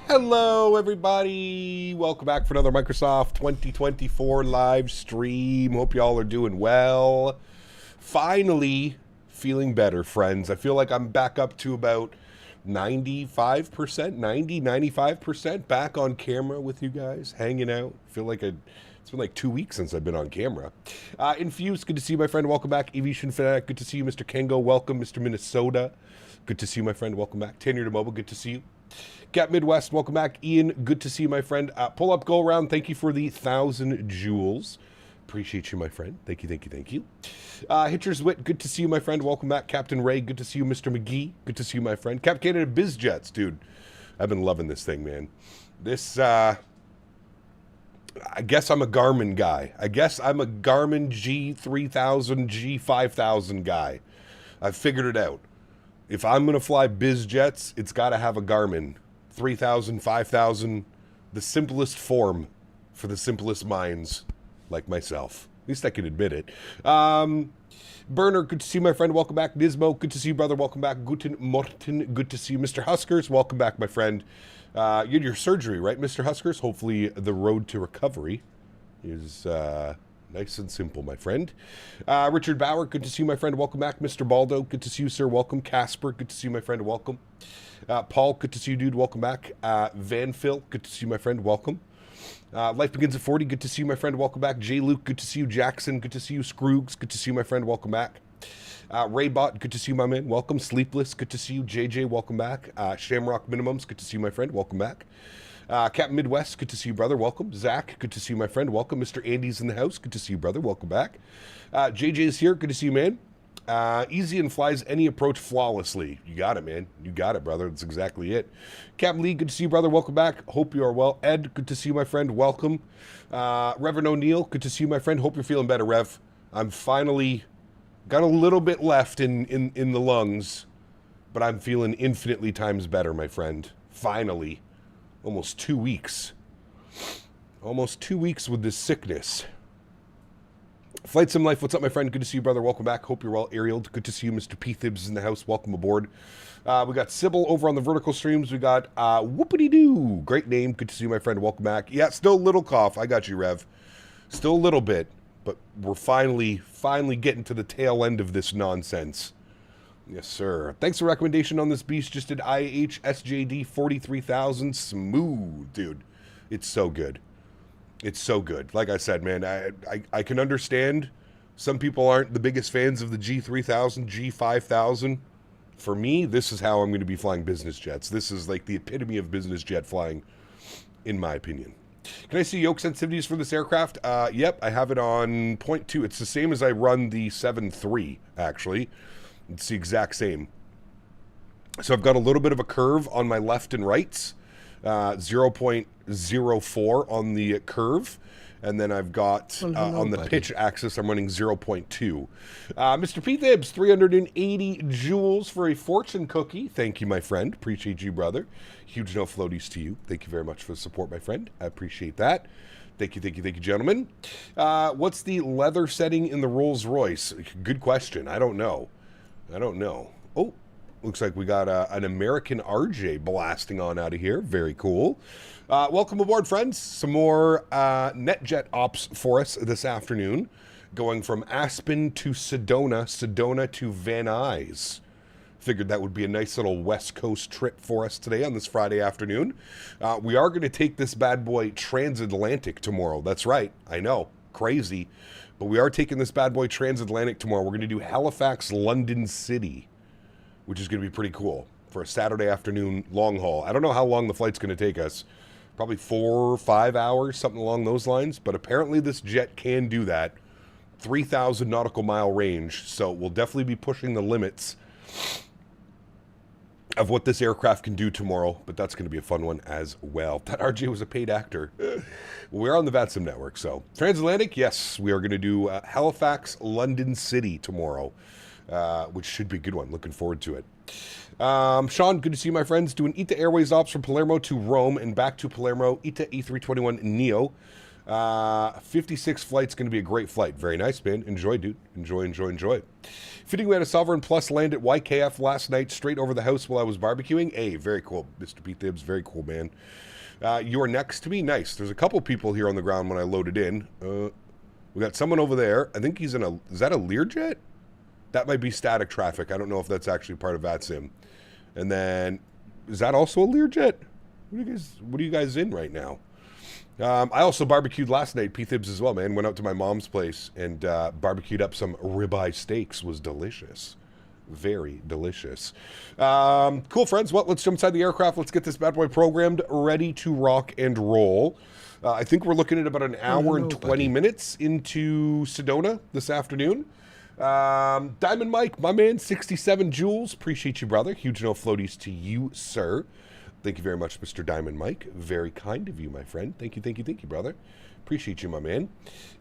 Hello, everybody. Welcome back for another Microsoft 2024 live stream. Hope y'all are doing well. Finally feeling better, friends. I feel like I'm back up to about 95%, 95% back on camera with you guys, hanging out. I feel like it's been like 2 weeks since I've been on camera. Infuse, good to see you, my friend. Welcome back. Aviation Fanatic, good to see you. Mr. Kengo, welcome. Mr. Minnesota, good to see you, my friend. Welcome back. Tenured Mobile, good to see you. Cat Midwest, welcome back. Ian, good to see you, my friend. Pull up, go around. Thank you for the 1,000 jewels. Appreciate you, my friend. Thank you, thank you, thank you. Hitchers Wit, good to see you, my friend. Welcome back. Captain Ray, good to see you. Mr. McGee, good to see you, my friend. Cap Canada BizJets, dude. I've been loving this thing, man. This, I guess I'm a Garmin guy. I guess I'm a Garmin G3000, G5000 guy. I've figured it out. If I'm going to fly BizJets, it's got to have a Garmin. 3,000, 5,000, the simplest form for the simplest minds like myself. At least I can admit it. Burner, good to see you, my friend. Welcome back. Nismo, good to see you, brother. Welcome back. Guten Morten, good to see you. Mr. Huskers, welcome back, my friend. You had your surgery, right, Mr. Huskers? Hopefully the road to recovery is nice and simple, my friend. Richard Bauer, good to see you, my friend. Welcome back. Mr. Baldo, good to see you, sir. Welcome. Casper, good to see you, my friend. Welcome. Paul, good to see you, dude. Welcome back. Van Phil, good to see you, my friend. Welcome. Life Begins at 40, good to see you, my friend. Welcome back. J. Luke, good to see you. Jackson, good to see you. Scroogs, good to see you, my friend. Welcome back. Raybot, good to see you, my man. Welcome. Sleepless, good to see you. JJ, welcome back. Shamrock Minimums, good to see you, my friend. Welcome back. Captain Midwest, good to see you, brother. Welcome. Zach, good to see you, my friend. Welcome. Mr. Andy's in the house. Good to see you, brother. Welcome back. JJ's here. Good to see you, man. Easy and flies any approach flawlessly. You got it, man. You got it, brother. That's exactly it. Captain Lee, good to see you, brother. Welcome back. Hope you are well. Ed, good to see you, my friend. Welcome. Reverend O'Neill, good to see you, my friend. Hope you're feeling better, Rev. I'm finally got a little bit left in the lungs, but I'm feeling infinitely times better, my friend. Finally. Almost 2 weeks. Almost 2 weeks with this sickness. Flight Sim Life, what's up, my friend? Good to see you, brother. Welcome back. Hope you're well, Ariel. Good to see you. Mr. P. Thibs in the house. Welcome aboard. We got Sybil over on the vertical streams. We got Whoopity-Doo. Great name. Good to see you, my friend. Welcome back. Yeah, still a little cough. I got you, Rev. Still a little bit, but we're finally getting to the tail end of this nonsense. Yes, sir. Thanks for the recommendation on this beast. Just did IH SJD 43,000. Smooth, dude. It's so good. It's so good. Like I said, man, I can understand some people aren't the biggest fans of the G3000, G5000. For me, this is how I'm going to be flying business jets. This is like the epitome of business jet flying, in my opinion. Can I see yoke sensitivities for this aircraft? Yep, I have it on 0.2. It's the same as I run the 7.3, actually. It's the exact same. So I've got a little bit of a curve on my left and rights. 0.04 on the curve. And then I've got on the pitch axis, I'm running 0.2. Mr. P. Thibs, 380 jewels for a fortune cookie. Thank you, my friend. Appreciate you, brother. Huge no floaties to you. Thank you very much for the support, my friend. I appreciate that. Thank you, thank you, thank you, gentlemen. What's the leather setting in the Rolls Royce? Good question. I don't know. Oh, looks like we got an American RJ blasting on out of here. Very cool. Welcome aboard, friends. Some more NetJet ops for us this afternoon. Going from Aspen to Sedona, Sedona to Van Nuys. Figured that would be a nice little West Coast trip for us today on this Friday afternoon. We are going to take this bad boy transatlantic tomorrow. That's right. I know. Crazy. But we are taking this bad boy transatlantic tomorrow. We're going to do Halifax, London City, which is going to be pretty cool for a Saturday afternoon long haul. I don't know how long the flight's going to take us. Probably 4 or 5 hours, something along those lines. But apparently this jet can do that. 3,000 nautical mile range. So we'll definitely be pushing the limits of what this aircraft can do tomorrow, but that's going to be a fun one as well. That RJ was a paid actor. We're on the VATSIM network, so. Transatlantic, yes, we are going to do Halifax, London City tomorrow, which should be a good one. Looking forward to it. Sean, good to see you, my friends. Doing ITA Airways ops from Palermo to Rome and back to Palermo. ITA E321 Neo. 56 flight's going to be a great flight. Very nice, man. Enjoy, dude. Enjoy. Fitting, we had a Sovereign Plus land at YKF last night, straight over the house while I was barbecuing. Hey, very cool, Mr. P. Thibs. Very cool, man. You're next to me. Nice. There's a couple people here on the ground when I loaded in. We got someone over there. I think he's in a... Is that a Learjet? That might be static traffic. I don't know if that's actually part of VATSIM. And then... Is that also a Learjet? What are you guys in right now? I also barbecued last night, P-Thibs as well, man. Went out to my mom's place and barbecued up some ribeye steaks. Was delicious. Very delicious. Cool, friends. Well, let's jump inside the aircraft. Let's get this bad boy programmed, ready to rock and roll. I think we're looking at about an hour and 20 minutes into Sedona this afternoon. Diamond Mike, my man, 67 joules. Appreciate you, brother. Huge no floaties to you, sir. Thank you very much, Mr. Diamond Mike. Very kind of you, my friend. Thank you, brother. Appreciate you, my man.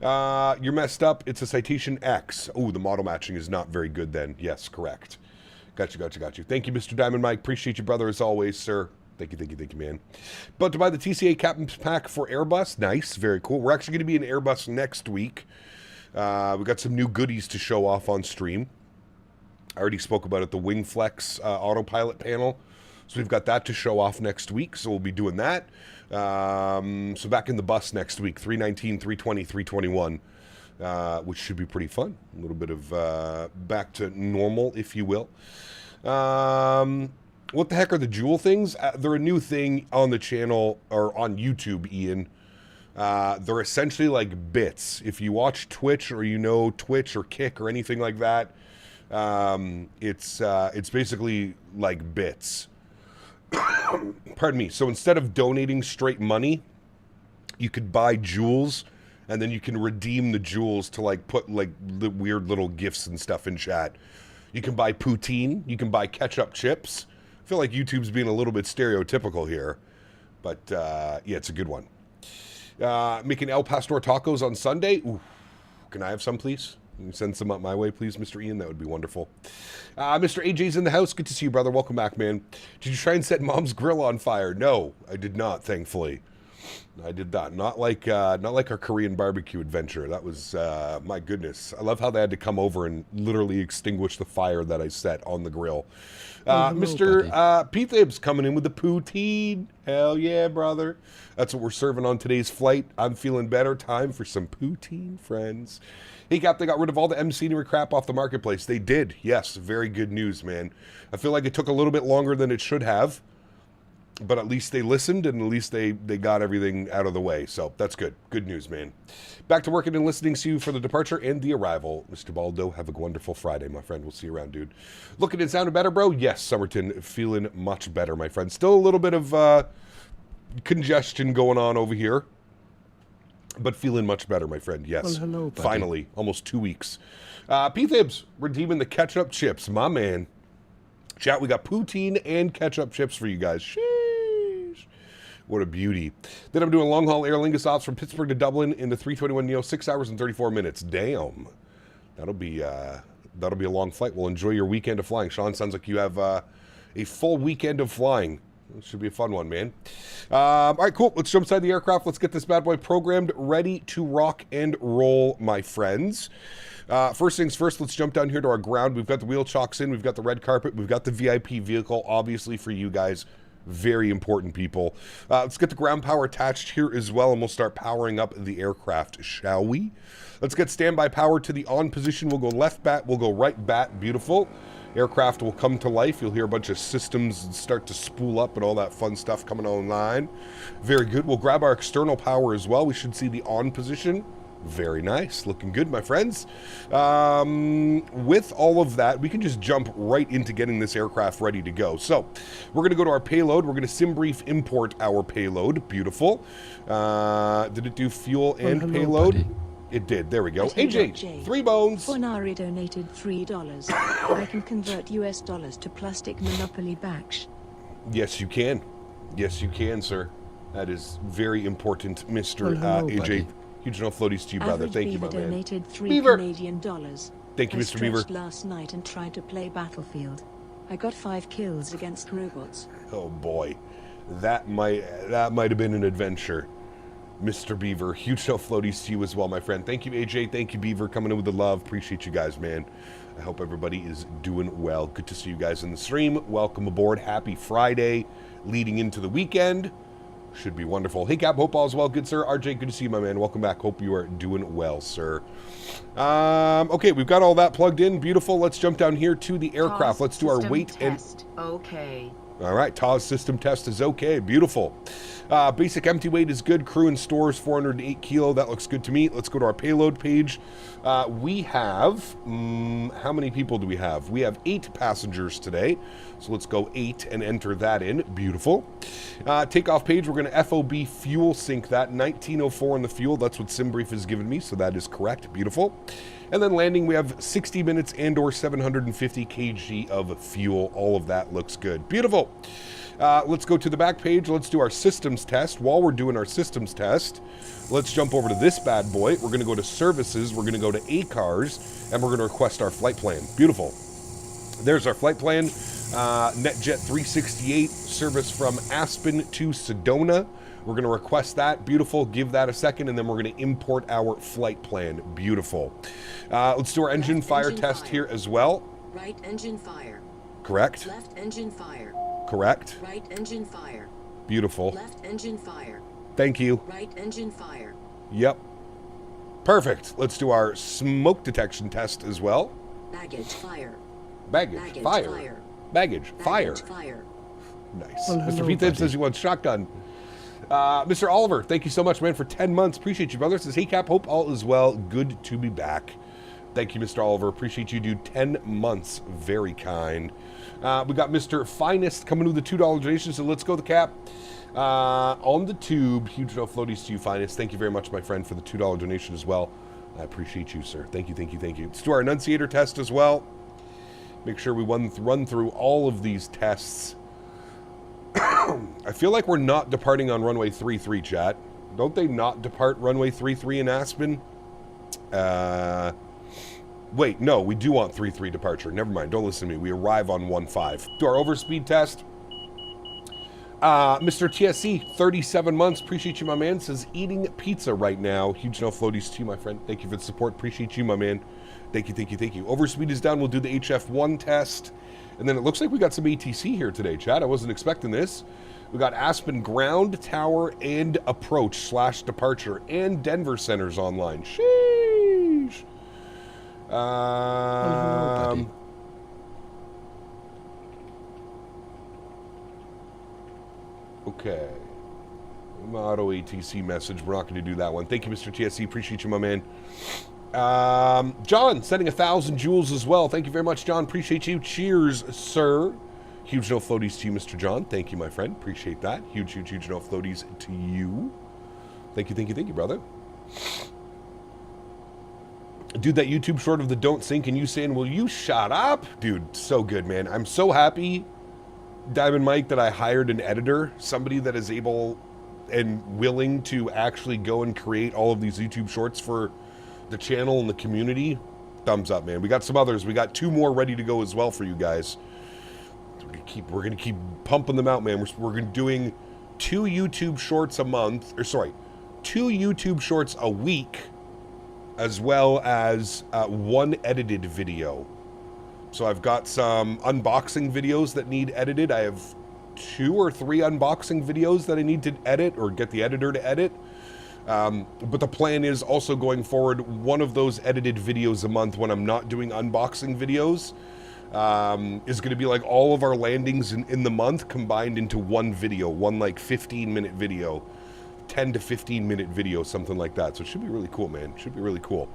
You're messed up. It's a Citation X. Oh, the model matching is not very good then. Yes, correct. Got you. Thank you, Mr. Diamond Mike. Appreciate you, brother, as always, sir. Thank you, man. But to buy the TCA Captain's Pack for Airbus. Nice. Very cool. We're actually going to be in Airbus next week. We got some new goodies to show off on stream. I already spoke about it, the WingFlex autopilot panel. So we've got that to show off next week, so we'll be doing that. So back in the bus next week, 319, 320, 321, which should be pretty fun. A little bit of back to normal, if you will. What the heck are the Joule things? They're a new thing on the channel, or on YouTube, Ian. They're essentially like bits. If you watch Twitch, or you know Twitch or Kick or anything like that, it's basically like bits. Pardon me. So instead of donating straight money, you could buy joules, and then you can redeem the joules to like put like the weird little gifts and stuff in chat. You can buy poutine. You can buy ketchup chips. I feel like YouTube's being a little bit stereotypical here, but yeah, it's a good one. Making El Pastor tacos on Sunday. Ooh, can I have some, please? Can you send some up my way, please, Mr. Ian? That would be wonderful. Mr. AJ's in the house. Good to see you, brother. Welcome back, man. Did you try and set Mom's grill on fire? No, I did not, thankfully. I did that. Not like our Korean barbecue adventure. That was, my goodness. I love how they had to come over and literally extinguish the fire that I set on the grill. Mr. P-Thibs coming in with the poutine. Hell yeah, brother. That's what we're serving on today's flight. I'm feeling better. Time for some poutine, friends. Hey, Cap, they got rid of all the M scenery crap off the marketplace. They did. Yes, very good news, man. I feel like it took a little bit longer than it should have, but at least they listened, and at least they got everything out of the way. So that's good. Good news, man. Back to working and listening to you for the departure and the arrival. Mr. Baldo, have a wonderful Friday, my friend. We'll see you around, dude. Looking and sounding better, bro? Yes, Somerton, feeling much better, my friend. Still a little bit of congestion going on over here, but feeling much better, my friend. Yes. Well, hello, buddy. Finally, almost 2 weeks. P-Thibs, redeeming the ketchup chips, my man. Chat, we got poutine and ketchup chips for you guys. Sheesh. What a beauty. Then I'm doing long-haul Aer Lingus ops from Pittsburgh to Dublin in the 321neo, 6 hours and 34 minutes. Damn. That'll be a long flight. Well, enjoy your weekend of flying. Sean, sounds like you have a full weekend of flying. It should be a fun one, man. All right, cool. Let's jump inside the aircraft. Let's get this bad boy programmed, ready to rock and roll, my friends. First things first, let's jump down here to our ground. We've got the wheel chocks in. We've got the red carpet. We've got the VIP vehicle, obviously, for you guys. Very important people. Let's get the ground power attached here as well, and we'll start powering up the aircraft, shall we? Let's get standby power to the on position. We'll go left bat. We'll go right bat. Beautiful. Aircraft will come to life. You'll hear a bunch of systems start to spool up and all that fun stuff coming online. Very good. We'll grab our external power as well. We should see the on position. Very nice. Looking good, my friends. With all of that, we can just jump right into getting this aircraft ready to go. So we're going to go to our payload. We're going to sim brief import our payload. Beautiful. Did it do fuel and payload? Buddy. It did. There we go. AJ, 3 bones. Honorary donated $3. I can convert US dollars to plastic monopoly backs. Yes, you can. Yes, you can, sir. That is very important, Mr. AJ. Buddy. Huge no floaties to you, brother. Thank you, my man. Donated $3 Canadian. Thank you, Mr. Beaver. Last night and tried to play Battlefield. I got 5 kills against robots. Oh boy, that might have been an adventure. Mr. Beaver. Huge no floaties to you as well, my friend. Thank you, AJ. Thank you, Beaver, coming in with the love. Appreciate you guys, man. I hope everybody is doing well. Good to see you guys in the stream. Welcome aboard. Happy Friday, leading into the weekend. Should be wonderful. Hey, Cap, hope all is well. Good, sir. RJ, good to see you, my man. Welcome back. Hope you are doing well, sir. Okay, we've got all that plugged in. Beautiful. Let's jump down here to the aircraft. Let's do our weight test. Okay. All right, TAWS system test is okay. Beautiful. Basic empty weight is good. Crew and stores 408 kilo. That looks good to me. Let's go to our payload page. We have, how many people do we have? We have 8 passengers today. So let's go 8 and enter that in. Beautiful. Takeoff page, we're going to FOB fuel sync that. 1904 on the fuel. That's what SimBrief has given me. So that is correct. Beautiful. And then landing, we have 60 minutes and or 750 kg of fuel. All of that looks good. Beautiful. Let's go to the back page. Let's do our systems test. While we're doing our systems test, let's jump over to this bad boy. We're going to go to services. We're going to go to ACARS, and we're going to request our flight plan. Beautiful. There's our flight plan. NetJet 368, service from Aspen to Sedona. We're going to request that. Beautiful. Give that a second, and then we're going to import our flight plan. Beautiful. Let's do our engine fire test here as well. Right engine fire. Correct. Left engine fire. Correct. Right engine fire. Beautiful. Left engine fire. Thank you. Right engine fire. Yep. Perfect. Let's do our smoke detection test as well. Baggage fire. Baggage fire. Baggage fire. Fire. Nice. Well, Mr. hello, Pete says he wants shotgun. Mr. Oliver, thank you so much, man, for 10 months. Appreciate you, brother. Says, hey, Cap, hope all is well. Good to be back. Thank you, Mr. Oliver. Appreciate you, dude. 10 months. Very kind. We got Mr. Finest coming with the $2 donation, so let's go the Cap. On the tube, huge no floaties to you, Finest. Thank you very much, my friend, for the $2 donation as well. I appreciate you, sir. Thank you, thank you, thank you. Let's do our enunciator test as well. Make sure we run through all of these tests. I feel like we're not departing on runway 33, chat. Don't they not depart runway 33 in Aspen? Wait, no, we do want 33 departure. Never mind, don't listen to me. We arrive on 15. Do our overspeed test. Mr. TSC, 37 months. Appreciate you, my man. Says, eating pizza right now. Huge no floaties to you, my friend. Thank you for the support. Appreciate you, my man. Thank you, thank you, thank you. Overspeed is down. We'll do the HF1 test. And then it looks like we got some ATC here today, Chad. I wasn't expecting this. We got Aspen ground, tower, and approach / departure, and Denver centers online. Sheesh. Okay. Auto ATC message. We're not going to do that one. Thank you, Mr. TSC. Appreciate you, my man. John, sending 1,000 joules as well. Thank you very much, John. Appreciate you. Cheers, sir. Huge no floaties to you, Mr. John. Thank you, my friend. Appreciate that. Huge no floaties to you. Thank you, thank you, thank you, brother. Dude, that YouTube short of the don't sink and you saying, will you shut up? Dude, so good, man. I'm so happy, Diamond Mike, that I hired an editor, somebody that is able and willing to actually go and create all of these YouTube shorts for the channel and the community. Thumbs up, man. We got some others. We got 2 more ready to go as well for you guys. We're gonna keep pumping them out, man. We're gonna doing 2 YouTube shorts a month, or sorry, 2 YouTube shorts a week, as well as 1 edited video. So I've got some unboxing videos that need edited. I have 2 or 3 unboxing videos that I need to edit or get the editor to edit. But the plan is also going forward, 1 of those edited videos a month when I'm not doing unboxing videos is going to be like all of our landings in the month combined into 1 video, 1 like 15-minute video, 10 to 15-minute video, something like that. So it should be really cool, man. Should be really cool.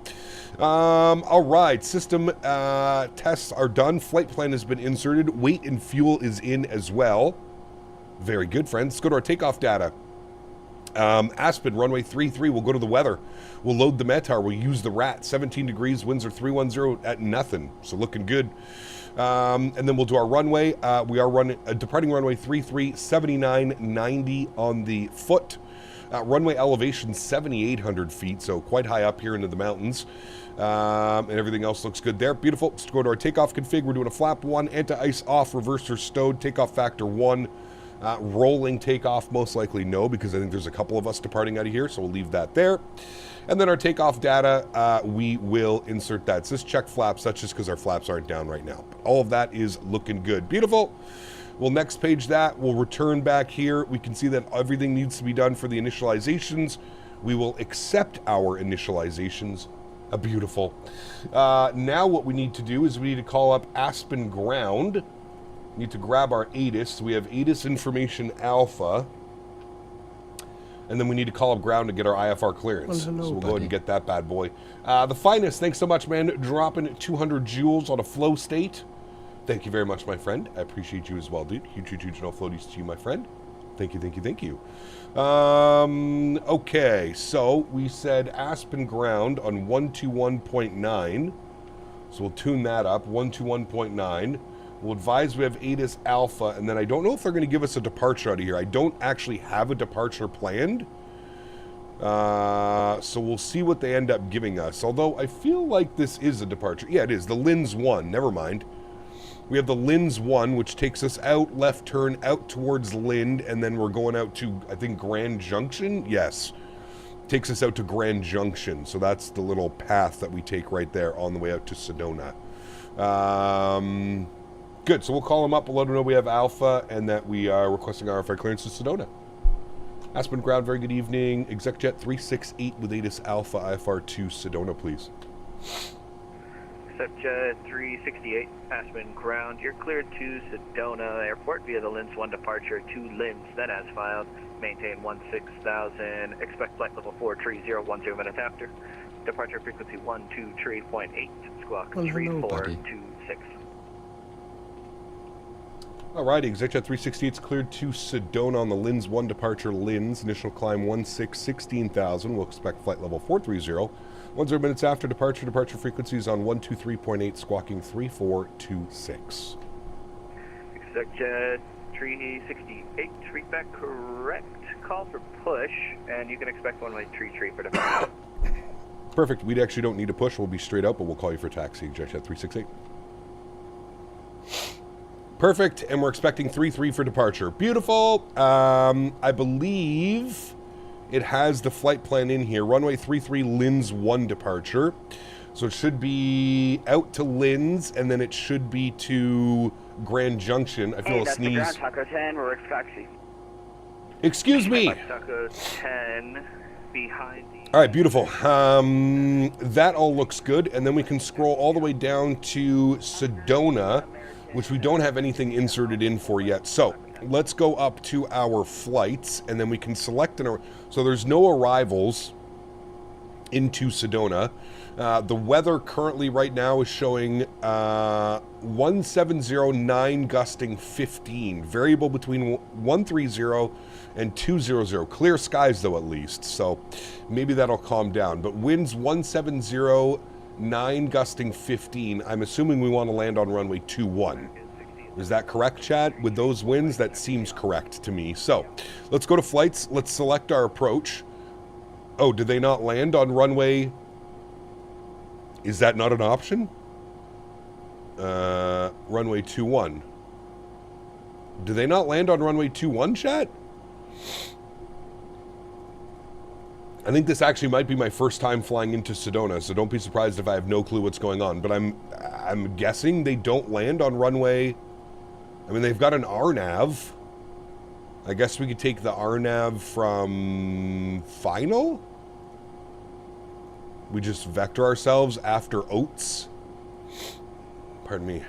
All right, system tests are done. Flight plan has been inserted. Weight and fuel is in as well. Very good, friends. Let's go to our takeoff data. Aspen, runway 33, we'll go to the weather. We'll load the METAR, we'll use the RAT, 17 degrees, winds are 310 at nothing, so looking good. And then we'll do our runway. We are departing runway 33, 7990 on the foot. Runway elevation 7,800 feet, so quite high up here into the mountains. And everything else looks good there. Beautiful. Let's go to our takeoff config. We're doing a flap 1, anti-ice off, reverser stowed, takeoff factor 1. Rolling takeoff, most likely no, because I think there's a couple of us departing out of here, so we'll leave that there. And then our takeoff data, we will insert that. It says check flaps, that's just because our flaps aren't down right now. But all of that is looking good. Beautiful. We'll next page that. We'll return back here. We can see that everything needs to be done for the initializations. We will accept our initializations. Beautiful. Now what we need to do is we need to call up Aspen ground. We need to grab our ATIS. We have ATIS information alpha. And then we need to call up ground to get our IFR clearance. Well, hello, so we'll go buddy. ahead and get that bad boy. The finest, thanks so much, man. Dropping 200 joules on a flow state. Thank you very much, my friend. I appreciate you as well, dude. Huge no floaties to you, my friend. Thank you. Okay, so we said Aspen ground on 121.9. So we'll tune that up, 121.9. We'll advise we have ATIS alpha, and then I don't know if they're going to give us a departure out of here. I don't actually have a departure planned. So we'll see what they end up giving us. Although I feel like this is a departure. Yeah, it is. The Lins 1. Never mind. We have the Lins 1, which takes us out, left turn, out towards Lind, and then we're going out to, I think, Grand Junction? Yes. Takes us out to Grand Junction. So that's the little path that we take right there on the way out to Sedona. Good. So we'll call them up. We'll let them know we have Alpha and that we are requesting RFI clearance to Sedona. Aspen ground, very good evening. ExecJet 368 with ATIS Alpha IFR to Sedona, please. ExecJet 368, Aspen ground. You're cleared to Sedona Airport via the Lins 1 departure to Lins, then as filed. Maintain 16,000. Expect flight level 430 minutes after. Departure frequency 123.8. Squawk Well, hello, buddy. 3426. Alright, ExecJet 368 is cleared to Sedona on the Lins 1 departure. Lins, initial climb 16,000. We'll expect flight level 430. 10 minutes after departure. Departure frequencies on 123.8, squawking 3426. ExecJet 368, read back correct. Call for push, and you can expect one-way tree for departure. Perfect. We actually don't need to push. We'll be straight up, but we'll call you for taxi. ExecJet 368. Perfect, and we're expecting 3-3 for departure. Beautiful. I believe it has the flight plan in here. Runway 33 Lins 1 departure. So it should be out to Lins, and then it should be to Grand Junction. I feel a sneeze. That's the ground, Taco 10, we're taxi. Excuse me. Taco 10, behind the... All right, beautiful. That all looks good, and then we can scroll all the way down to Sedona, which we don't have anything inserted in for yet. So let's go up to our flights, and then we can select an... So there's no arrivals into Sedona. The weather currently right now is showing 1709 gusting 15. Variable between 130 and 200. Clear skies, though, at least. So maybe that'll calm down. But winds 1709 gusting 15. I'm assuming we want to land on runway 21. Is that correct, Chad? With those winds, that seems correct to me. So let's go to flights. Let's select our approach. Oh, did they not land on runway? Is that not an option? Runway 21. Do they not land on runway 21, chat? I think this actually might be my first time flying into Sedona, so don't be surprised if I have no clue what's going on. But I'm guessing they don't land on runway... I mean, they've got an RNAV. I guess we could take the RNAV from final? We just vector ourselves after Oats. Pardon me.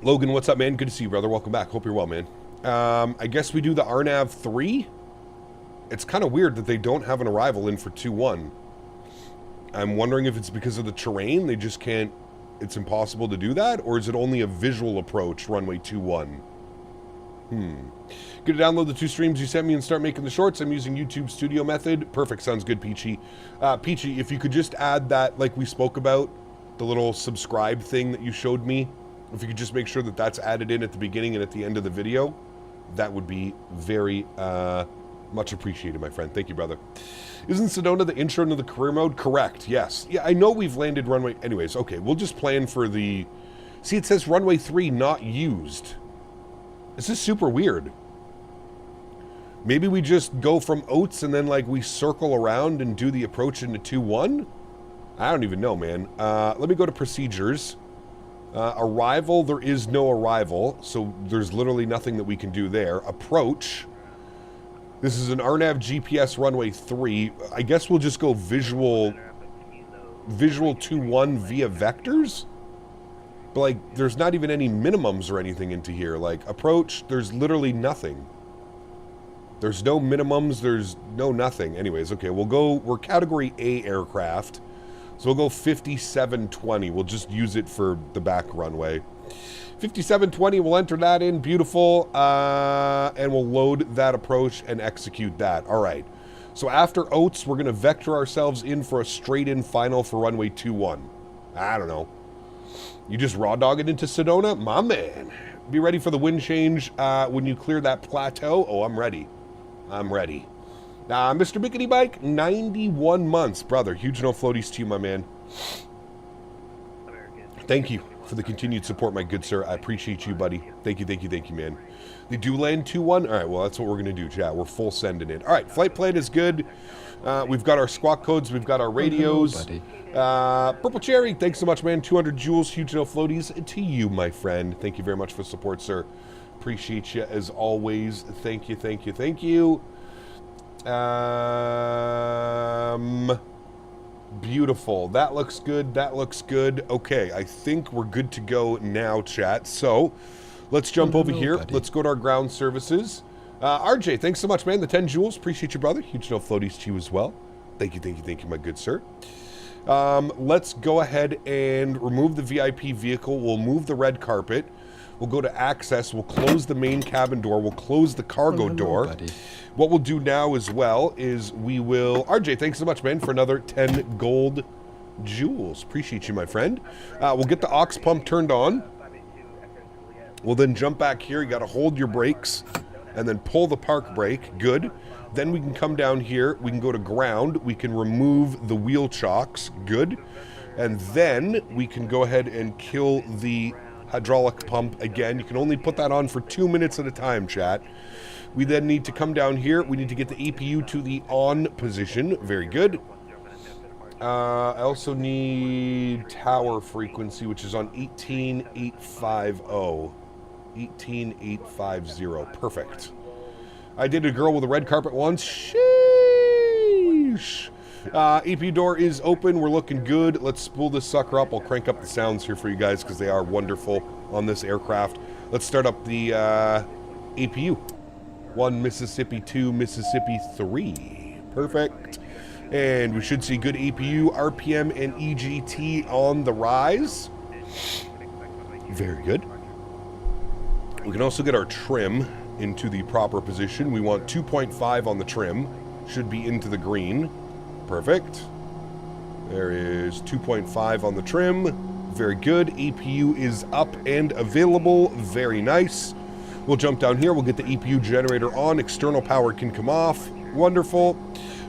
Logan, what's up, man? Good to see you, brother. Welcome back. Hope you're well, man. I guess we do the RNAV 3. It's kind of weird that they don't have an arrival in for 2-1. I'm wondering if it's because of the terrain. They just can't... It's impossible to do that? Or is it only a visual approach, runway 21? Good to download the 2 streams you sent me and start making the shorts. I'm using YouTube Studio Method. Perfect. Sounds good, Peachy. Peachy, if you could just add that, like we spoke about, the little subscribe thing that you showed me, if you could just make sure that that's added in at the beginning and at the end of the video, that would be very much appreciated, my friend. Thank you, brother. Isn't Sedona the intro into the career mode? Correct, yes. Yeah, I know we've landed runway... Anyways, okay, we'll just plan for the... See, it says runway 3 not used. This is super weird. Maybe we just go from Oats and then like we circle around and do the approach into 2-1? I don't even know, man. Let me go to procedures. Arrival, there is no arrival, so there's literally nothing that we can do there. Approach. This is an RNAV GPS runway 3. I guess we'll just go visual 2-1 via vectors? But like, there's not even any minimums or anything into here. Like, approach, there's literally nothing. There's no minimums, there's no nothing. Anyways, okay, we'll go, we're category A aircraft. So we'll go 5720. We'll just use it for the back runway. 5720, we'll enter that in, beautiful. And we'll load that approach and execute that. All right. So after Oats, we're gonna vector ourselves in for a straight-in final for runway 21. I don't know. You just raw dog it into Sedona? My man. Be ready for the wind change when you clear that plateau. Oh, I'm ready. I'm ready. Mr. Bickety Bike, 91 months. Brother, huge no floaties to you, my man. Thank you for the continued support, my good sir. I appreciate you, buddy. Thank you, thank you, thank you, man. They do land 2-1? All right, well, that's what we're going to do, chat. We're full sending it. All right, flight plan is good. We've got our squawk codes. We've got our radios. Purple Cherry, thanks so much, man. 200 joules, huge no floaties to you, my friend. Thank you very much for the support, sir. Appreciate you as always. Thank you, thank you, thank you. Beautiful. That looks good. That looks good. Okay, I think we're good to go now, chat. So let's jump over here. Buddy. Let's go to our ground services. RJ, thanks so much, man. The 10 joules. Appreciate you, brother. Huge no floaties to you as well. Thank you, thank you, thank you, my good sir. Let's go ahead and remove the VIP vehicle. We'll move the red carpet. We'll go to access. We'll close the main cabin door. We'll close the cargo door. Buddy. What we'll do now as well is we will... RJ, thanks so much, man, for another 10 gold joules. Appreciate you, my friend. We'll get the aux pump turned on. We'll then jump back here. You got to hold your brakes and then pull the park brake. Good. Then we can come down here. We can go to ground. We can remove the wheel chocks. Good. And then we can go ahead and kill the hydraulic pump again. You can only put that on for 2 minutes at a time, chat. We then need to come down here. We need to get the EPU to the on position. Very good. I also need tower frequency, which is on 18850. 18850. Perfect. I did a girl with a red carpet once. Sheesh. EP door is open. We're looking good. Let's spool this sucker up. I'll crank up the sounds here for you guys because they are wonderful on this aircraft. Let's start up the APU. 1 Mississippi, 2 Mississippi, 3. Perfect. And we should see good APU, RPM, and EGT on the rise. Very good. We can also get our trim into the proper position. We want 2.5 on the trim. Should be into the green. Perfect. There is 2.5 on the trim. Very good. APU is up and available. Very nice. We'll jump down here. We'll get the EPU generator on. External power can come off. Wonderful.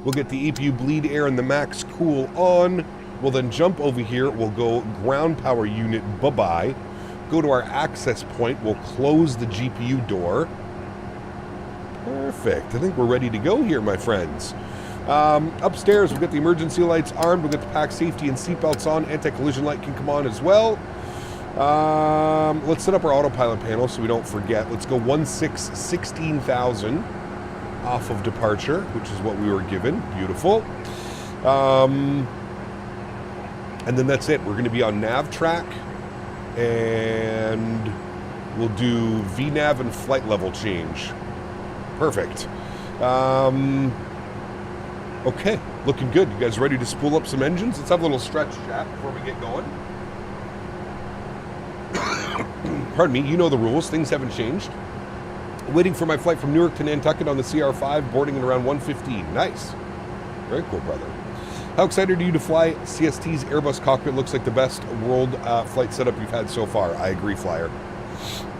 We'll get the EPU bleed air and the max cool on. We'll then jump over here. We'll go ground power unit. Bye-bye. Go to our access point. We'll close the GPU door. Perfect. I think we're ready to go here, my friends. Upstairs, we've got the emergency lights armed. We've got the pack safety and seatbelts on. Anti-collision light can come on as well. Let's set up our autopilot panel so we don't forget. Let's go 16,000 off of departure, which is what we were given. Beautiful. And then that's it. We're going to be on nav track. And we'll do VNAV and flight level change. Perfect. Okay, looking good. You guys ready to spool up some engines? Let's have a little stretch, chat, before we get going. Pardon me, you know the rules. Things haven't changed. Waiting for my flight from Newark to Nantucket on the CR5, boarding at around 1:15. Nice. Very cool, brother. How excited are you to fly CST's Airbus cockpit? Looks like the best world flight setup you've had so far. I agree, Flyer.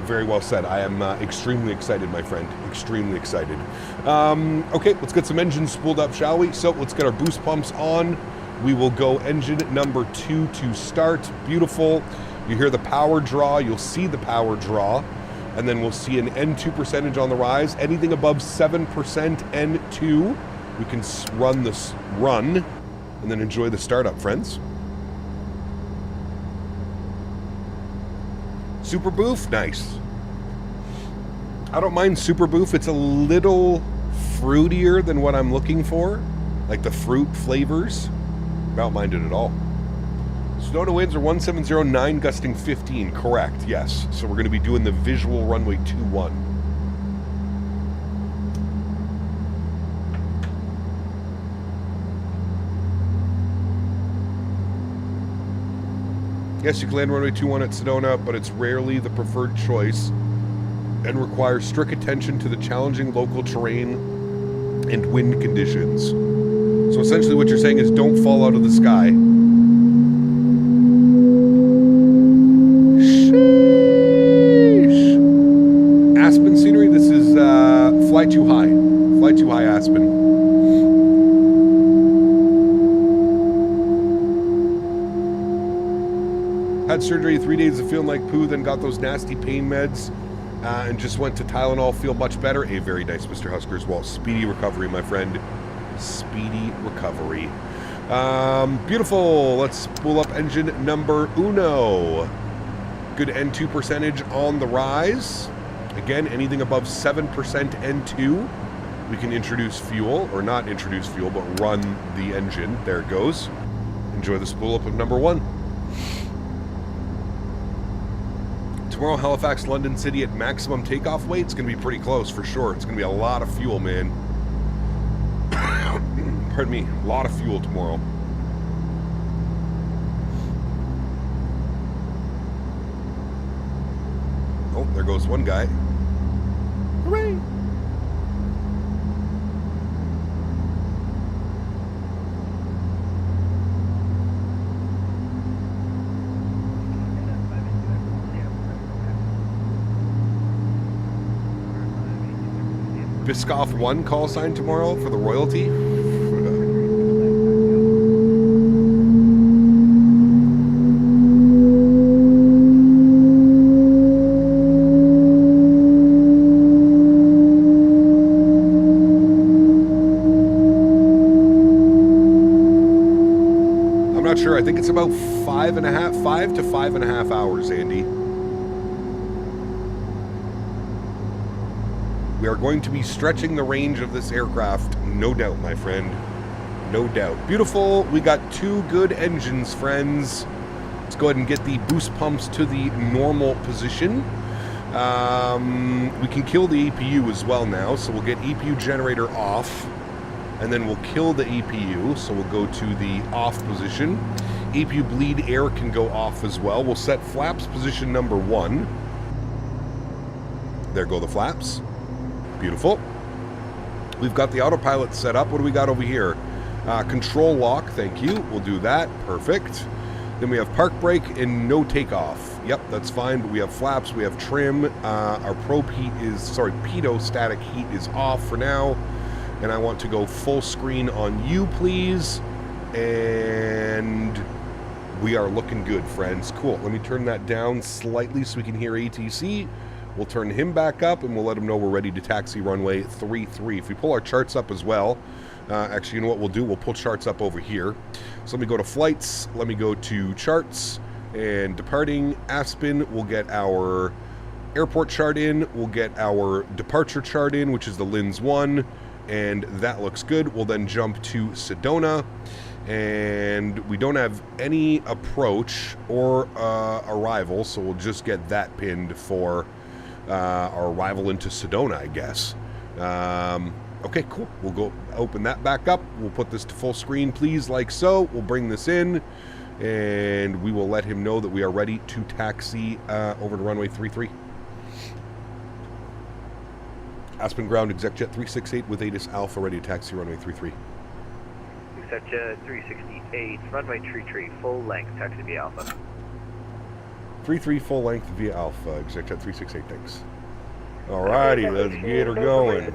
Very well said. I am extremely excited, my friend. Extremely excited. Okay, let's get some engines spooled up, shall we? So let's get our boost pumps on. We will go engine number 2 to start. Beautiful. You hear the power draw. You'll see the power draw. And then we'll see an N2 percentage on the rise. Anything above 7% N2, we can run this run and then enjoy the startup, friends. Super boof, nice. I don't mind super boof. It's a little fruitier than what I'm looking for, like the fruit flavors. I don't mind it at all. Sedona winds are 1709, gusting 15. Correct, yes. So we're going to be doing the visual runway 21. Yes, you can land runway 21 at Sedona, but it's rarely the preferred choice and requires strict attention to the challenging local terrain and wind conditions. So essentially what you're saying is don't fall out of the sky. Sheesh. Aspen scenery, this is fly too high. Fly too high, Aspen. Had surgery, 3 days of feeling like poo, then got those nasty pain meds and just went to Tylenol, feel much better. A very nice, Mr. Husker, as well. Speedy recovery, my friend. Speedy recovery. Beautiful. Let's spool up engine number uno. Good N2 percentage on the rise. Again, anything above 7% N2, we can introduce fuel, or not introduce fuel, but run the engine. There it goes. Enjoy the spool up of number one. Tomorrow, Halifax, London City at maximum takeoff weight. It's going to be pretty close for sure. It's going to be a lot of fuel, man. Pardon me. A lot of fuel tomorrow. Oh, there goes one guy. Hooray! Biscoff 1 call sign tomorrow for the royalty. I'm not sure. I think it's about 5 to 5.5 hours, Andy. We are going to be stretching the range of this aircraft, no doubt, my friend. No doubt. Beautiful. We got two good engines, friends. Let's go ahead and get the boost pumps to the normal position. We can kill the EPU as well now, so we'll get EPU generator off, and then we'll kill the EPU, so we'll go to the off position. EPU bleed air can go off as well. We'll set flaps position number 1. There go the flaps. Beautiful. We've got the autopilot set up. What do we got over here? Control lock, thank you. We'll do that. Perfect. Then we have park brake and no takeoff. Yep, that's fine, but we have flaps, we have trim. Our pitot static heat is off for now. And I want to go full screen on you, please. And we are looking good, friends. Cool. Let me turn that down slightly so we can hear ATC. We'll turn him back up, and we'll let him know we're ready to taxi runway 33. If we pull our charts up as well, actually, you know what we'll do? We'll pull charts up over here. So let me go to flights. Let me go to charts. And departing Aspen, we'll get our airport chart in. We'll get our departure chart in, which is the Lins 1. And that looks good. We'll then jump to Sedona. And we don't have any approach or arrival, so we'll just get that pinned for our arrival into Sedona, I guess. Okay, cool. We'll go open that back up. We'll put this to full screen, please, like so. We'll bring this in, and we will let him know that we are ready to taxi over to runway 33. Aspen ground, ExecJet 368 with ATIS Alpha ready to taxi runway 33. ExecJet 368, runway 33, full length, taxi via Alpha. 33 full length via Alpha, ExecJet 368, thanks. Alrighty, let's get her going.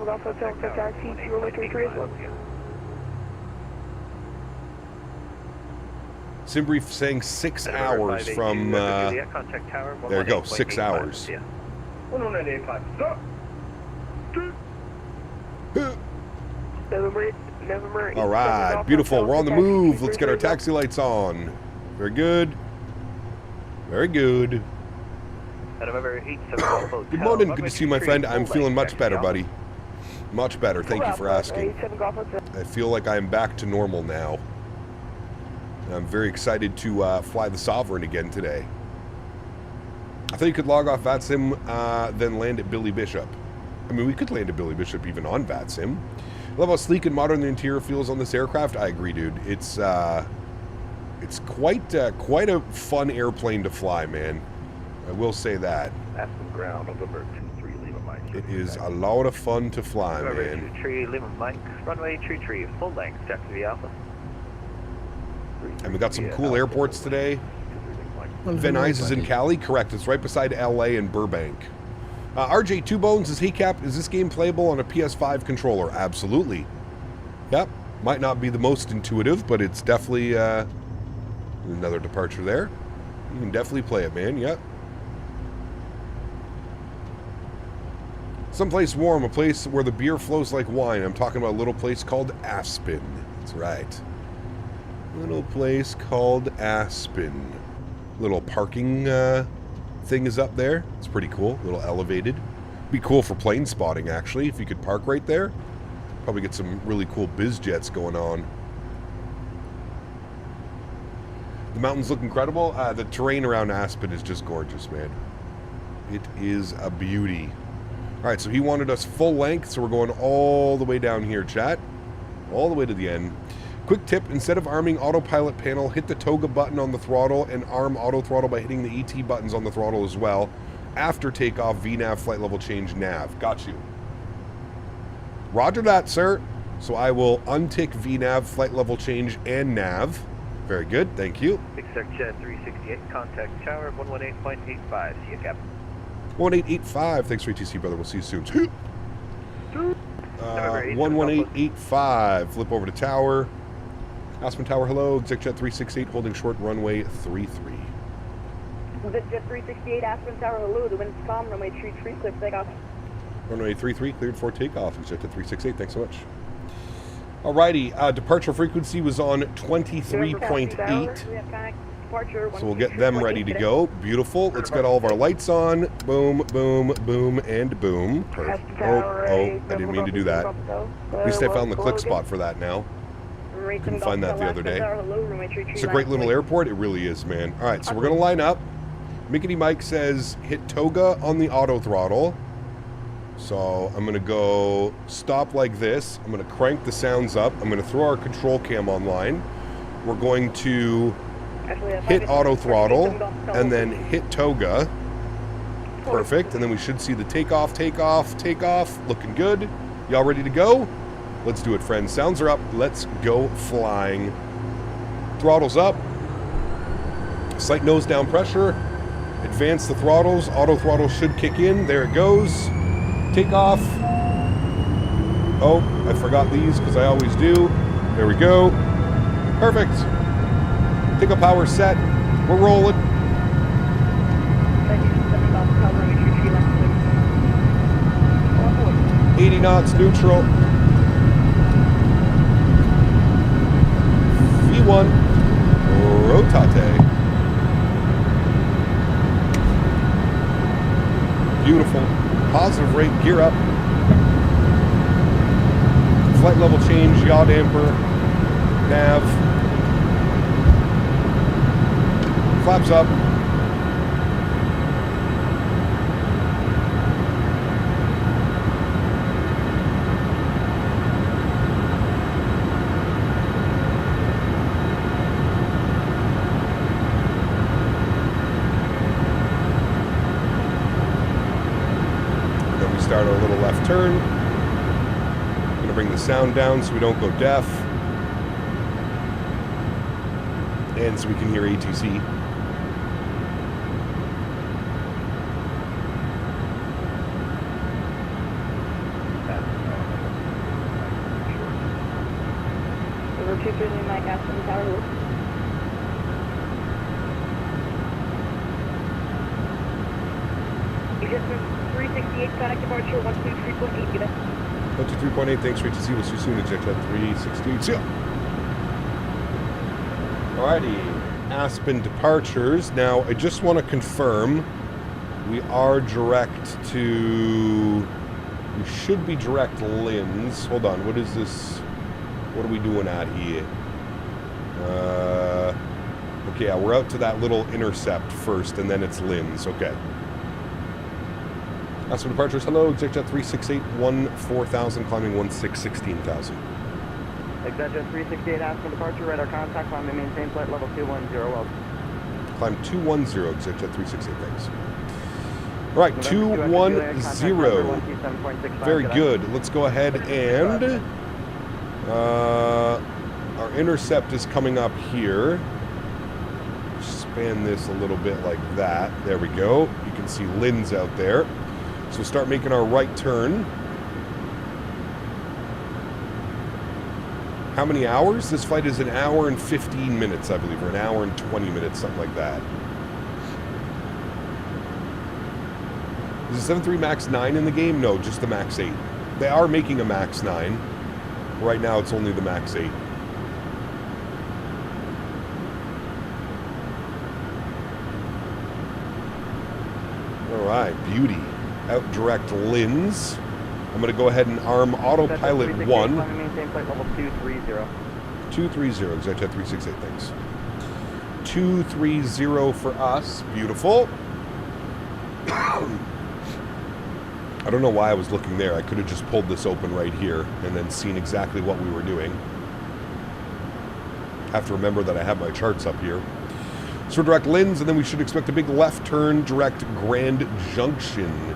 Simbrief saying 6 hours from, there you go, 6 hours. 118.5. Stop. All right, beautiful. We're on the move. Let's get our taxi lights on. Very good. Very good. Good morning. Good to see you, my friend. I'm feeling much better, buddy. Much better. Thank you for asking. I feel like I'm back to normal now. And I'm very excited to fly the Sovereign again today. I thought you could log off VATSIM, then land at Billy Bishop. I mean, we could land at Billy Bishop even on VATSIM. I love how sleek and modern the interior feels on this aircraft. I agree, dude. It's quite a fun airplane to fly, man. I will say that. Aspen ground, November 23, Lima Mike. It is a lot of fun to fly, Runway man. Tree, Lima Mike. Runway Tree, full length, Statewi Alpha. And we got some cool airports today. Van Nuys is in Cali, correct. It's right beside LA and Burbank. RJ Two Bones is, hey Cap, is this game playable on a PS5 controller? Absolutely. Yep. Might not be the most intuitive, but it's definitely another departure there. You can definitely play it, man. Yep. Someplace warm, a place where the beer flows like wine. I'm talking about a little place called Aspen. That's right. Little place called Aspen. Little parking thing is up there. It's pretty cool. A little elevated. Be cool for plane spotting, actually, if you could park right there. Probably get some really cool biz jets going on. The mountains look incredible. The terrain around Aspen is just gorgeous, man. It is a beauty. All right, so he wanted us full length, so we're going all the way down here, chat. All the way to the end. Quick tip, instead of arming autopilot panel, hit the toga button on the throttle and arm auto throttle by hitting the ET buttons on the throttle as well. After takeoff, VNAV, flight level change, nav. Got you. Roger that, sir. So I will untick VNAV, flight level change, and nav. Very good, thank you. Exec Jet 368, contact tower 118.85. See you, Cap. 1885. Thanks for ATC, brother. We'll see you soon. 11885. Flip over to tower. Aspen Tower, hello. Exec Jet 368, holding short runway 33. Exec Jet 368, Aspen Tower, hello. The wind's calm. Runway 33, clear for takeoff. Runway 33, cleared for takeoff. Exec Jet 368, thanks so much. Alrighty, departure frequency was on 23.8. So we'll get them ready to go. Beautiful. Let's get all of our lights on. Boom, boom, boom, and boom. Perfect. Oh, I didn't mean to do that. At least I found the click spot for that now. Couldn't find that the other day. It's a great little airport. It really is, man. All right, so we're going to line up. Mickety Mike says hit toga on the auto throttle. So I'm going to go stop like this. I'm going to crank the sounds up. I'm going to throw our control cam online. We're going to hit auto throttle and then hit toga. Perfect. And then we should see the takeoff, takeoff, takeoff. Looking good. Y'all ready to go? Let's do it, friends. Sounds are up. Let's go flying. Throttles up. Slight nose down pressure. Advance the throttles. Auto throttle should kick in. There it goes. Takeoff. Oh, I forgot these because I always do. There we go. Perfect. Takeoff power set. We're rolling. 80 knots neutral. V1. Rotate. Beautiful. Positive rate, gear up. Flight level change, yaw damper, nav. Flaps up. Start our little left turn. I'm going to bring the sound down so we don't go deaf. And so we can hear ATC. Over 230 Mike Aspen Tower. Exec 368, 368, contact departure 123.8, good day. 123.8, thanks for HTC. We'll see you soon. ExecJet 368. See ya. Alrighty, Aspen departures. Now, I just want to confirm we are direct to... We should be direct Linz. Hold on, what is this? What are we doing out here? Okay, yeah, we're out to that little intercept first, and then it's Linz. Okay. Aspen departures. Hello, ExecJet 368, 4000, climbing 16,000. ExecJet 368, Aspen departure, radar contact, climb and maintain flight level 210, well. Climb 210, ExecJet 368, thanks. All right, 210. Very good. Let's go ahead and... our intercept is coming up here. Span this a little bit like that. There we go. You can see Linz out there. So we'll start making our right turn. How many hours? This flight is 1 hour and 15 minutes, I believe, or 1 hour and 20 minutes, something like that. Is the 7.3 Max 9 in the game? No, just the Max 8. They are making a Max 9. Right now, it's only the Max 8. All right, beauty. Out direct Linz. I'm going to go ahead and arm autopilot 1. Maintain flight level 230. 230, ExecJet 368, thanks. 230 for us. Beautiful. I don't know why I was looking there. I could have just pulled this open right here and then seen exactly what we were doing. Have to remember that I have my charts up here. So we're direct Linz, and then we should expect a big left turn direct Grand Junction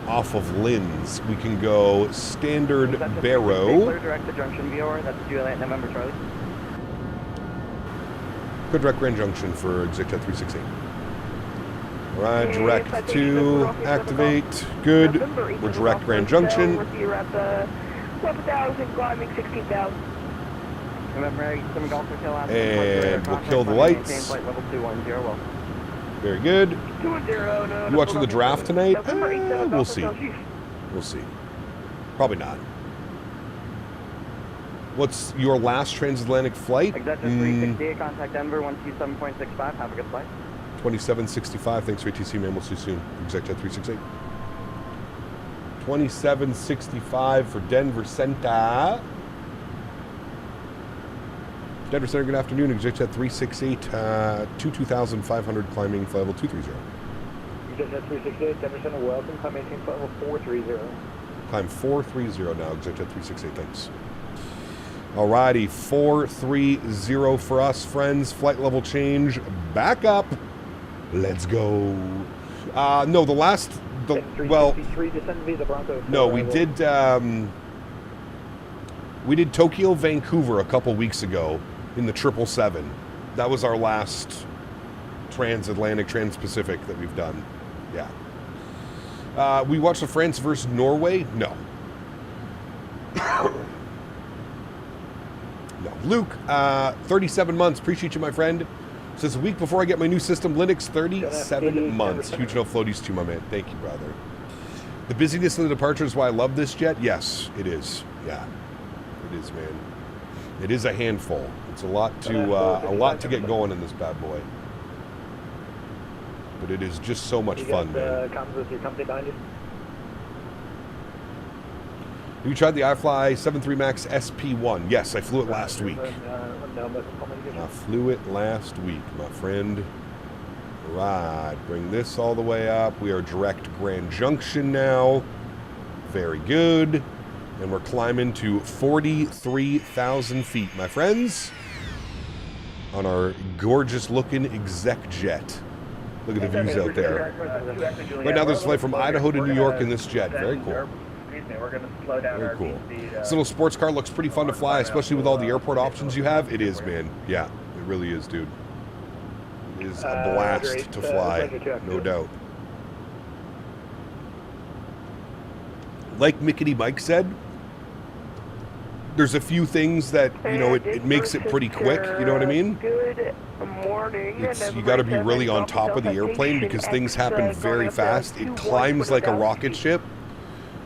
off of Linz. We can go standard Barrow. Clear direct to Junction VOR, that's Juliet November Charlie. Good direct Grand Junction for ExecJet 368. Alright, direct to activate. Good. We're direct Grand Junction. We'll see you at the 11,000, climbing 16,000. And we'll kill the lights. Very good. You watching the draft tonight? We'll see. We'll see. Probably not. What's your last transatlantic flight? ExecJet 368, contact Denver 127.65. Have a good flight. 2765. Thanks for ATC, man. We'll see you soon. ExecJet 368. 2765 for Denver Center. Denver Center, good afternoon. ExecJet 368, 22,500, climbing flight level 230. ExecJet 368, Denver Center, welcome. Climb maintain flight level 430. Climb 430 now, ExecJet 368, thanks. Alrighty, 430 for us, friends. Flight level change, back up. Let's go. No, the last, well, no, we did Tokyo, Vancouver a couple weeks ago in the 777. That was our last transatlantic, trans-Pacific that we've done. Yeah. We watched the France versus Norway? No. No. Luke, 37 months. Appreciate you, my friend. Says a week before I get my new system, Linux, 37 months. Huge no floaties to my man. Thank you, brother. The busyness of the departure is why I love this jet? Yes, it is. Yeah. It is, man. It is a handful. It's a lot to get going in this bad boy. But it is just so much fun, man. You tried the iFly 7.3 Max SP1. Yes, I flew it last week. I flew it last week, my friend. Right, bring this all the way up. We are direct Grand Junction now. Very good. And we're climbing to 43,000 feet, my friends, on our gorgeous-looking exec jet. Look at the views out there. Right now, there's a flight from Idaho to New York in this jet. Very cool. Very cool. This little sports car looks pretty fun to fly, especially with all the airport options you have. It is, man. Yeah, it really is, dude. It is a blast to fly, no doubt. Like Mickety Mike said, there's a few things that, you know, it makes it pretty quick, you know what I mean? Good morning. You got to be really on top of the airplane because things happen very fast. It climbs like a rocket ship.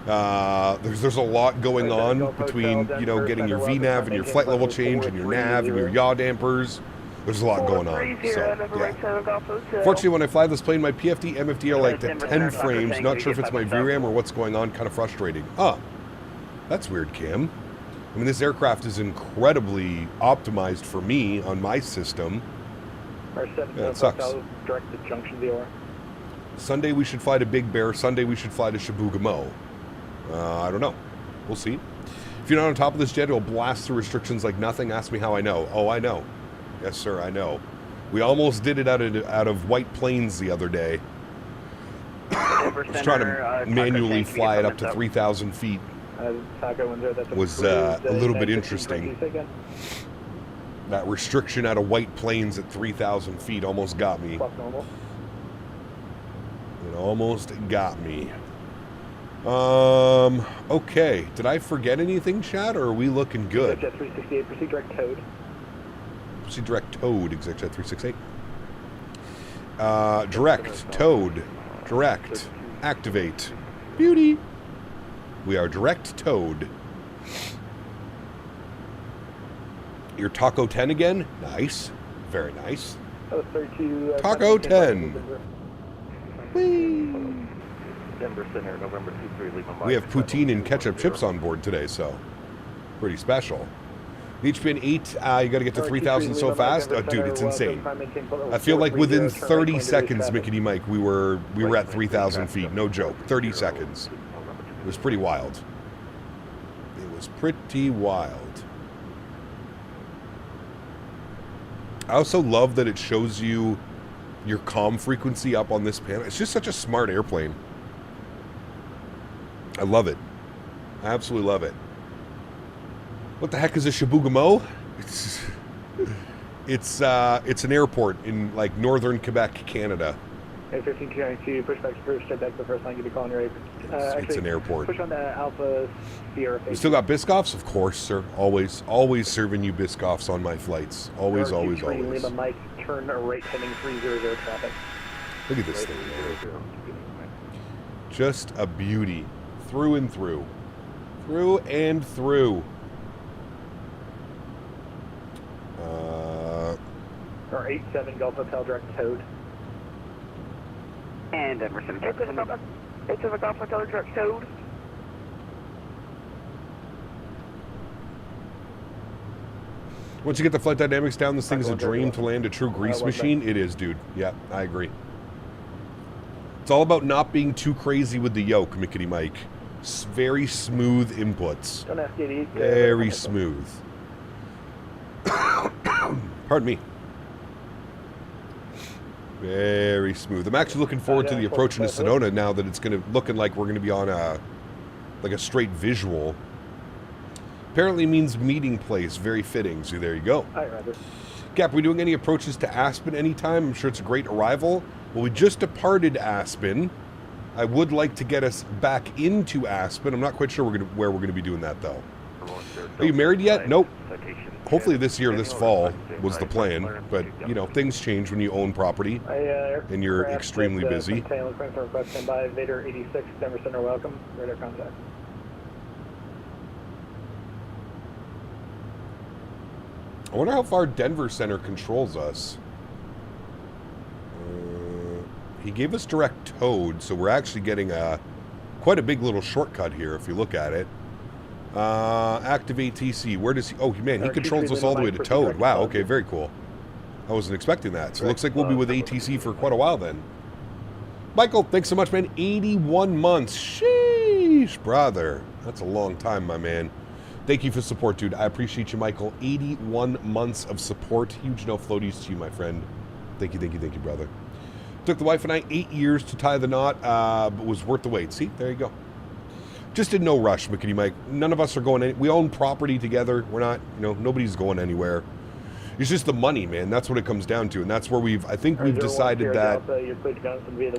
There's a lot going on between, you know, getting your VNAV and your flight level change and your nav and your yaw dampers. There's a lot going on. So, yeah. Fortunately, when I fly this plane, my PFD, MFD are like at 10 frames. Not sure if it's my VRAM or what's going on. Kind of frustrating. That's weird, Cam. I mean, this aircraft is incredibly optimized for me on my system. Yeah, it sucks. Direct to Junction VOR. Sunday we should fly to Big Bear. Sunday we should fly to Chibougamau. I don't know. We'll see. If you're not on top of this jet, it'll blast through restrictions like nothing. Ask me how I know. Oh, I know. Yes, sir, I know. We almost did it out of White Plains the other day. I was trying to manually fly it up to 3,000 feet. Was a little bit interesting. That restriction out of White Plains at 3,000 feet almost got me. It almost got me. Okay. Did I forget anything, Chad, or are we looking good? Jet 368, proceed direct towed. Proceed direct towed, ExecJet 368. Direct, towed, direct, activate. Beauty. We are direct towed. Your Taco 10 again? Nice. Very nice. Taco 10. Whee. Denver Center, November 23, Lima. We have poutine and ketchup chips on board today, so pretty special. HPN 8, you got to get to 3,000 so fast. Oh, dude, it's insane. I feel like within 30 seconds, Mickey Mike, we were at 3,000 feet. No joke. 30 seconds. It was pretty wild. It was pretty wild. I also love that it shows you your comm frequency up on this panel. It's just such a smart airplane. I love it. I absolutely love it. What the heck is a Chibougamau? It's an airport in like northern Quebec, Canada. A1522, push back to first, step back to the first line, give you a call on your it's an airport. Push on the Alpha Sierra. You still got Biscoffs? Of course, sir. Always serving you Biscoffs on my flights. Always. Lima Mike, turn right heading 300 traffic. Look at this thing, man. Just a beauty. Through and through. Through and through. Or 87 Gulf Hotel direct towed. And Emerson. 87 Gulf Hotel direct towed. Once you get the flight dynamics down, this thing is a dream to land a true grease machine. It is, dude. Yeah, I agree. It's all about not being too crazy with the yoke, Mickety Mike. Very smooth inputs. Very smooth. Pardon me. Very smooth. I'm actually looking forward to the approach into Sedona now that it's looking like we're going to be on a straight visual. Apparently means meeting place. Very fitting. So there you go. All right, Roger. Cap, are we doing any approaches to Aspen anytime? I'm sure it's a great arrival. Well, we just departed Aspen. I would like to get us back into Aspen. I'm not quite sure where we're going to be doing that, though. Are you married yet? Nope. Hopefully this year, this fall, was the plan. But, you know, things change when you own property and you're extremely busy. Vader 86, Denver Center, welcome. Radar contact. I wonder how far Denver Center controls us. He gave us direct towed, so we're actually getting quite a big little shortcut here if you look at it. Active ATC. Where does he... Oh, man, he controls us all the way to towed. Wow, okay, very cool. I wasn't expecting that. So it looks like we'll be with ATC for quite a while then. Michael, thanks so much, man. 81 months. Sheesh, brother. That's a long time, my man. Thank you for support, dude. I appreciate you, Michael. 81 months of support. Huge no floaties to you, my friend. Thank you, brother. Took the wife and I 8 years to tie the knot, but was worth the wait. See, there you go. Just in no rush, McKinney Mike. None of us are going we own property together. We're not, nobody's going anywhere. It's just the money, man. That's what it comes down to, and that's where I think we've decided that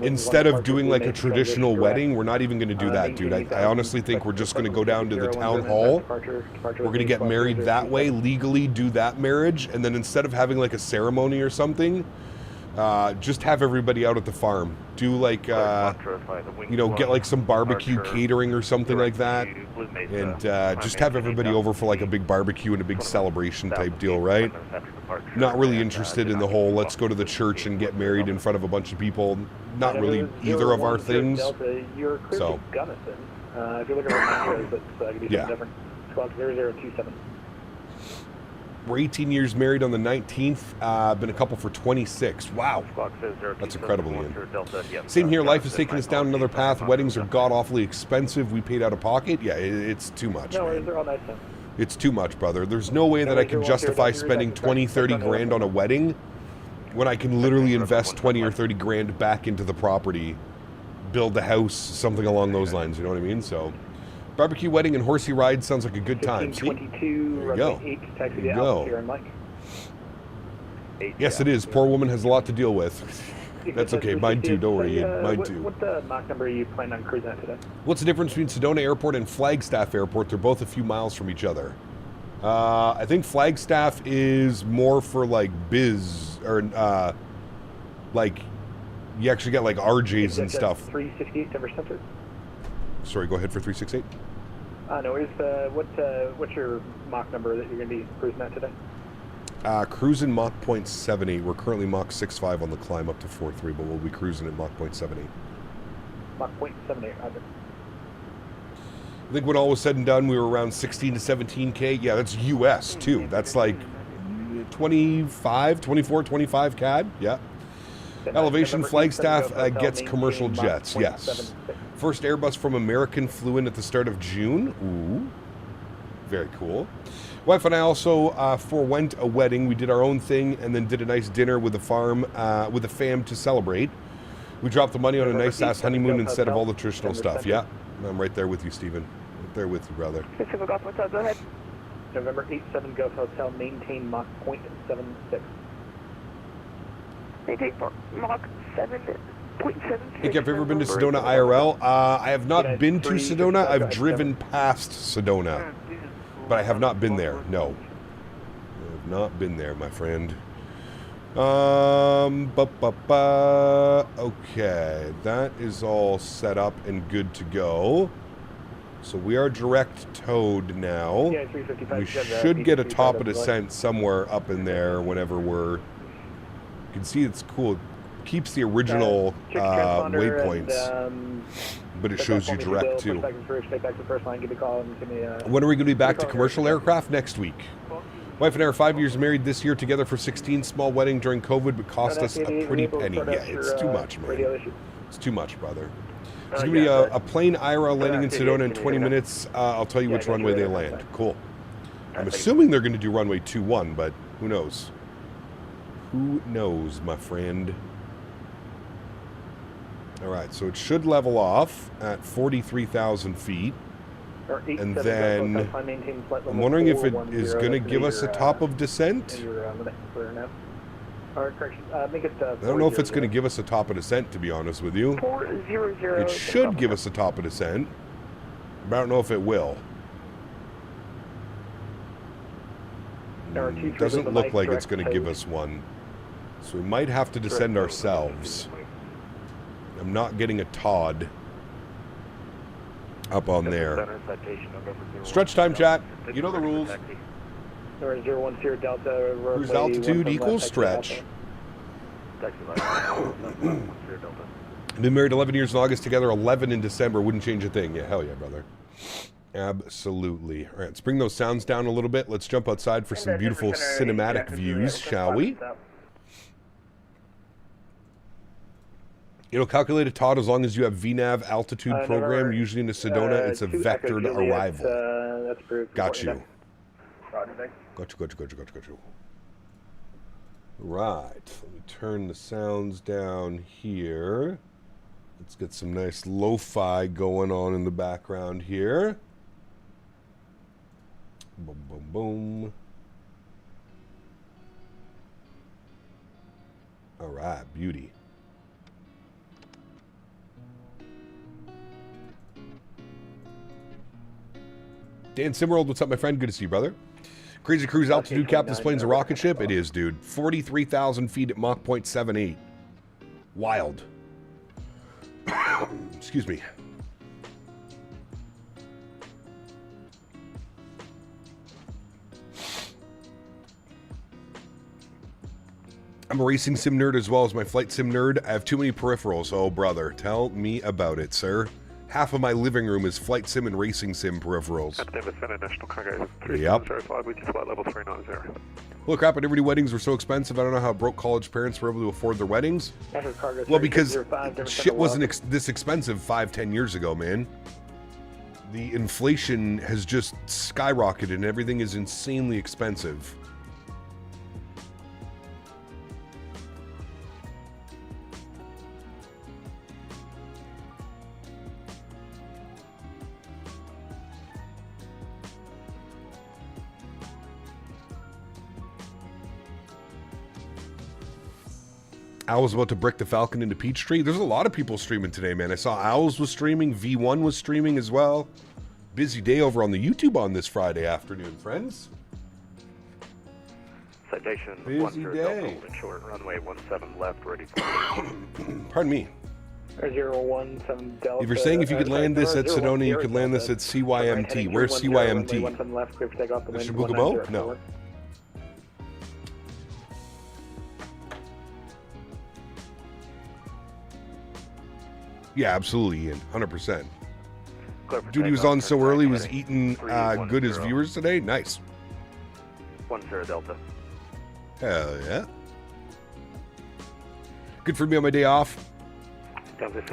instead of doing like a traditional wedding, we're not even going to do that, dude. I honestly think we're just going to go down to the town hall. We're going to get married that way, legally do that marriage, and then instead of having like a ceremony or something, just have everybody out at the farm. Do like, you know, get like some barbecue catering or something like that, and just have everybody over for like a big barbecue and a big celebration type deal, right? Not really interested in the whole let's go to the church and get married in front of a bunch of people. Not really either of our things. So, if you're looking for it's going to be different. Squawk 0027. We're 18 years married on the 19th. Been a couple for 26. Wow. That's incredible, Ian. Same here. Life has taken us down another path. Weddings are god-awfully expensive. We paid out of pocket. Yeah, it's too much. No worries, they're all nice now. It's too much, brother. There's no way that I can justify spending 20, 30 grand on a wedding when I can literally invest 20 or 30 grand back into the property, build a house, something along those lines. You know what I mean? So, barbecue, wedding, and horsey ride sounds like a good time. See? There you go. There you go. Yes, it is. Poor woman has a lot to deal with. That's okay. Mine too. Don't worry, Ian. Mine too. What Mach number are you planning on cruising at today? What's the difference between Sedona Airport and Flagstaff Airport? They're both a few miles from each other. I think Flagstaff is more for like biz or like you actually get like RJs and stuff. 368 Denver Center. Sorry, go ahead for 368. No, what's your Mach number that you're going to be cruising at today? Cruising Mach 0.78. We're currently Mach 6.5 on the climb up to 4.3, but we'll be cruising at Mach 0.78. Mach 0.78, I think when all was said and done, we were around 16 to 17K. Yeah, that's US too. That's like 25, 24, 25 CAD. Yeah. Elevation Flagstaff gets commercial jets. Yes. First Airbus from American flew in at the start of June. Ooh. Very cool. Wife and I also forewent a wedding. We did our own thing and then did a nice dinner with the farm, with the fam to celebrate. We dropped the money on a nice-ass honeymoon instead of all the traditional stuff. Yeah, I'm right there with you, Stephen. Right there with you, brother. Pacific Golf Hotel, go ahead. November 87 Golf Hotel, maintain Mach 0.76. Maintain Mach 7.76. Hey, have you ever been to Sedona IRL? I have not been to Sedona. I've driven past Sedona. But I have not been there, no. I have not been there, my friend. Okay, that is all set up and good to go. So we are direct towed now. We should get a top of descent somewhere up in there whenever we're... You can see it's cool. It keeps the original waypoints. But it shows you direct too. When are we going to be back to commercial aircraft? Next week. Wife and I are 5 years married this year, together for 16. Small wedding during COVID, but cost us a pretty penny. Yeah, it's too much, man. It's too much, brother. There's going to be a plane IRL landing in Sedona in 20 minutes. I'll tell you which runway they land. Cool. I'm assuming they're going to do runway 21, but who knows? Who knows, my friend? All right, so it should level off at 43,000 feet. And then I'm wondering if it is going to give us a top of descent. I don't know if it's going to give us a top of descent, to be honest with you. It should give us a top of descent, but I don't know if it will. It doesn't look like it's going to give us one. So we might have to descend ourselves. I'm not getting a Todd up on there. Stretch time, chat. You know the rules. Cruise altitude equals stretch. Been married 11 years in August, together 11 in December. Wouldn't change a thing. Yeah, hell yeah, brother. Absolutely. All right, let's bring those sounds down a little bit. Let's jump outside for some beautiful cinematic views, shall we? It'll calculate a TOD as long as you have VNAV altitude program. Usually in the Sedona, it's a vectored arrival. That's approved. Got you. Got you. Right. Let me turn the sounds down here. Let's get some nice lo-fi going on in the background here. Boom, boom, boom. All right, beauty. Dan Simmerald, what's up, my friend? Good to see you, brother. Crazy Cruise altitude cap. This plane's a rocket ship. It is, dude. 43,000 feet at Mach 0.78. Wild. Excuse me. I'm a racing sim nerd as well as my flight sim nerd. I have too many peripherals. Oh, brother. Tell me about it, sir. Half of my living room is flight sim and racing sim peripherals. Yep. Holy crap, at everyday weddings were so expensive. I don't know how broke college parents were able to afford their weddings. Well, because shit wasn't this expensive 5-10 years ago, man. The inflation has just skyrocketed and everything is insanely expensive. Owl's about to brick the Falcon into Peachtree. There's a lot of people streaming today, man. I saw Owls was streaming. V1 was streaming as well. Busy day over on the YouTube on this Friday afternoon, friends. Citation. Busy day. Short runway 17 left, ready for Pardon me. 017 Delta. If you're saying if you could land this at Sedona, you could land this at CYMT. Where's CYMT? Left, clear for takeoff, the wind, Shabuka No. Yeah, absolutely, Ian. 100%. Dude, he was on so early, was eating good as viewers today. Nice. 10 Delta. Hell yeah. Good for me on my day off.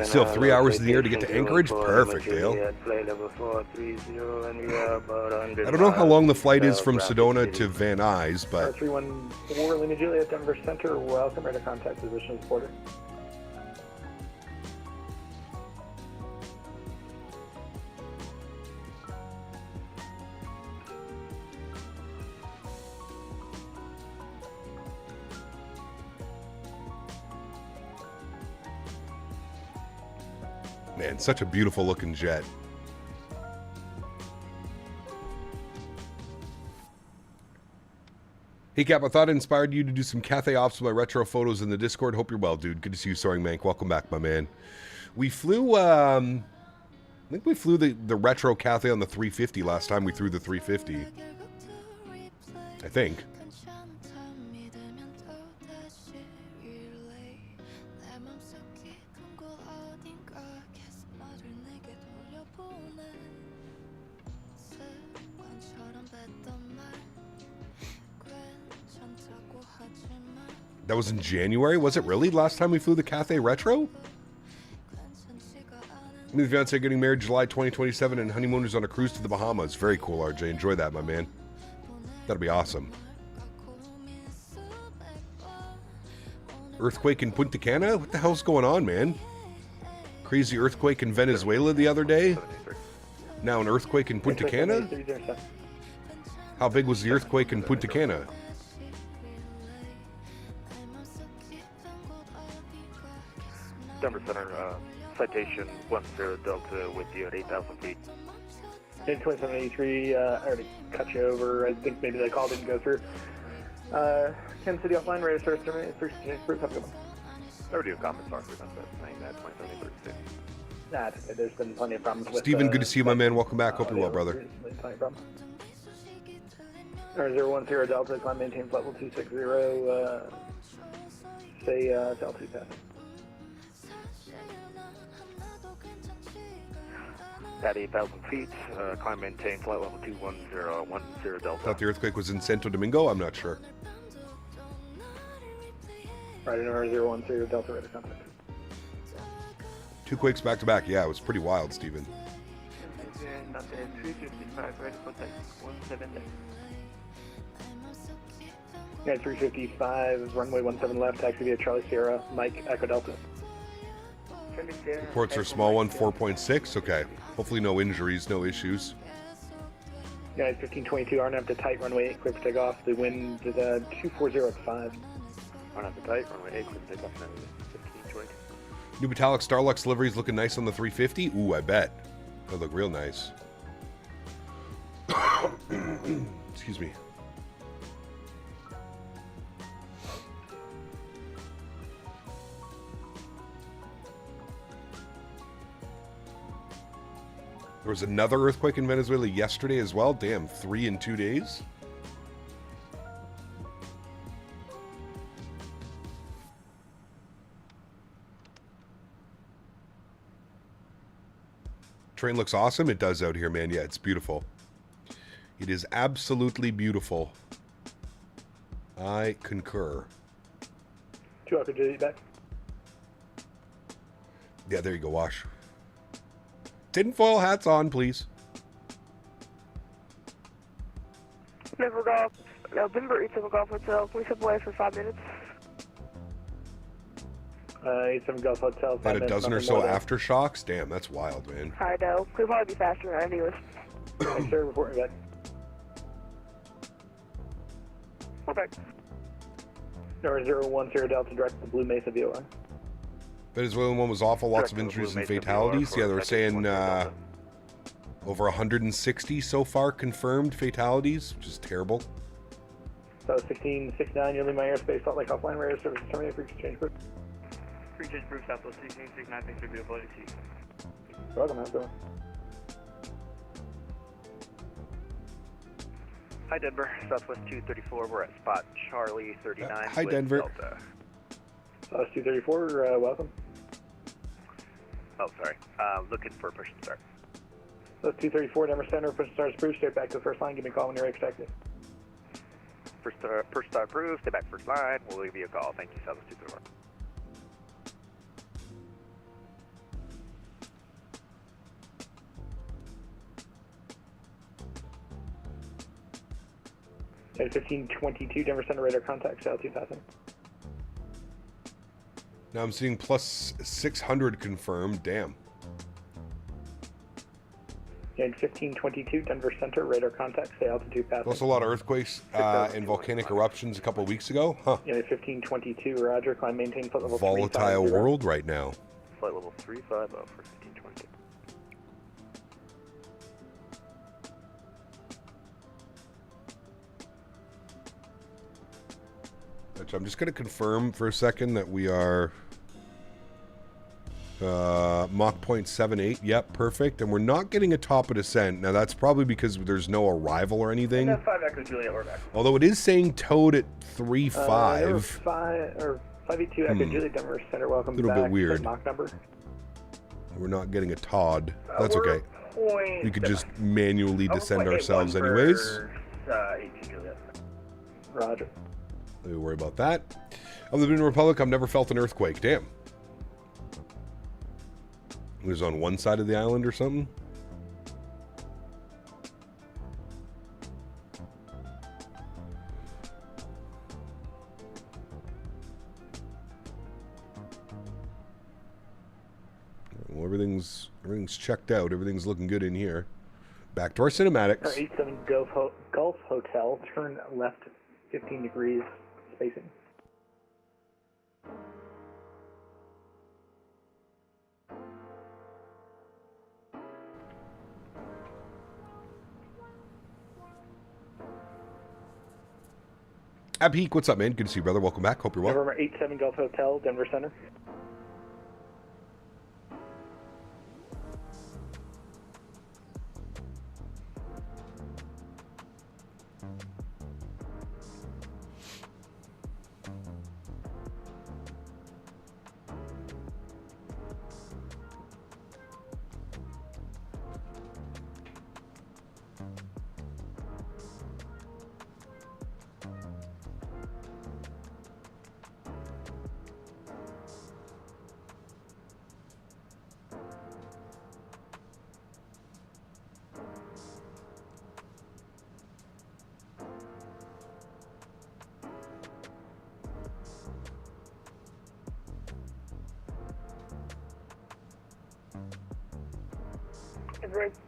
Still 3 hours in the air to get to Anchorage. Perfect, Dale. I don't know how long the flight is from Sedona to Van Nuys, but 314 Lima Juliet, Denver Center. Welcome. Ready to contact position of border. man, such a beautiful looking jet. Hey Cap, I thought it inspired you to do some Cathay ops with my retro photos in the Discord. Hope you're well, dude. Good to see you, Soaring Mank. Welcome back, my man. We flew, I think we flew the retro Cathay on the 350 last time we threw the 350. I think. That was in January? Was it really? Last time we flew the Cathay Retro? Me and the fiance getting married July 2027 and honeymooners on a cruise to the Bahamas. Very cool, RJ. Enjoy that, my man. That'll be awesome. Earthquake in Punta Cana? What the hell's going on, man? Crazy earthquake in Venezuela the other day? Now an earthquake in Punta Cana? How big was the earthquake in Punta Cana? Denver Center, Citation 10 Delta with you at 8,000 feet. 2783, I already cut you over. I think maybe the call didn't go through. Kansas City offline, ready to start terminating. Bruce, have a good one. I already do comments, sorry for saying that, 2736. Nah, it's okay. There's been plenty of problems with Steven, good to see you, my man. Welcome back. Hope you're well, brother. Plenty of problems. 010 Delta, climb maintains level 260, stay to altitude path. At 8,000 feet, climb maintain flight level 21010 Delta. Thought the earthquake was in Santo Domingo? I'm not sure. Right, in 010 Delta, ready to contact. 2 quakes back to back. Yeah, it was pretty wild, Steven. Yeah, 355, runway 17 left, taxi via Charlie Sierra, Mike, Echo Delta. Reports are small one, 4.6. Okay. Hopefully no injuries, no issues. Yeah, 1522, RNAV to tight, runway 8, clear for takeoff. The wind is 240 at 5. One appetite, runway 8, clear for takeoff, 1520. New metallic Starlux liveries looking nice on the 350. Ooh, I bet. They look real nice. Excuse me. There was another earthquake in Venezuela yesterday as well. Damn, 3 in 2 days. Train looks awesome. It does out here, man. Yeah, it's beautiful. It is absolutely beautiful. I concur. 2 Alpha Juliet back. Yeah, there you go, Wash. Tinfoil hats on, please. Never Golf, November 87 Golf Hotel, please step away for 5 minutes. 87 Golf Hotel. 5 Had a minutes, dozen or nothing so more than- aftershocks. Damn, that's wild, man. I know, we'll probably be faster than that anyways. Thanks, sir. Reporting back. We're back. Number 010 Delta, direct to Blue Mesa VOI. Venezuelan one was awful. Lots of Direct to injuries Blue and Mesa fatalities. VOR Yeah, they were for saying 10-10. over 160 so far confirmed fatalities, which is terrible. So 1669, you're leaving my airspace, Salt Lake offline, radar service terminated for exchange group. Free change proof, Southwest 1669, thanks for beautiful AT. Welcome, how's it going? Hi Denver, Southwest 234, we're at spot Charlie 39. Hi, with Denver. Delta. Southwest 234, welcome. Oh, sorry. Looking for a push and start. Southwest 234, Denver Center, push and start approved, straight back to the first line, give me a call when you're ready for taxi. First star approved, stay back first line. We'll give you a call. Thank you, Southwest 234. At 1522, Denver Center, radar contact, South 2000. Now I'm seeing plus 600 confirmed. Damn. And 1522, Denver Center, radar contact, say altitude passing. Also a lot of earthquakes and volcanic eruptions a couple of weeks ago. Huh. Yeah, 1522, Roger, climb, maintain foot level Volatile 350. world right now. Flight level 350 for 1520. I'm just going to confirm for a second that we are Mach 0.78. Yep, perfect. And we're not getting a top of descent. Now, that's probably because there's no arrival or anything. 5 Echo Juliet, we're back. Although it is saying towed at 3.5. 582 Echo Juliet, Denver Center, welcome Little back. bit weird. Mach number. We're not getting a Todd. That's We're okay. We could just manually descend ourselves 0.81 anyways. for, 18 Juliet. Roger. Don't worry about that. Of the Dominican Republic, I've never felt an earthquake. Damn. It was on one side of the island or something. Well, everything's checked out. Everything's looking good in here. Back to our cinematics. 87 Gulf Hotel, turn left 15 degrees spacing. Abheek, what's up, man? Good to see you, brother. Welcome back. Hope you're well. November 87 Gulf Hotel, Denver Center.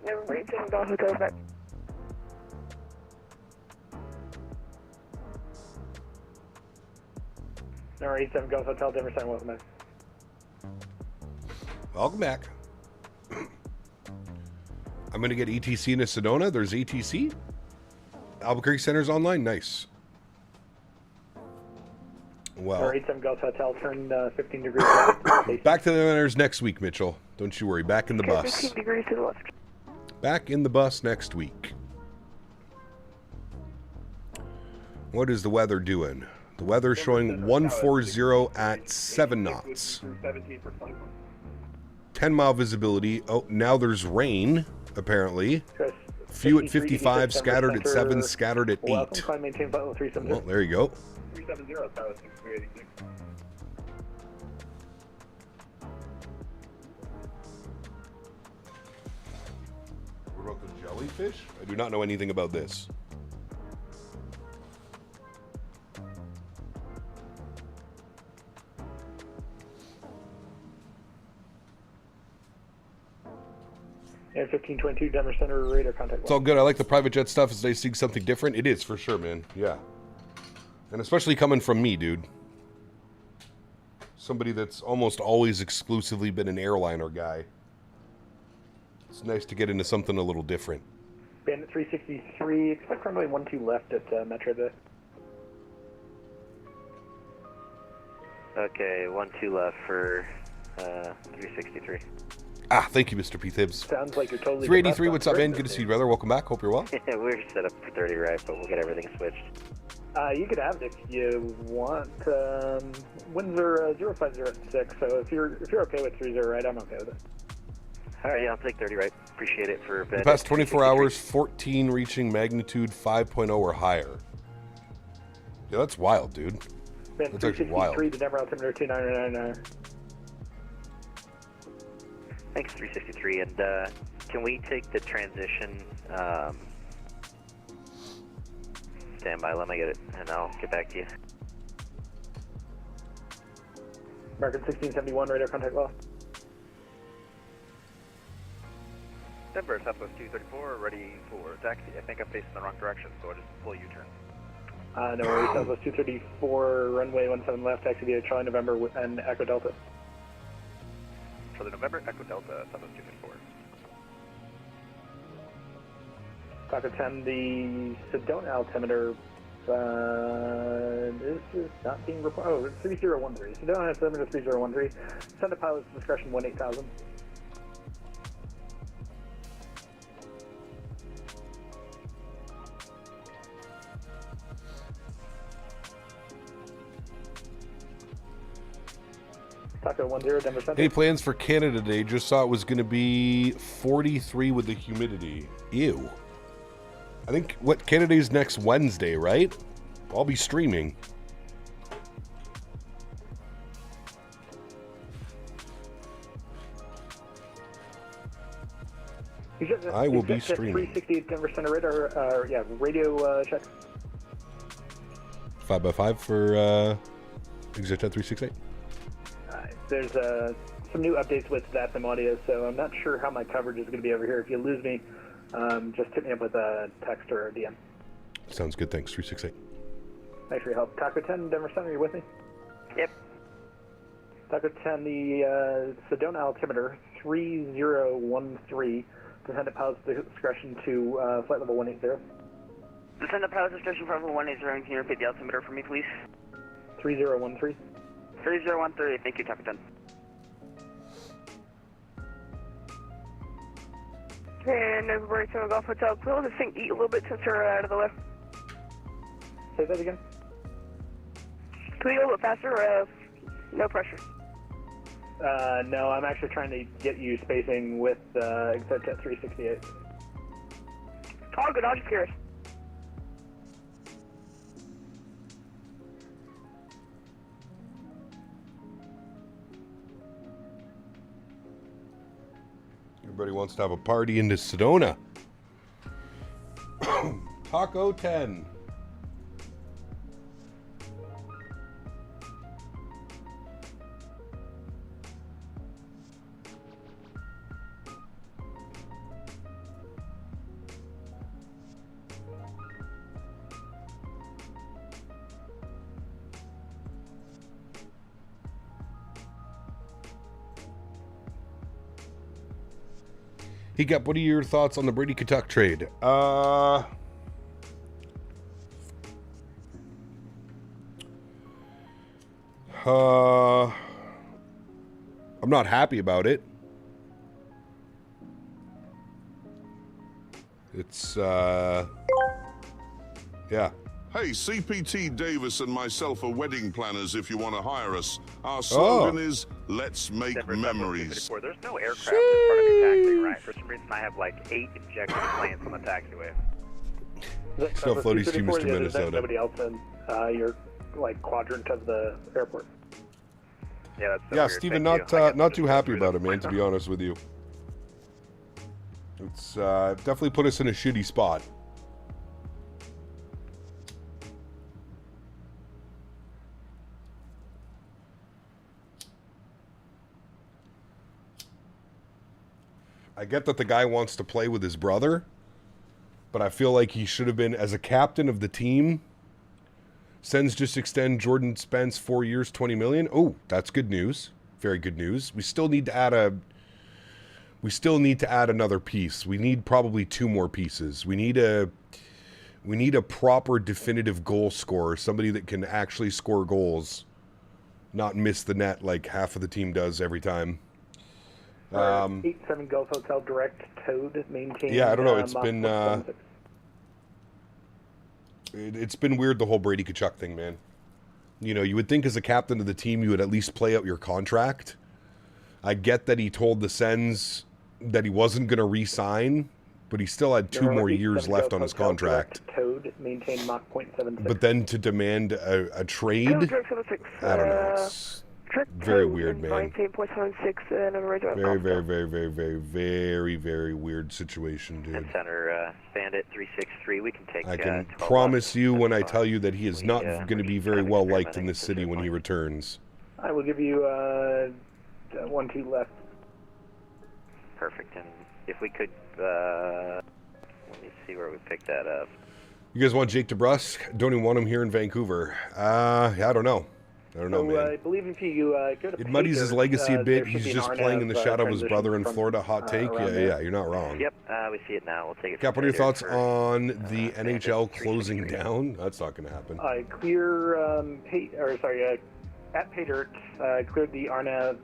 November 87 Golf Hotel, back. Alright, 7 Golf Hotel, Denver, sign, welcome back. Welcome back. I'm going to get ETC into Sedona. There's ETC. Albuquerque Center's online. Nice. Well, Alright, 7 Golf Hotel, turn 15 degrees left. back to the winners next week, Mitchell. Don't you worry. Back in the Okay, bus. 15 degrees to the left. Back in the bus next week. What is the weather doing? The weather showing 140 at 7 knots. 10-mile visibility. Oh, now there's rain, apparently. Few at 55, scattered at 7, scattered at 8. Welcome, climb, maintain flight level 370. Well, there you go. 370, Tower 6386. What about the jellyfish? I do not know anything about this. Air 1522, Denver Center, radar contact. It's all good. I like the private jet stuff. As they see something different, it is for sure, man. Yeah, and especially coming from me, dude. Somebody that's almost always exclusively been an airliner guy. It's nice to get into something a little different. Bandit 363, expect runway 12 left at Metro there. Okay, 12 left for 363. Ah, thank you, Mr. P. Thibs. Sounds like you're totally... 383, what's up, man? Good to see you, brother. Welcome back. Hope you're well. We're set up for 30 right, but we'll get everything switched. You could have it if you want. Windsor 0506, so if you're okay with 30 right, I'm okay with it. Alright, yeah, I'll take 30 right. Appreciate it for... The past 24 hours, 14 reaching magnitude 5.0 or higher. Yeah, that's wild, dude. Bandit That's actually wild. 363 to Denver altimeter 2999. Thanks, 363. And can we take the transition? Stand by, let me get it, and I'll get back to you. American 1671, radar contact lost. Denver, Southwest 234, ready for taxi. I think I'm facing the wrong direction, so I'll just pull U-turn. No worries, Southwest 234, runway 17 left, taxi via Charlie November and Echo Delta. For the November, Echo Delta, Southwest 234. Taco 10, the Sedona altimeter, this is not being reported. Oh, it's 3013. Sedona altimeter 3013. Send to pilot's discretion 18,000. Taco 10, Denver Center. Any plans for Canada Day? Just saw it was going to be 43 with the humidity. Ew. I think, what, Canada Day's next Wednesday, right? I'll be streaming. I will be streaming. 368 Denver Center radar, yeah, radio check. 5x5 for Exit 368. There's some new updates with VATSIM audio, so I'm not sure how my coverage is going to be over here. If you lose me, just hit me up with a text or a DM. Sounds good. Thanks. 368. Thanks for your help. Taco 10, Denver Center, you with me? Yep. Taco 10, the Sedona altimeter 3013. Descend at pilot's discretion to flight level 180. Descend at pilot's discretion for level 180. Can you repeat the altimeter for me, please? 3013. 3013. Thank you, Taco 10. And November 7 Golf Hotel, can we let this thing eat a little bit since we're out of the way? Say that again? Can we go a little faster or no pressure? No, I'm actually trying to get you spacing with Exit 368. All good, I'm just curious. Everybody wants to have a party into Sedona. Taco 10. Hey, Gap, what are your thoughts on the Brady Katuck trade? I'm not happy about it. It's, yeah. Hey, CPT Davis and myself are wedding planners if you want to hire us. Our slogan is, let's make Denver memories. 234. There's no aircraft as part of the taxiing, right? For some reason, I have like 8 injected planes on the taxiway. Still floaty steamers to Minnesota. Nobody else in your like quadrant of the airport. Yeah, that's so Yeah, weird. Steven, Thank you. not too happy about it, man, to be honest with you. It's definitely put us in a shitty spot. I get that the guy wants to play with his brother, but I feel like he should have been, as a captain of the team, Sens just extend Jordan Spence 4 years, $20 million. Oh, that's good news. Very good news. We still need to add another piece. We need probably 2 more pieces. We need a proper definitive goal scorer, somebody that can actually score goals, not miss the net like half of the team does every time. 87 Gulf Hotel direct towed, maintained. Yeah, I don't know. It's been weird, the whole Brady Kachuk thing, man. You know, you would think as a captain of the team, you would at least play out your contract. I get that he told the Sens that he wasn't going to re-sign, but he still had 2 more years left on his contract. Towed, maintained Mach 0.76. But then to demand a trade, I don't know. It's very weird, man. 19.76 Very, very weird situation, dude. Center, Bandit 363. We can take. I can promise you when I tell you that he is not going to be very well liked in this city when he returns. I will give you 1-2 left. Perfect. And if we could, let me see where we picked that up. You guys want Jake DeBrusque? Don't even want him here in Vancouver. Yeah, I don't know. Man. I believe if you go to it muddies his legacy a bit. He's just playing in the shadow of his brother in Florida. Hot take? Yeah, you're not wrong. Yep, we see it now. We'll take it. Cap, what are your thoughts on the NHL closing down? That's not going to happen. Clear, at Pay Dirt, cleared the Arnav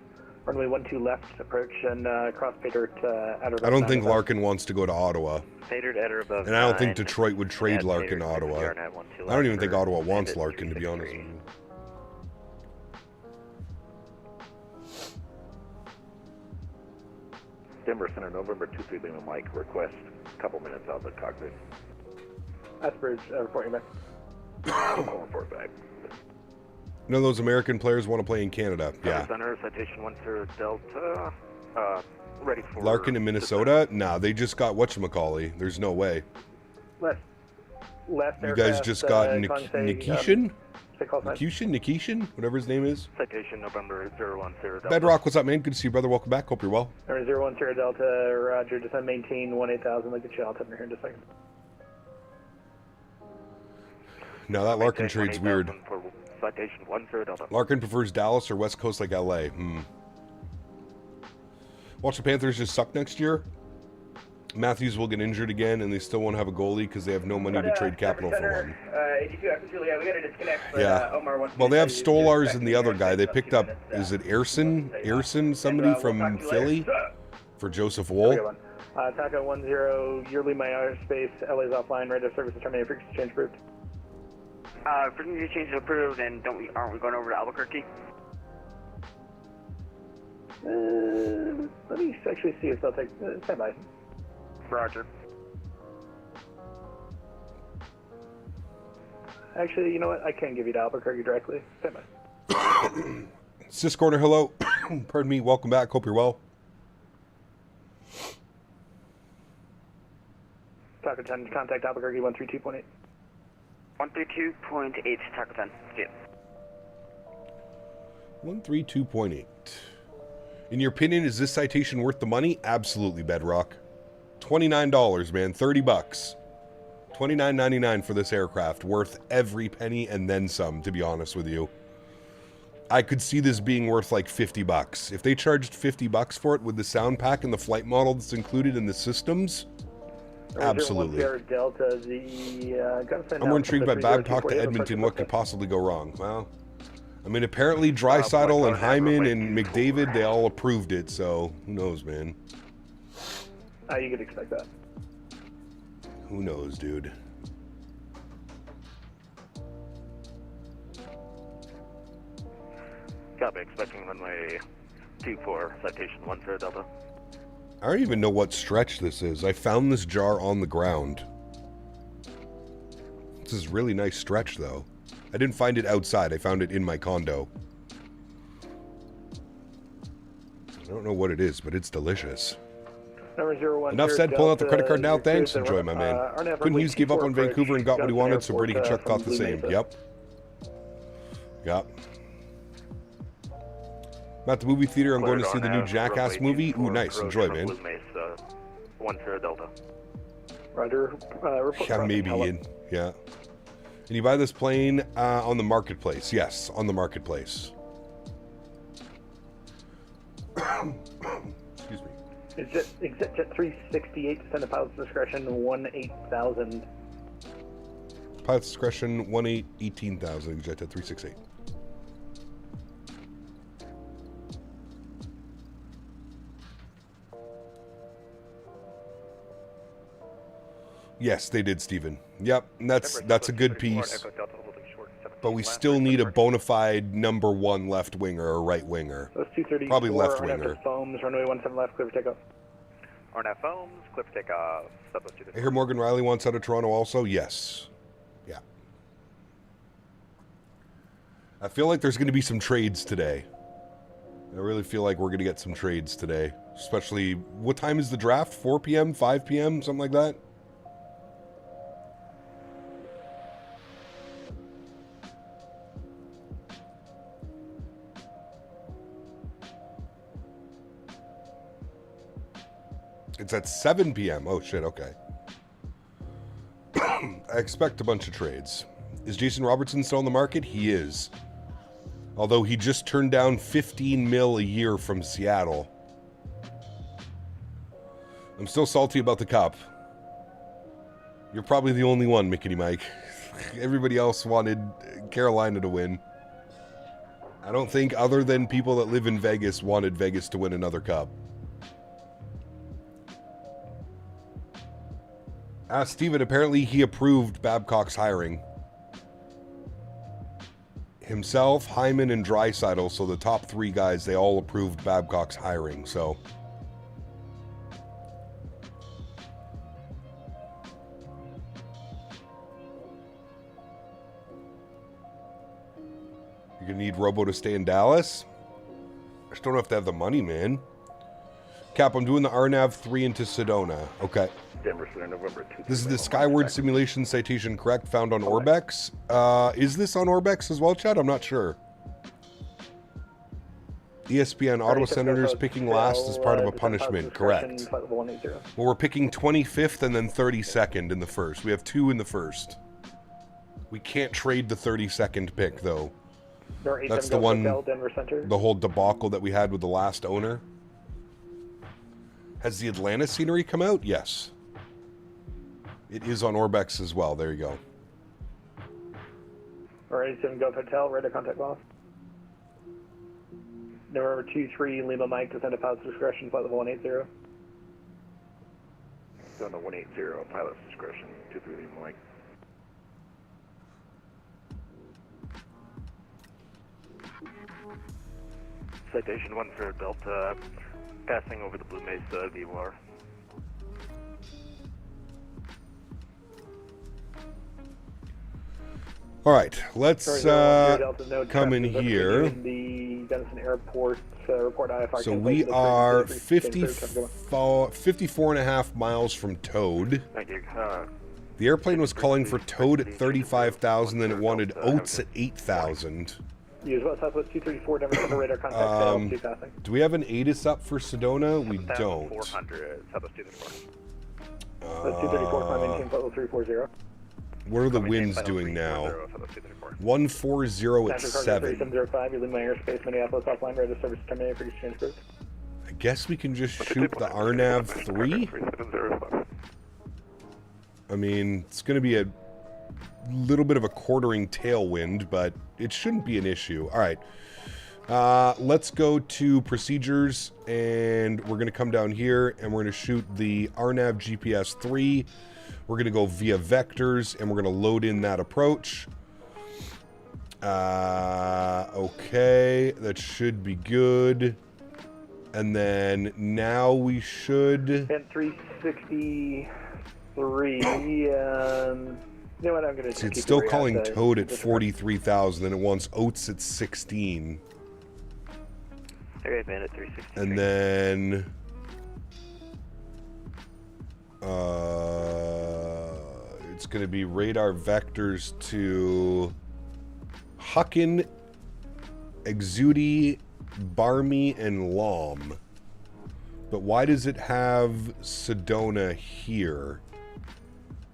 runway 12 left approach and cross Pay Dirt at or I don't think Larkin wants to go to Ottawa. Pay Dirt at or above. And I don't think Detroit would trade Larkin to Ottawa. I don't even think Ottawa wants Larkin, to be honest with you. Denver Center, November 23 Lima Mike, request a couple minutes out of the cockpit. Aspen, reporting back. Report back. None of those American players want to play in Canada. Yeah. Center, Citation 10 Delta, ready for... Larkin in Minnesota? Nah, they just got whatchamacallit. There's no way. Last you guys just got Nikishin? Nikishin? Whatever his name is. Citation November 010 Delta. Bedrock, what's up, man? Good to see you, brother. Welcome back. Hope you're well. 010 Delta, roger. Descend, maintain 18,000. Look at you. I'll tell you here in just a second. No, that Larkin trade's weird. Citation 10 Delta. Larkin prefers Dallas or West Coast like LA. Watch the Panthers just suck next year. Matthews will get injured again, and they still won't have a goalie because they have no money to trade capital for one. 82 Julia, we got to disconnect. Yeah. Well, they have Stolars and the other guy. They picked up, is it Airson, somebody from Philly, for Joseph Wool. Taco 10, you're leaving my airspace. LA's offline. Radio service is terminated. Frequency change approved. Frequency change is approved, and aren't we going over to Albuquerque? Let me actually see if they'll take. Stand by. Roger. Actually, you know what? I can give you to Albuquerque directly. Stand by. Sis Corner, hello. Pardon me. Welcome back. Hope you're well. Taco 10, contact Albuquerque 132.8. 132.8, Taco 10. See ya. 132.8. In your opinion, is this citation worth the money? Absolutely, Bedrock. $29, man. $30. $29.99 for this aircraft. Worth every penny and then some, to be honest with you. I could see this being worth like $50. If they charged $50 for it with the sound pack and the flight model that's included in the systems, absolutely. Delta, I'm more intrigued by Babcock to Edmonton. What could possibly go wrong? Well, I mean, apparently Dreisaitl and Hyman and McDavid, they all approved it, so who knows, man? You could expect that. Who knows, dude? Copy, expecting runway 24, citation 10 Delta. I don't even know what stretch this is. I found this jar on the ground. This is really nice stretch, though. I didn't find it outside. I found it in my condo. I don't know what it is, but it's delicious. Enough said, pulling out the credit card now. Thanks. Enjoy, my man. Quinn Hughes gave up on Vancouver and got what he wanted, so Brady Kachuk thought the same. Yep. Yep. I'm at the movie theater. I'm going to see the new Jackass movie. Ooh, nice. Enjoy, man. 10 Delta. Roger. Yeah, maybe. Yeah. And you buy this plane on the marketplace. Yes, on the marketplace. Excuse me. Exit jet 368, descend at pilot's discretion, 18,000. Pilot's discretion, 18,000. Exit jet 368. Yes, they did, Stephen. Yep, and that's a good piece. But we still need a bona fide number one left winger or right winger. So it's 234, probably left winger. Foams, runway 17 left, clear for takeoff. RNF foams, clear for takeoff. I hear Morgan Riley wants out of Toronto also. Yes. Yeah. I feel like there's going to be some trades today. I really feel like we're going to get some trades today. Especially, what time is the draft? 4 p.m., 5 p.m., something like that? It's at 7 p.m. Oh, shit, okay. I expect a bunch of trades. Is Jason Robertson still on the market? He is. Although he just turned down $15 million a year from Seattle. I'm still salty about the cup. You're probably the only one, Mickey Mike. Everybody else wanted Carolina to win. I don't think other than people that live in Vegas wanted Vegas to win another cup. Steven, apparently he approved Babcock's hiring. Himself, Hyman, and Dreisaitl, so the top three guys, they all approved Babcock's hiring, so. You're gonna need Robo to stay in Dallas? I just don't know if they have the money, man. Cap, I'm doing the RNAV 3 into Sedona. Okay. Denver, November 2. This is the Skyward Simulation Citation, correct? Found on Orbex. Is this on Orbex as well, Chad? I'm not sure. ESPN, Ottawa Senators picking last as part of a punishment, correct. Well, we're picking 25th and then 32nd in the first. We have 2 in the first. We can't trade the 32nd pick, though. That's the one, the whole debacle that we had with the last owner. Has the Atlanta scenery come out? Yes. It is on Orbex as well. There you go. Alright, 7 Golf Hotel, radar contact loss. November 23, Lima Mike, descend at pilot's discretion, flight level 180. Zona 180, pilot's discretion, 23 Lima Mike. Citation 13 Delta, passing over the Blue Mesa VOR. All right, let's come in here. The Denison Airport report IFR. So we are 54.5 miles from Toad. Thank you. The airplane was calling for Toad at 35,000, then it wanted Oats at 8,000. Use what Southwest 234, Denver Center radar contact. Passing. Do we have an ATIS up for Sedona? We don't. 400, Southwest 234. 234, climb maintain flight level 340. What are the winds doing now? 140 at 7. 3705, you're leaving my airspace, Minneapolis offline, ready to service terminated for exchange group. I guess we can just shoot the RNAV 3. I mean, it's going to be a little bit of a quartering tailwind, but it shouldn't be an issue. All right. Let's go to procedures, and we're going to come down here, and we're going to shoot the RNAV GPS 3. We're going to go via vectors, and we're going to load in that approach. Okay, that should be good. And then now we should... And 363, you know what, I'm going to... See, it's still calling Toad at 43,000, and it wants Oats at 16. Okay, man, at 363. And then... it's going to be radar vectors to Huckin, Exudi, Barmy, and Lom. But why does it have Sedona here?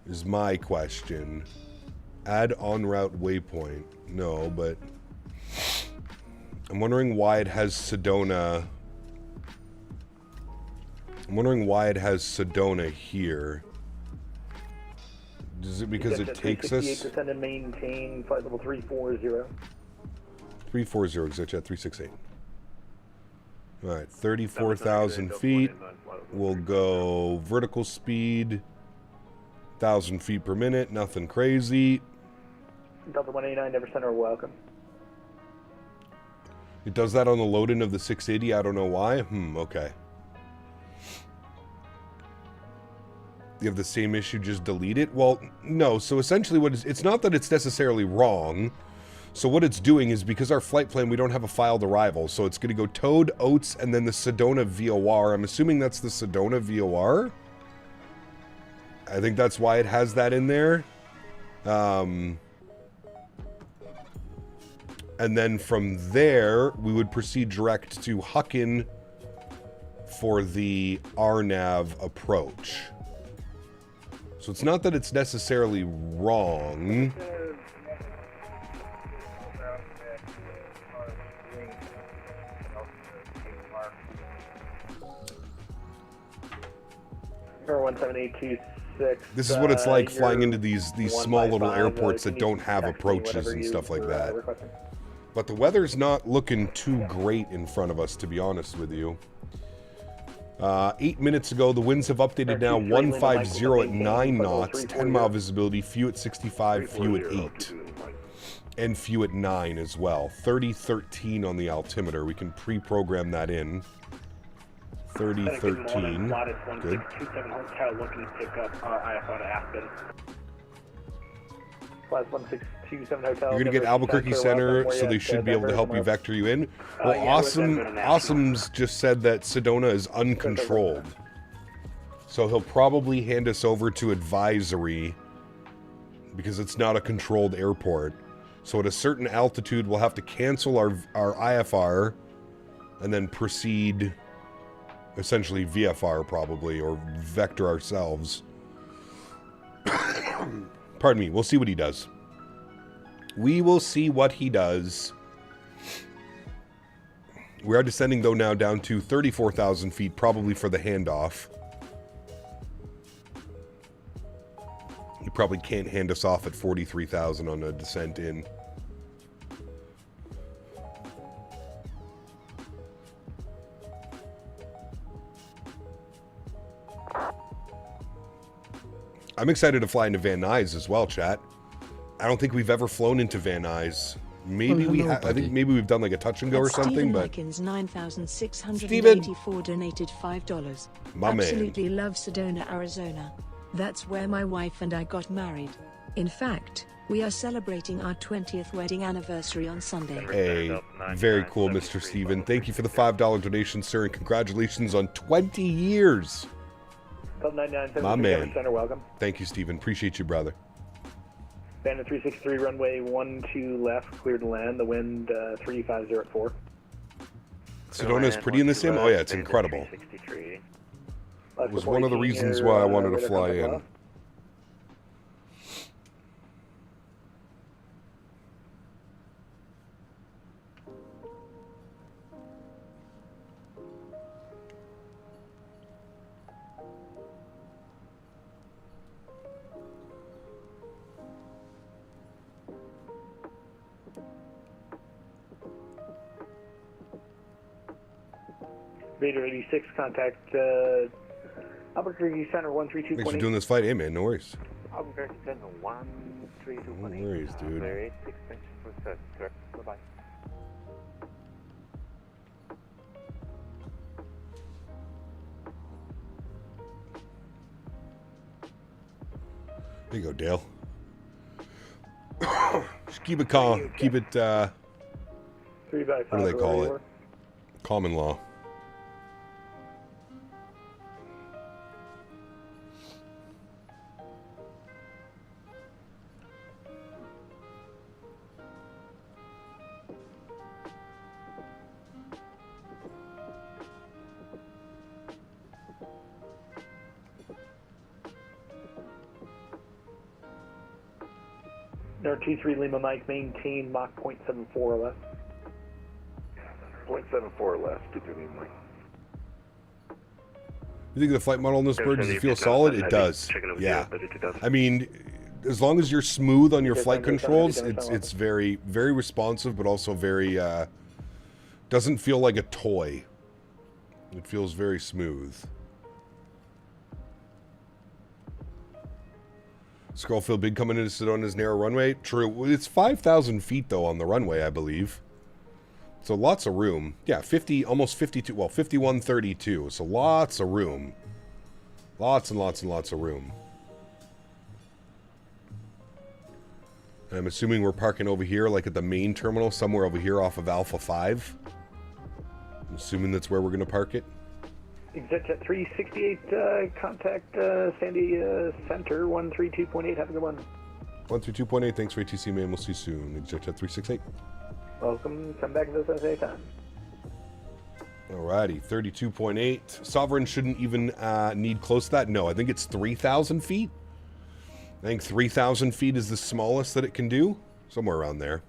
Is my question. Add en route waypoint. No, but I'm wondering why it has Sedona. I'm wondering why it has Sedona here. Is it because it takes us? Descend and maintain flight level 340. 340, exit 368. All right, 34,000 feet. We'll go vertical speed, 1,000 feet per minute. Nothing crazy. Delta 189, never center, welcome. It does that on the load-in of the 680. I don't know why. Okay. You have the same issue, just delete it? Well, no. So essentially it's not that it's necessarily wrong. So what it's doing is, because our flight plan, we don't have a filed arrival. So it's going to go Toad, Oats, and then the Sedona VOR. I'm assuming that's the Sedona VOR. I think that's why it has that in there. And then from there, we would proceed direct to Huckin for the RNAV approach. So it's not that it's necessarily wrong. This is what it's like flying into these small little airports that don't have approaches and stuff like that. But the weather's not looking too great in front of us, to be honest with you. 8 minutes ago, the winds have updated now. 150 at 9 knots, 10-mile visibility, few at 65, few at 8. And few at 9 as well. 3013 on the altimeter. We can pre-program that in. 3013. Good. 627 Hotel looking to pick up our IFR to Aspen. Class 1627 Hotel. You're going to get Albuquerque Center, so they should be able to help you vector you in. Well, Awesome's just said that Sedona is uncontrolled. So he'll probably hand us over to advisory because it's not a controlled airport. So at a certain altitude, we'll have to cancel our IFR and then proceed, essentially VFR probably, or vector ourselves. Pardon me, we'll see what he does. We will see what he does. We are descending, though, now down to 34,000 feet, probably for the handoff. He probably can't hand us off at 43,000 on a descent in. I'm excited to fly into Van Nuys as well, chat. I don't think we've ever flown into Van Nuys. Maybe we have. I think maybe we've done like a touch and go or something, but... Likens 9,684 donated $5. My man. Absolutely love Sedona, Arizona. That's where my wife and I got married. In fact, we are celebrating our 20th wedding anniversary on Sunday. Hey, very cool, Mr. Steven. Thank you for the $5 donation, sir, and congratulations on 20 years. My man. Center, welcome. Thank you, Steven. Appreciate you, brother. Bandit 363, runway 12 left, cleared to land. The wind 350 at 4. Sedona is pretty in the sim? Oh yeah, it's incredible. It was one of the reasons why I wanted to fly in. Vader 86, contact Albuquerque Center 132.8. Thanks for doing this flight. Hey, man, no worries. Albuquerque Center 132.8. No worries, dude. Very 6 thanks for set. Correct. Bye-bye. There you go, Dale. Just keep it calm. Keep it, 3 by 5. what do they call it? Common law. T3 Lima Mike, maintain Mach 0.74 or less. 0.74 or less, 23 Lima Mike. You think the flight model on this bird, does it feel solid? It does. Yeah. I mean, as long as you're smooth on your flight controls, it's very, very responsive, but also very, doesn't feel like a toy. It feels very smooth. Scrollfield Big coming into Sedona's narrow runway. True. It's 5,000 feet, though, on the runway, I believe. So lots of room. Yeah, 50, almost 52, well, 5132. So lots of room. Lots and lots and lots of room. And I'm assuming we're parking over here, like at the main terminal, somewhere over here off of Alpha 5. I'm assuming that's where we're going to park it. ExitJet 368, contact Sandy Center 132.8. Have a good one. 132.8, thanks for ATC, man. We'll see you soon. ExitJet 368. Welcome. Come back and visit us anytime. Alrighty, 32.8. Sovereign shouldn't even need close to that. No, I think it's 3,000 feet. I think 3,000 feet is the smallest that it can do. Somewhere around there.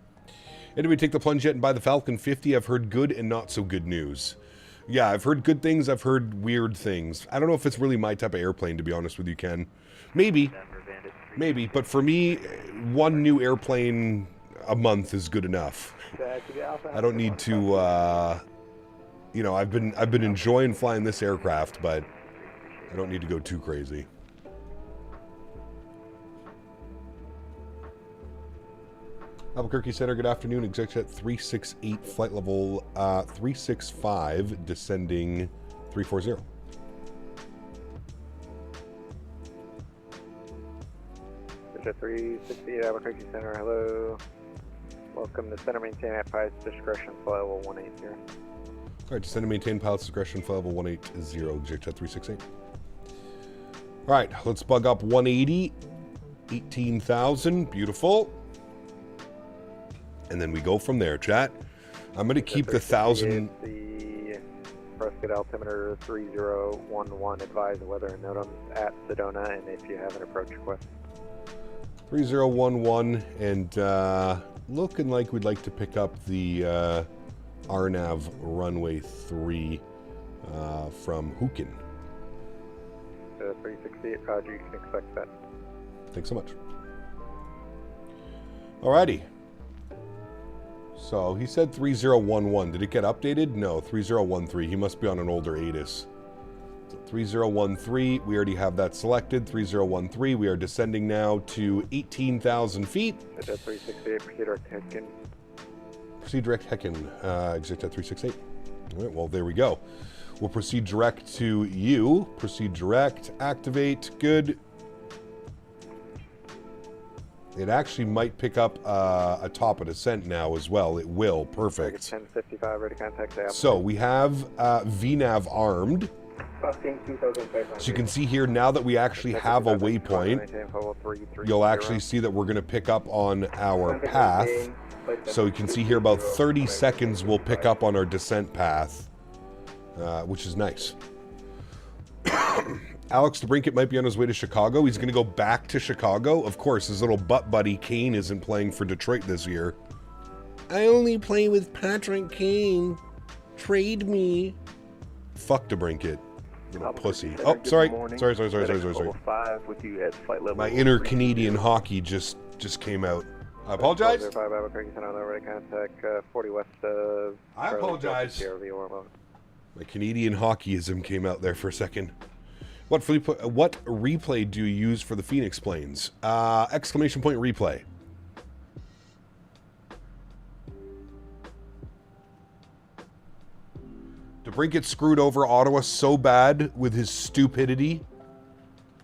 Anybody take the plunge yet and buy the Falcon 50? I've heard good and not so good news. Yeah, I've heard good things. I've heard weird things. I don't know if it's really my type of airplane, to be honest with you, Ken. Maybe. Maybe. But for me, one new airplane a month is good enough. I don't need to, you know, I've been enjoying flying this aircraft, but I don't need to go too crazy. Albuquerque Center, good afternoon. ExitJet 368, flight level 365, descending 340. ExitJet 368, Albuquerque Center, hello. Welcome to center, maintain at pilot's discretion, flight level 180. Alright, descend and maintain pilot's discretion, flight level 180, ExitJet 368. Alright, let's bug up 180, 18,000, beautiful. And then we go from there, chat. I'm going to keep the 1,000. The Prescott altimeter 3011, advise weather and NOTAMs at Sedona, and if you have an approach request. 3011, and looking like we'd like to pick up the RNAV runway 3 from Hukin. 368, Roger, you can expect that. Thanks so much. Alrighty. So, he said 3011. Did it get updated? No, 3013. He must be on an older ATIS. So 3013, we already have that selected. 3013, we are descending now to 18,000 feet. ExitJet 368, proceed direct Hecken. Proceed direct Hecken, ExitJet 368. All right, well, there we go. We'll proceed direct to you. Proceed direct, activate, good. It actually might pick up a top of descent now as well. It will. Perfect. 1055, ready contact Apple. So we have VNAV armed. So you can see here now that we actually have a waypoint, you'll actually see that we're going to pick up on our path. So you can see here about 30 seconds we'll pick up on our descent path, which is nice. Alex DeBrinket might be on his way to Chicago. He's going to go back to Chicago. Of course, his little butt buddy Kane isn't playing for Detroit this year. I only play with Patrick Kane. Trade me. Fuck DeBrinket. Little pussy. Oh, sorry. Sorry. With you at flight level. My inner Canadian hockey just came out. I apologize. 5 Albuquerque Center, ready contact 40 west of. I apologize. CRV Ormo. My Canadian hockeyism came out there for a second. What replay do you use for the Phoenix planes? Exclamation point replay. DeBrincat screwed over Ottawa so bad with his stupidity.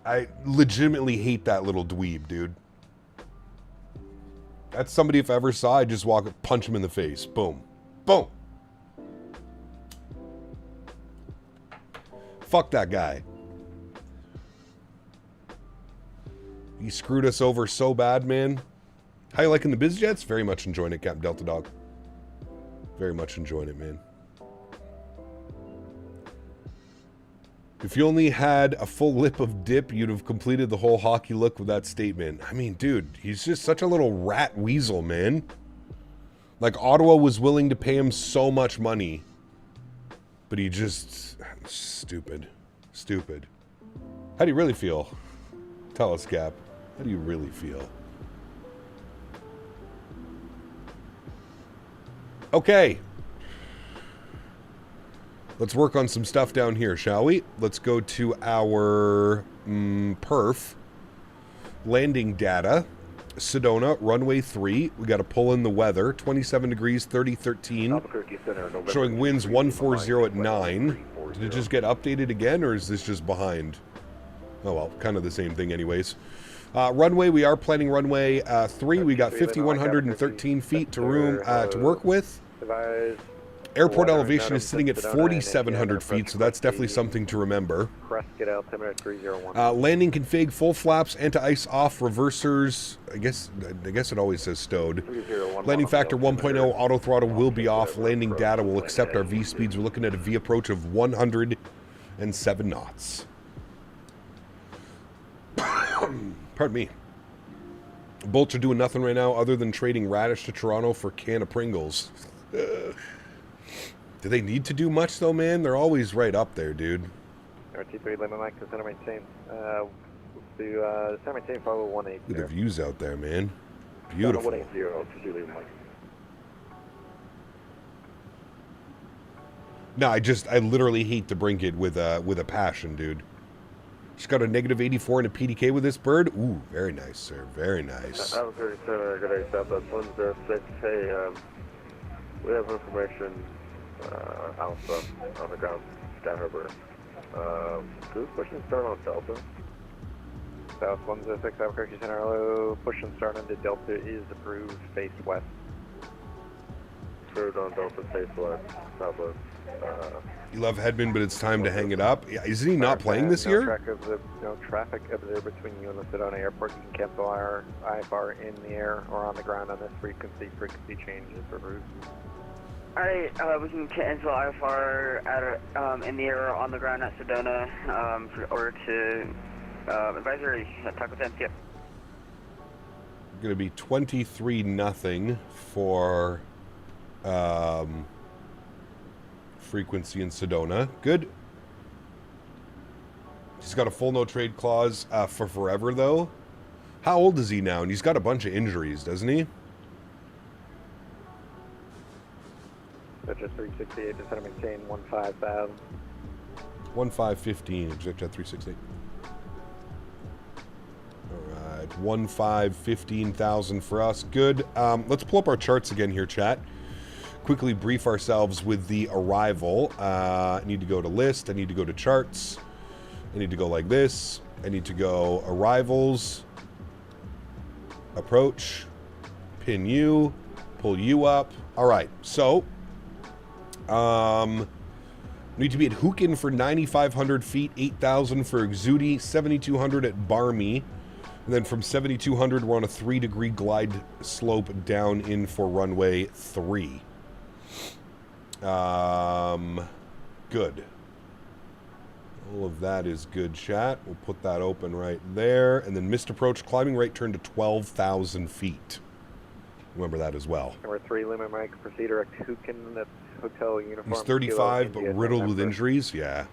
I legitimately hate that little dweeb, dude. That's somebody, if I ever saw, I'd just walk up, punch him in the face. Boom. Boom. Fuck that guy. He screwed us over so bad, man. How you liking the biz jets? Very much enjoying it, Captain Delta Dog. Very much enjoying it, man. If you only had a full lip of dip, you'd have completed the whole hockey look with that statement. I mean, dude, he's just such a little rat weasel, man. Like, Ottawa was willing to pay him so much money. But he just... Stupid. Stupid. How do you really feel? Tell us, Cap. How do you really feel? Okay. Let's work on some stuff down here, shall we? Let's go to our perf. Landing data. Sedona, runway 3. We got to pull in the weather. 27 degrees, 3013. Showing winds 140 at 9. Did it just get updated again, or is this just behind? Oh, well, kind of the same thing anyways. Runway, we are planning runway 3. We got 5,113 feet to work with. Airport elevation is sitting at 4,700 feet, so that's definitely something to remember. Landing config, full flaps, anti-ice off, reversers. I guess it always says stowed. Landing factor 1.0, auto throttle will be off. Landing data will accept our V speeds. We're looking at a V approach of 107 knots. Pardon me. Bolts are doing nothing right now other than trading radish to Toronto for a can of Pringles. Do they need to do much, though, man? They're always right up there, dude. RT3, limit mic to center maintain. Center maintain, follow 180. Look at the views out there, man. Beautiful. 180, No, I literally hate to bring it with a passion, dude. Just got a negative 84 and a PDK with this bird. Ooh, very nice, sir. Very nice. I'm 37, good day, Southwest 106. Hey, we have information Alpha on the ground, Sky Harbor. Who's pushing start on Delta? South 106, Albuquerque Center, hello. Push and start into Delta is approved, face west. Approved on Delta, face west, southwest. You love Hedman, but it's time to hang it up. Yeah, isn't he not playing this year? No traffic observed between you and the Sedona airport. You can cancel our IFR in the air or on the ground on this frequency. Frequency change is approved. Alright, we can cancel IFR at, in the air or on the ground at Sedona for order to advisory Taco 10. Yep. Going to be 23-0 for frequency in Sedona. Good. He's got a full no trade clause for forever, though. How old is he now? And he's got a bunch of injuries, doesn't he? Just 368 to center maintain 15,000. 1515, exit jet 368. Alright, 15,000 for us. Good. Let's pull up our charts again here, chat. Quickly brief ourselves with the arrival. I need to go to list. I need to go to charts. I need to go like this. I need to go arrivals, approach, pin you, pull you up. All right, so need to be at Hookin for 9,500 feet, 8,000 for Exudi, 7,200 at Barmy, and then from 7,200 we're on a 3-degree glide slope down in for runway 3. Good. All of that is good, chat. We'll put that open right there. And then missed approach, climbing rate turned to 12,000 feet. Remember that as well. Number 3, limit mic, proceed direct Hookin, that's hotel uniform. He's 35, but riddled with injuries, yeah.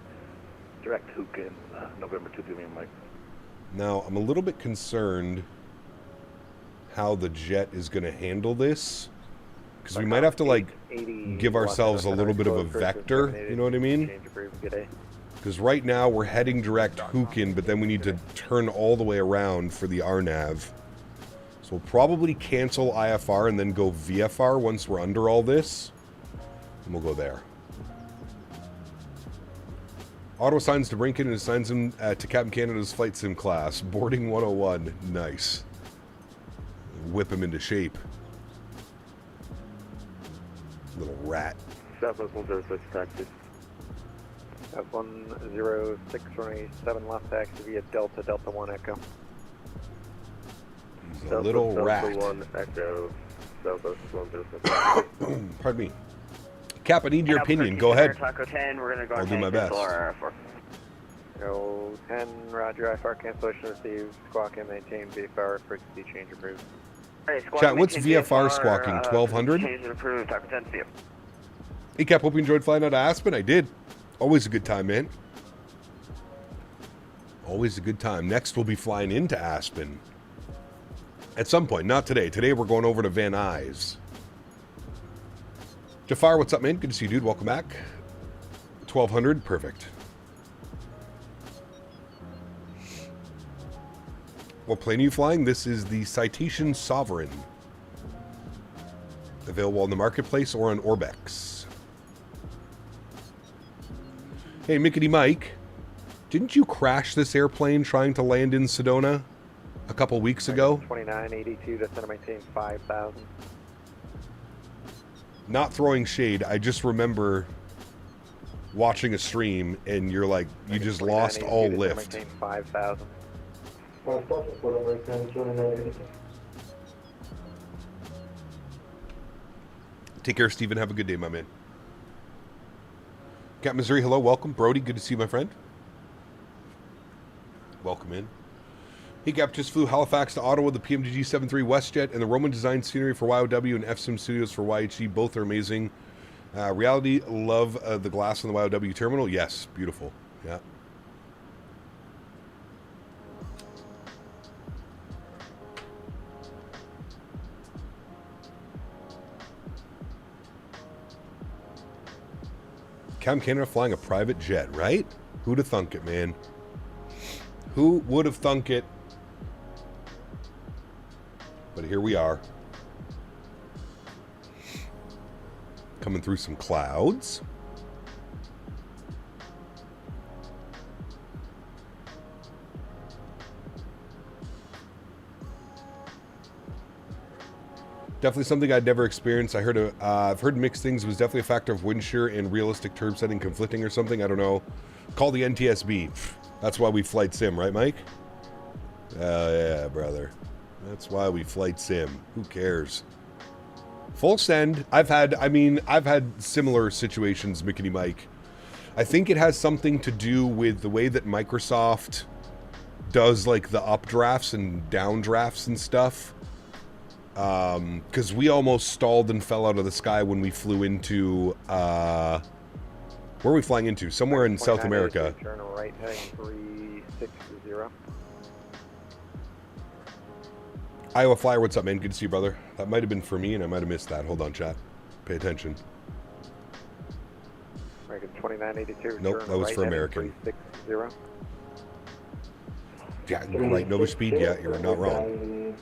Direct Hookin, November 2, Mike. Now, I'm a little bit concerned how the jet is going to handle this. Because we might have to, like, give ourselves a little bit of a vector, you know what I mean? Because right now we're heading direct Hukin, but then we need to turn all the way around for the RNAV. So we'll probably cancel IFR and then go VFR once we're under all this. And we'll go there. Auto assigns to Brinken and assigns him to Captain Canada's flight sim class. Boarding 101. Nice. Whip him into shape. Little rat. Southwest 106 taxi. F106 runway 7 left taxi via Delta 1 Echo. He's a little rat. Delta 1 Echo. Southwest 106. Pardon me. Cap, I need your opinion. Go ahead. Taco 10, we're going to go I'll do my best. Go 10, roger, IFR cancellation received. Squawk and maintain VFR, frequency change approved. Chat, what's VFR squawking? 1200? Change approved, Taco 10, see you. Hey, Cap, hope you enjoyed flying out of Aspen. I did. Always a good time, man. Always a good time. Next, we'll be flying into Aspen. At some point. Not today. Today, we're going over to Van Nuys. Jafar, what's up, man? Good to see you, dude. Welcome back. 1200. Perfect. What plane are you flying? This is the Citation Sovereign. Available on the marketplace or on Orbex. Hey, Mickety Mike. Didn't you crash this airplane trying to land in Sedona a couple weeks ago? 2982 to center maintain 5,000. Not throwing shade. I just remember watching a stream and you're like, you just lost all lift. 5,000. Take care, Steven. Have a good day, my man. Cap Missouri, hello, welcome. Brody, good to see you, my friend. Welcome in. Hey, Cap, just flew Halifax to Ottawa, the PMDG 73 WestJet, and the Roman design scenery for YOW and FSIM Studios for YHG. Both are amazing. Reality, love the glass on the YOW terminal. Yes, beautiful. Yeah. Cam Canada flying a private jet, right? Who'd have thunk it, man? Who would have thunk it? But here we are. Coming through some clouds. Definitely something I'd never experienced. I've heard mixed things. It was definitely a factor of wind shear and realistic turb setting conflicting or something. I don't know. Call the NTSB. That's why we flight sim, right, Mike? Yeah, brother. That's why we flight sim. Who cares? Full send. I've had similar situations, Mickety Mike. I think it has something to do with the way that Microsoft does like the updrafts and downdrafts and stuff. Because we almost stalled and fell out of the sky when we flew into, where are we flying into? Somewhere in South America. Turn right heading 360. Iowa Flyer, what's up, man? Good to see you, brother. That might have been for me, and I might have missed that. Hold on, chat. Pay attention. American 2982. Nope, that was right for American. 360. Yeah, right, Nova Speed, yeah, you're not wrong.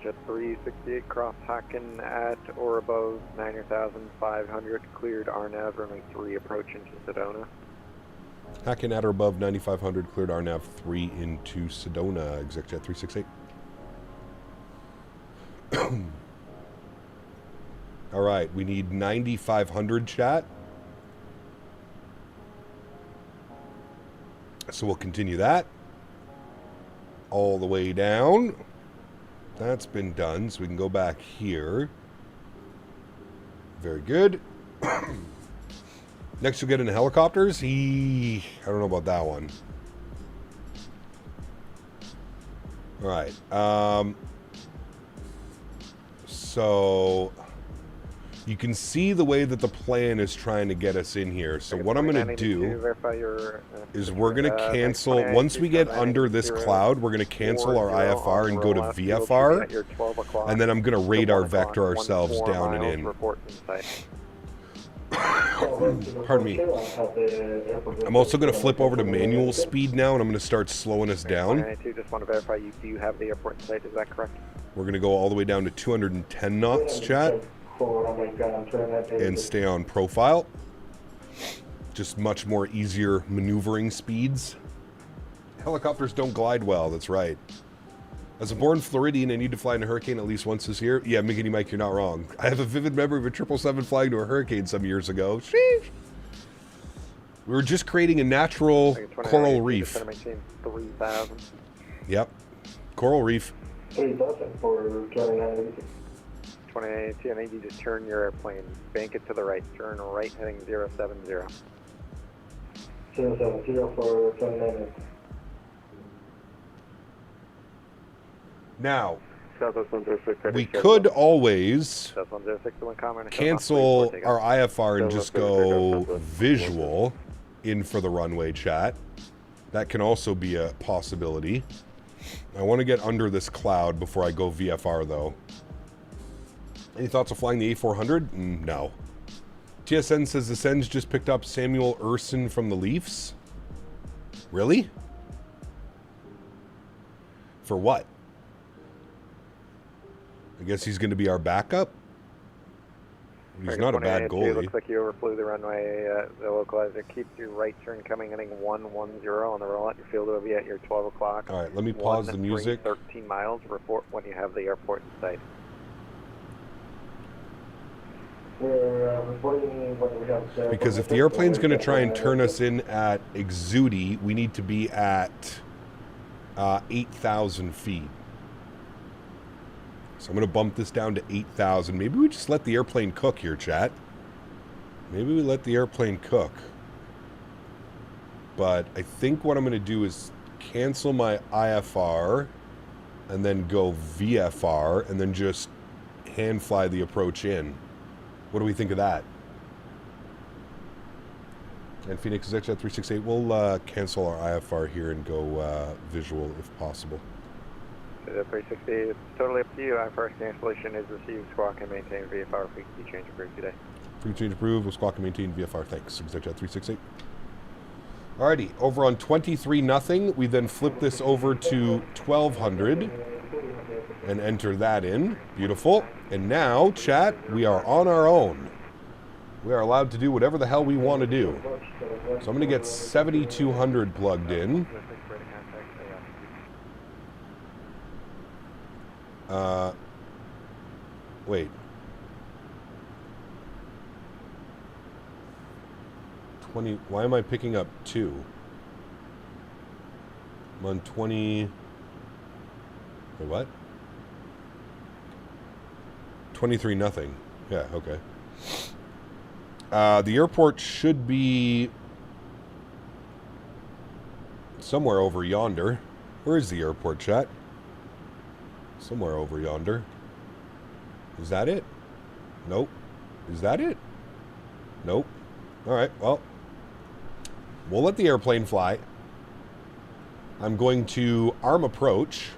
Jet 368 cross Haken at or above 90,500, cleared RNAV, runway 3 approach into Sedona. Haken at or above 9,500, cleared RNAV 3 into Sedona, exec jet 368. All right, we need 9,500, chat. So we'll continue that all the way down. That's been done, so we can go back here. Very good. Next you'll get into helicopters. I don't know about that one. All right. So You can see the way that the plan is trying to get us in here. So what I'm going to do is we're going to cancel, once we get under this cloud, we're going to cancel our IFR and go to VFR. And then I'm going to radar vector ourselves down and in. Pardon me. I'm also going to flip over to manual speed now, and I'm going to start slowing us down. Just want to verify you do have the airport in sight, is that correct? We're going to go all the way down to 210 knots, chat. And stay on profile. Just much more easier maneuvering speeds. Helicopters don't glide well, that's right. As a born Floridian, I need to fly in a hurricane at least once this year. Yeah, Mickey Mike, you're not wrong. I have a vivid memory of a 777 flying to a hurricane some years ago. Sheesh. We were just creating a natural coral reef. Yep. Coral reef. 3,000 for 2092, I need you to turn your airplane. Bank it to the right. Turn right heading 070. 070 for 29. Now, we could always cancel our IFR and just go visual in for the runway, chat. That can also be a possibility. I want to get under this cloud before I go VFR, though. Any thoughts of flying the A400? No. TSN says the Sens just picked up Samuel Urson from the Leafs. Really? For what? I guess he's going to be our backup. He's not a bad goalie. Looks like you overflew the runway. The localizer. Keep your right turn coming heading 110 on the rollout. Your field will be at your 12 o'clock. All right, let me pause the music. 13 miles. Report when you have the airport in sight. Because if the airplane's going to try and turn us in at Exudi, we need to be at 8,000 feet. So I'm going to bump this down to 8,000. Maybe we just let the airplane cook here, chat. Maybe we let the airplane cook. But I think what I'm going to do is cancel my IFR and then go VFR and then just hand fly the approach in. What do we think of that? And Phoenix is actually at 368. We'll cancel our IFR here and go visual if possible. 360, it's totally up to you. IFR cancellation is received. Squawk and maintain VFR. Frequency change approved today. Frequency change approved. We'll squawk and maintain VFR. Thanks. Exactly at 368. Alrighty, over on 23-0. We then flip this over to 1200 and enter that in. Beautiful. And now, chat, we are on our own. We are allowed to do whatever the hell we want to do. So I'm going to get 7200 plugged in. Wait. 20. Why am I picking up 2? I'm on 20. Wait, what? 23-0. Yeah, okay. The airport should be somewhere over yonder. Where is the airport, chat? Somewhere over yonder. Is that it? Nope. Is that it? Nope. Alright, well. We'll let the airplane fly. I'm going to arm approach.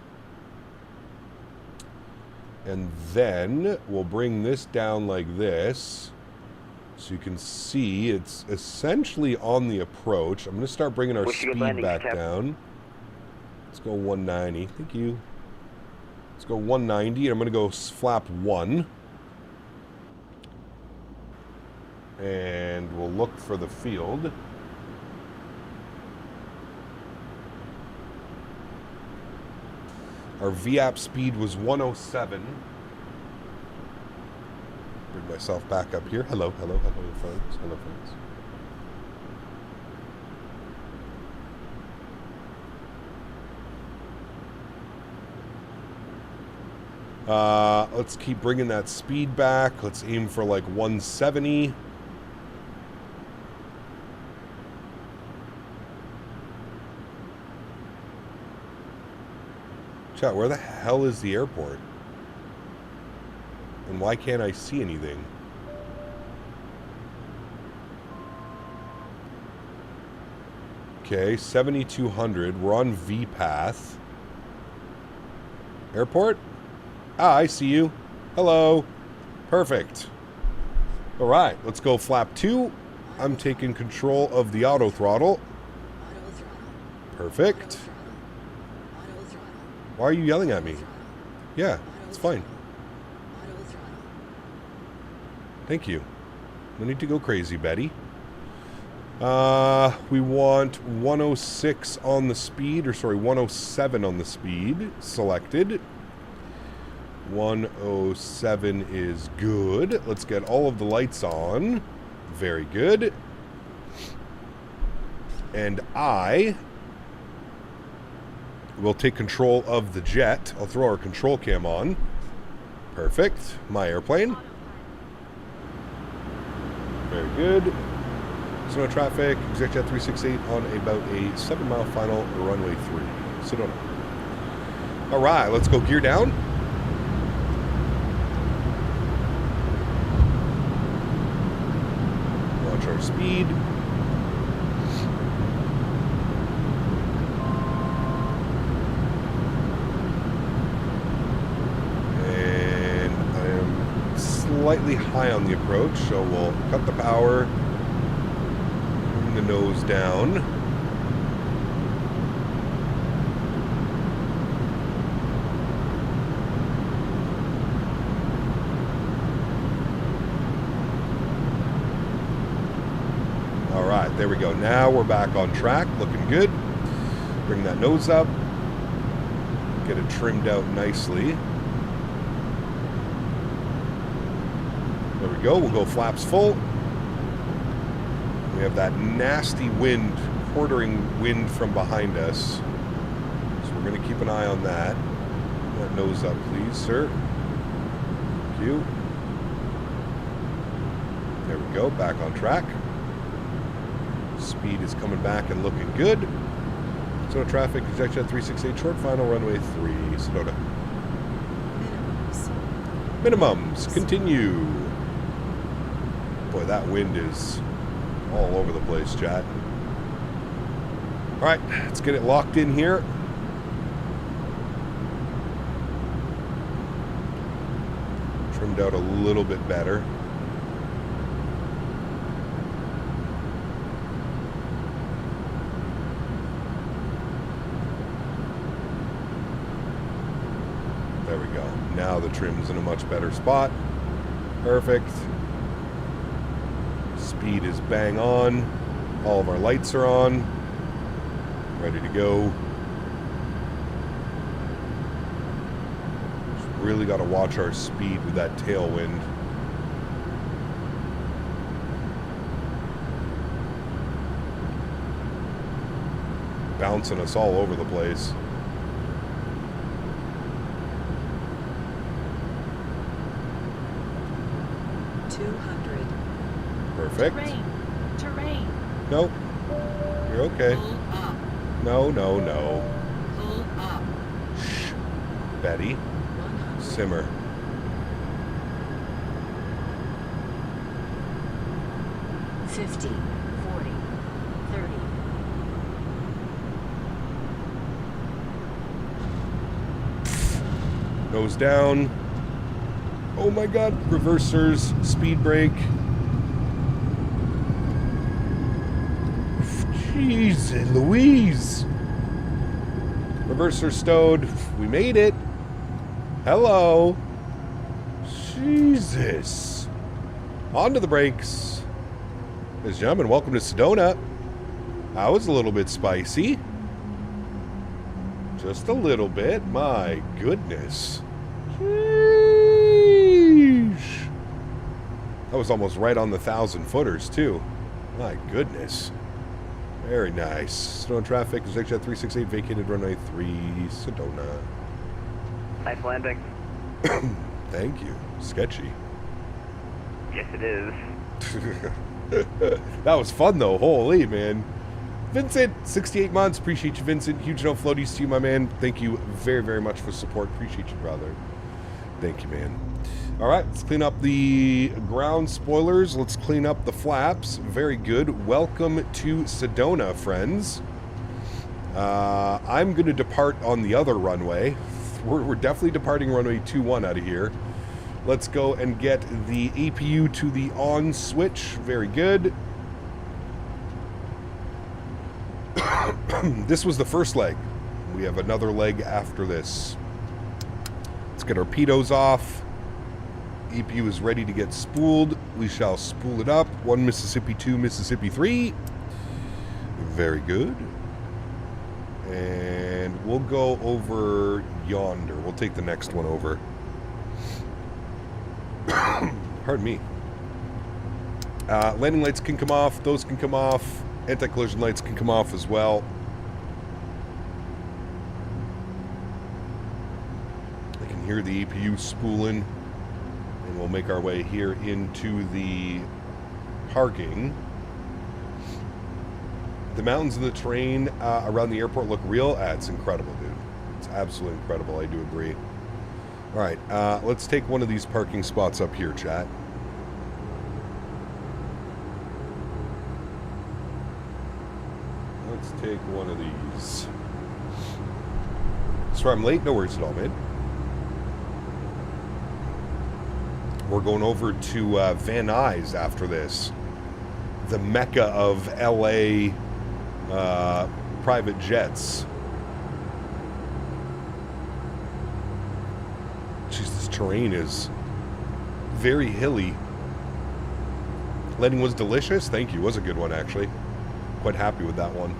And then we'll bring this down like this. So you can see it's essentially on the approach. I'm going to start bringing our speed back down. Let's go 190. Thank you. Let's go 190, and I'm going to go flap 1. And we'll look for the field. Our VAP speed was 107. Bring myself back up here. Hello, hello, hello, folks. Hello, folks. Let's keep bringing that speed back. Let's aim for like 170. Chat, where the hell is the airport? And why can't I see anything? Okay, 7200. We're on V path. Airport? Ah, I see you. Hello. Perfect. All right, let's go flap 2. I'm taking control of the auto throttle. Perfect. Why are you yelling at me? Yeah, it's fine. Thank you. No need to go crazy, Betty. We want 106 on the speed, or sorry, 107 on the speed. Selected. 107 is good. Let's get all of the lights on. Very good. And I will take control of the jet. I'll throw our control cam on. Perfect. My airplane. Very good. So no traffic. ExecJet 368 on about a 7-mile final runway 3. Sedona. All right, let's go gear down. Watch our speed. And I am slightly high on the approach, so we'll cut the power, bring the nose down. There we go. Now we're back on track. Looking good. Bring that nose up. Get it trimmed out nicely. There we go. We'll go flaps full. We have that nasty wind, quartering wind from behind us. So we're going to keep an eye on that. That nose up, please, sir. Thank you. There we go. Back on track. Speed is coming back and looking good. So traffic, ExecJet 368, short final runway 3, Sedona. Minimums, continue. Boy, that wind is all over the place, chat. All right, let's get it locked in here. Trimmed out a little bit better. There we go. Now the trim's in a much better spot. Perfect. Speed is bang on. All of our lights are on. Ready to go. Just really got to watch our speed with that tailwind. Bouncing us all over the place. Perfect. Terrain. Nope. You're okay. No, no, no. Shh. Betty. Simmer. $50, $40, $30. Nose down. Oh my god. Reversers. Speed brake. Jeez Louise. Reverser stowed. We made it. Hello. Jesus. Onto the brakes. Ladies and gentlemen, welcome to Sedona. That was a little bit spicy. Just a little bit. My goodness. Sheesh. That was almost right on the 1,000-footers, too. My goodness. Very nice. Sedona traffic, ExecJet 368, vacated runway 3, Sedona. Nice landing. Thank you. Sketchy. Yes, it is. That was fun, though. Holy, man. Vincent, 68 months. Appreciate you, Vincent. Huge no floaties to you, my man. Thank you very, very much for support. Appreciate you, brother. Thank you, man. All right, let's clean up the ground spoilers. Let's clean up the flaps. Very good. Welcome to Sedona, friends. I'm going to depart on the other runway. We're definitely departing runway 21 out of here. Let's go and get the APU to the on switch. Very good. This was the first leg. We have another leg after this. Let's get our pitos off. APU is ready to get spooled. We shall spool it up. 1 Mississippi, 2 Mississippi 3. Very good. And we'll go over yonder. We'll take the next one over. Pardon me. Landing lights can come off. Those can come off. Anti-collision lights can come off as well. I can hear the APU spooling. And we'll make our way here into the parking. The mountains and the terrain around the airport look real. It's incredible, dude. It's absolutely incredible. I do agree. All right, let's take one of these parking spots up here, chat. Let's take one of these. Sorry, I'm late. No worries at all, man. We're going over to Van Nuys after this. The mecca of LA private jets. Jeez, this terrain is very hilly. Landing was delicious. Thank you. It was a good one, actually. Quite happy with that one.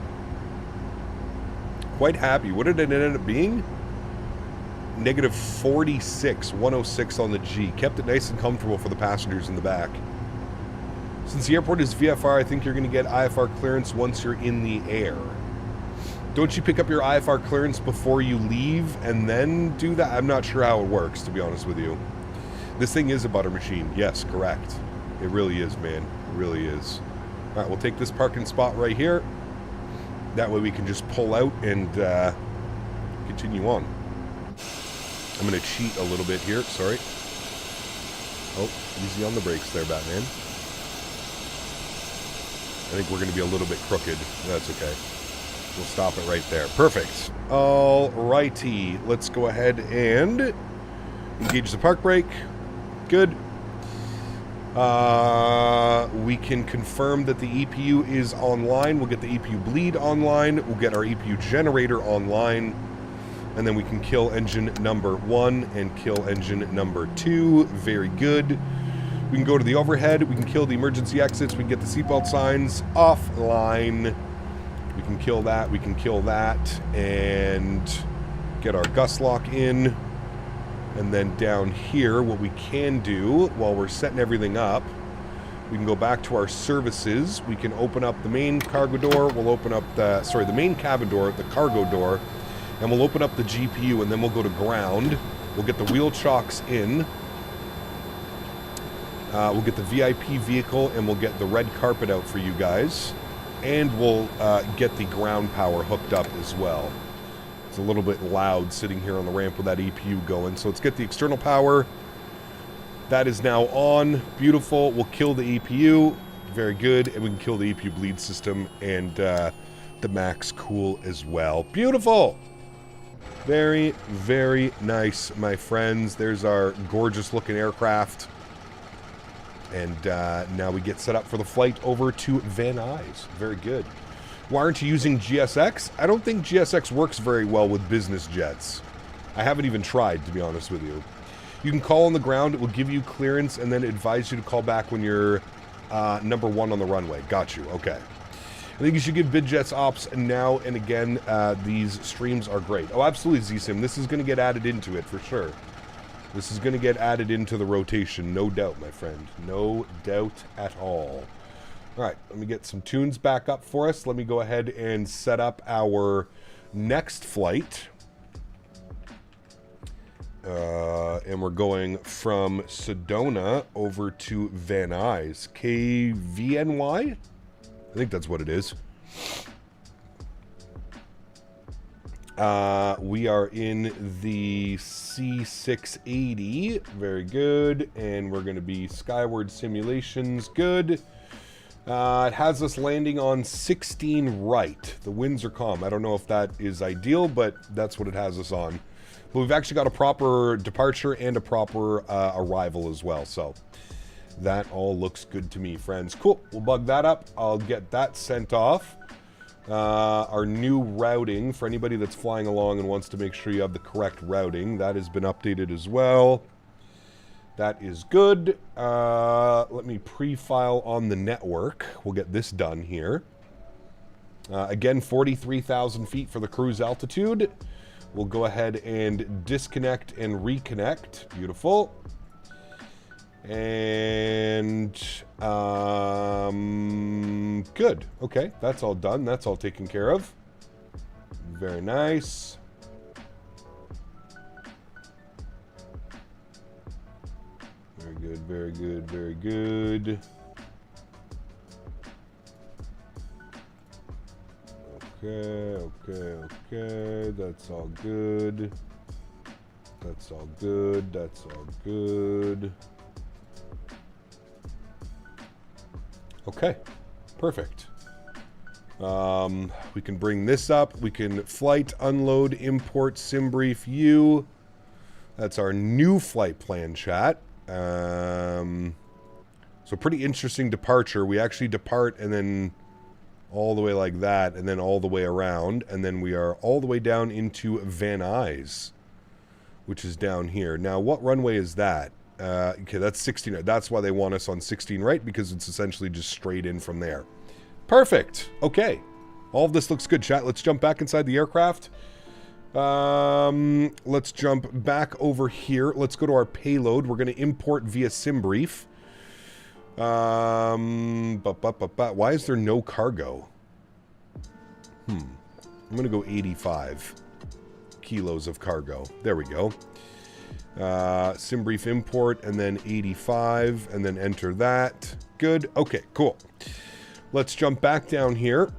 Quite happy. What did it end up being? Negative 46, 106 on the G. Kept it nice and comfortable for the passengers in the back. Since the airport is VFR, I think you're going to get IFR clearance once you're in the air. Don't you pick up your IFR clearance before you leave and then do that? I'm not sure how it works, to be honest with you. This thing is a butter machine. Yes, correct. It really is, man. It really is. All right, we'll take this parking spot right here. That way we can just pull out and continue on. I'm going to cheat a little bit here. Sorry. Oh, easy on the brakes there, Batman. I think we're going to be a little bit crooked. That's okay. We'll stop it right there. Perfect. All righty. Let's go ahead and engage the park brake. Good. We can confirm that the EPU is online. We'll get the EPU bleed online. We'll get our EPU generator online. And then we can kill engine number 1 and kill engine number 2. Very good. We can go to the overhead. We can kill the emergency exits. We can get the seatbelt signs offline. We can kill that. We can kill that. And get our gust lock in. And then down here, what we can do while we're setting everything up, we can go back to our services. We can open up the main cargo door. We'll open up the, the main cabin door, the cargo door. And we'll open up the GPU, and then we'll go to ground. We'll get the wheel chocks in. We'll get the VIP vehicle, and we'll get the red carpet out for you guys. And we'll get the ground power hooked up as well. It's a little bit loud sitting here on the ramp with that EPU going. So let's get the external power. That is now on. Beautiful. We'll kill the EPU. Very good. And we can kill the EPU bleed system and the max cool as well. Beautiful. Very, very nice, my friends. There's our gorgeous looking aircraft. And now we get set up for the flight over to Van Nuys. Very good. Why aren't you using GSX? I don't think GSX works very well with business jets. I haven't even tried, to be honest with you. You can call on the ground. It will give you clearance and then advise you to call back when you're number 1 on the runway. Got you. Okay. I think you should give BidJets ops now and again. These streams are great. Oh, absolutely, ZSIM. This is going to get added into it for sure. This is going to get added into the rotation. No doubt, my friend. No doubt at all. All right, let me get some tunes back up for us. Let me go ahead and set up our next flight. And we're going from Sedona over to Van Nuys. KVNY? I think that's what it is. We are in the C680. Very good. And we're going to be Skyward Simulations. Good. It has us landing on 16 right. The winds are calm. I don't know if that is ideal, but that's what it has us on. But we've actually got a proper departure and a proper arrival as well. So that all looks good to me, friends. Cool. We'll bug that up. I'll get that sent off. Our new routing, for anybody that's flying along and wants to make sure you have the correct routing, that has been updated as well. That is good. Let me pre-file on the network. We'll get this done here. Again, 43,000 feet for the cruise altitude. We'll go ahead and disconnect and reconnect. Beautiful. And good. Okay, that's all done. That's all taken care of. Very nice. Very good, very good, very good. Okay. That's all good. That's all good. That's all good. Okay, perfect. We can bring this up. We can flight, unload, import, sim brief you. That's our new flight plan, chat. So pretty interesting departure. We actually depart and then all the way like that, and then all the way around, and then we are all the way down into Van Nuys, which is down here. Now, what runway is that? Okay, that's 16. That's why they want us on 16 right, because it's essentially just straight in from there. Perfect. Okay. All of this looks good, chat. Let's jump back inside the aircraft. Let's jump back over here. Let's go to our payload. We're going to import via SimBrief. Why is there no cargo? I'm going to go 85 kilos of cargo. There we go. SimBrief import, and then 85, and then enter that. Good. Okay, cool. Let's jump back down here.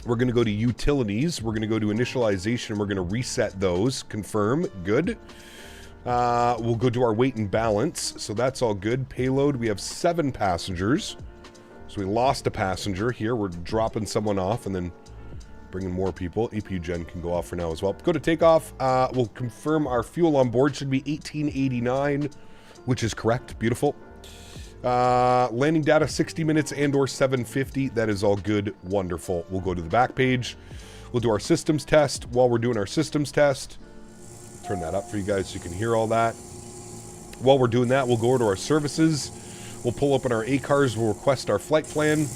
We're going to go to utilities. We're going to go to initialization. We're going to reset those. Confirm. Good. We'll go to our weight and balance. So that's all good. Payload. We have 7 passengers. So we lost a passenger here. We're dropping someone off and then bringing more people. APU gen can go off for now as well. Go to takeoff. We'll confirm our fuel on board should be 1889, which is correct. Beautiful. Landing data 60 minutes and or 750. That is all good. Wonderful. We'll go to the back page. We'll do our systems test. While we're doing our systems test, turn that up for you guys so you can hear all that. While we're doing that, we'll go over to our services. We'll pull up on our ACARs. We'll request our flight plan.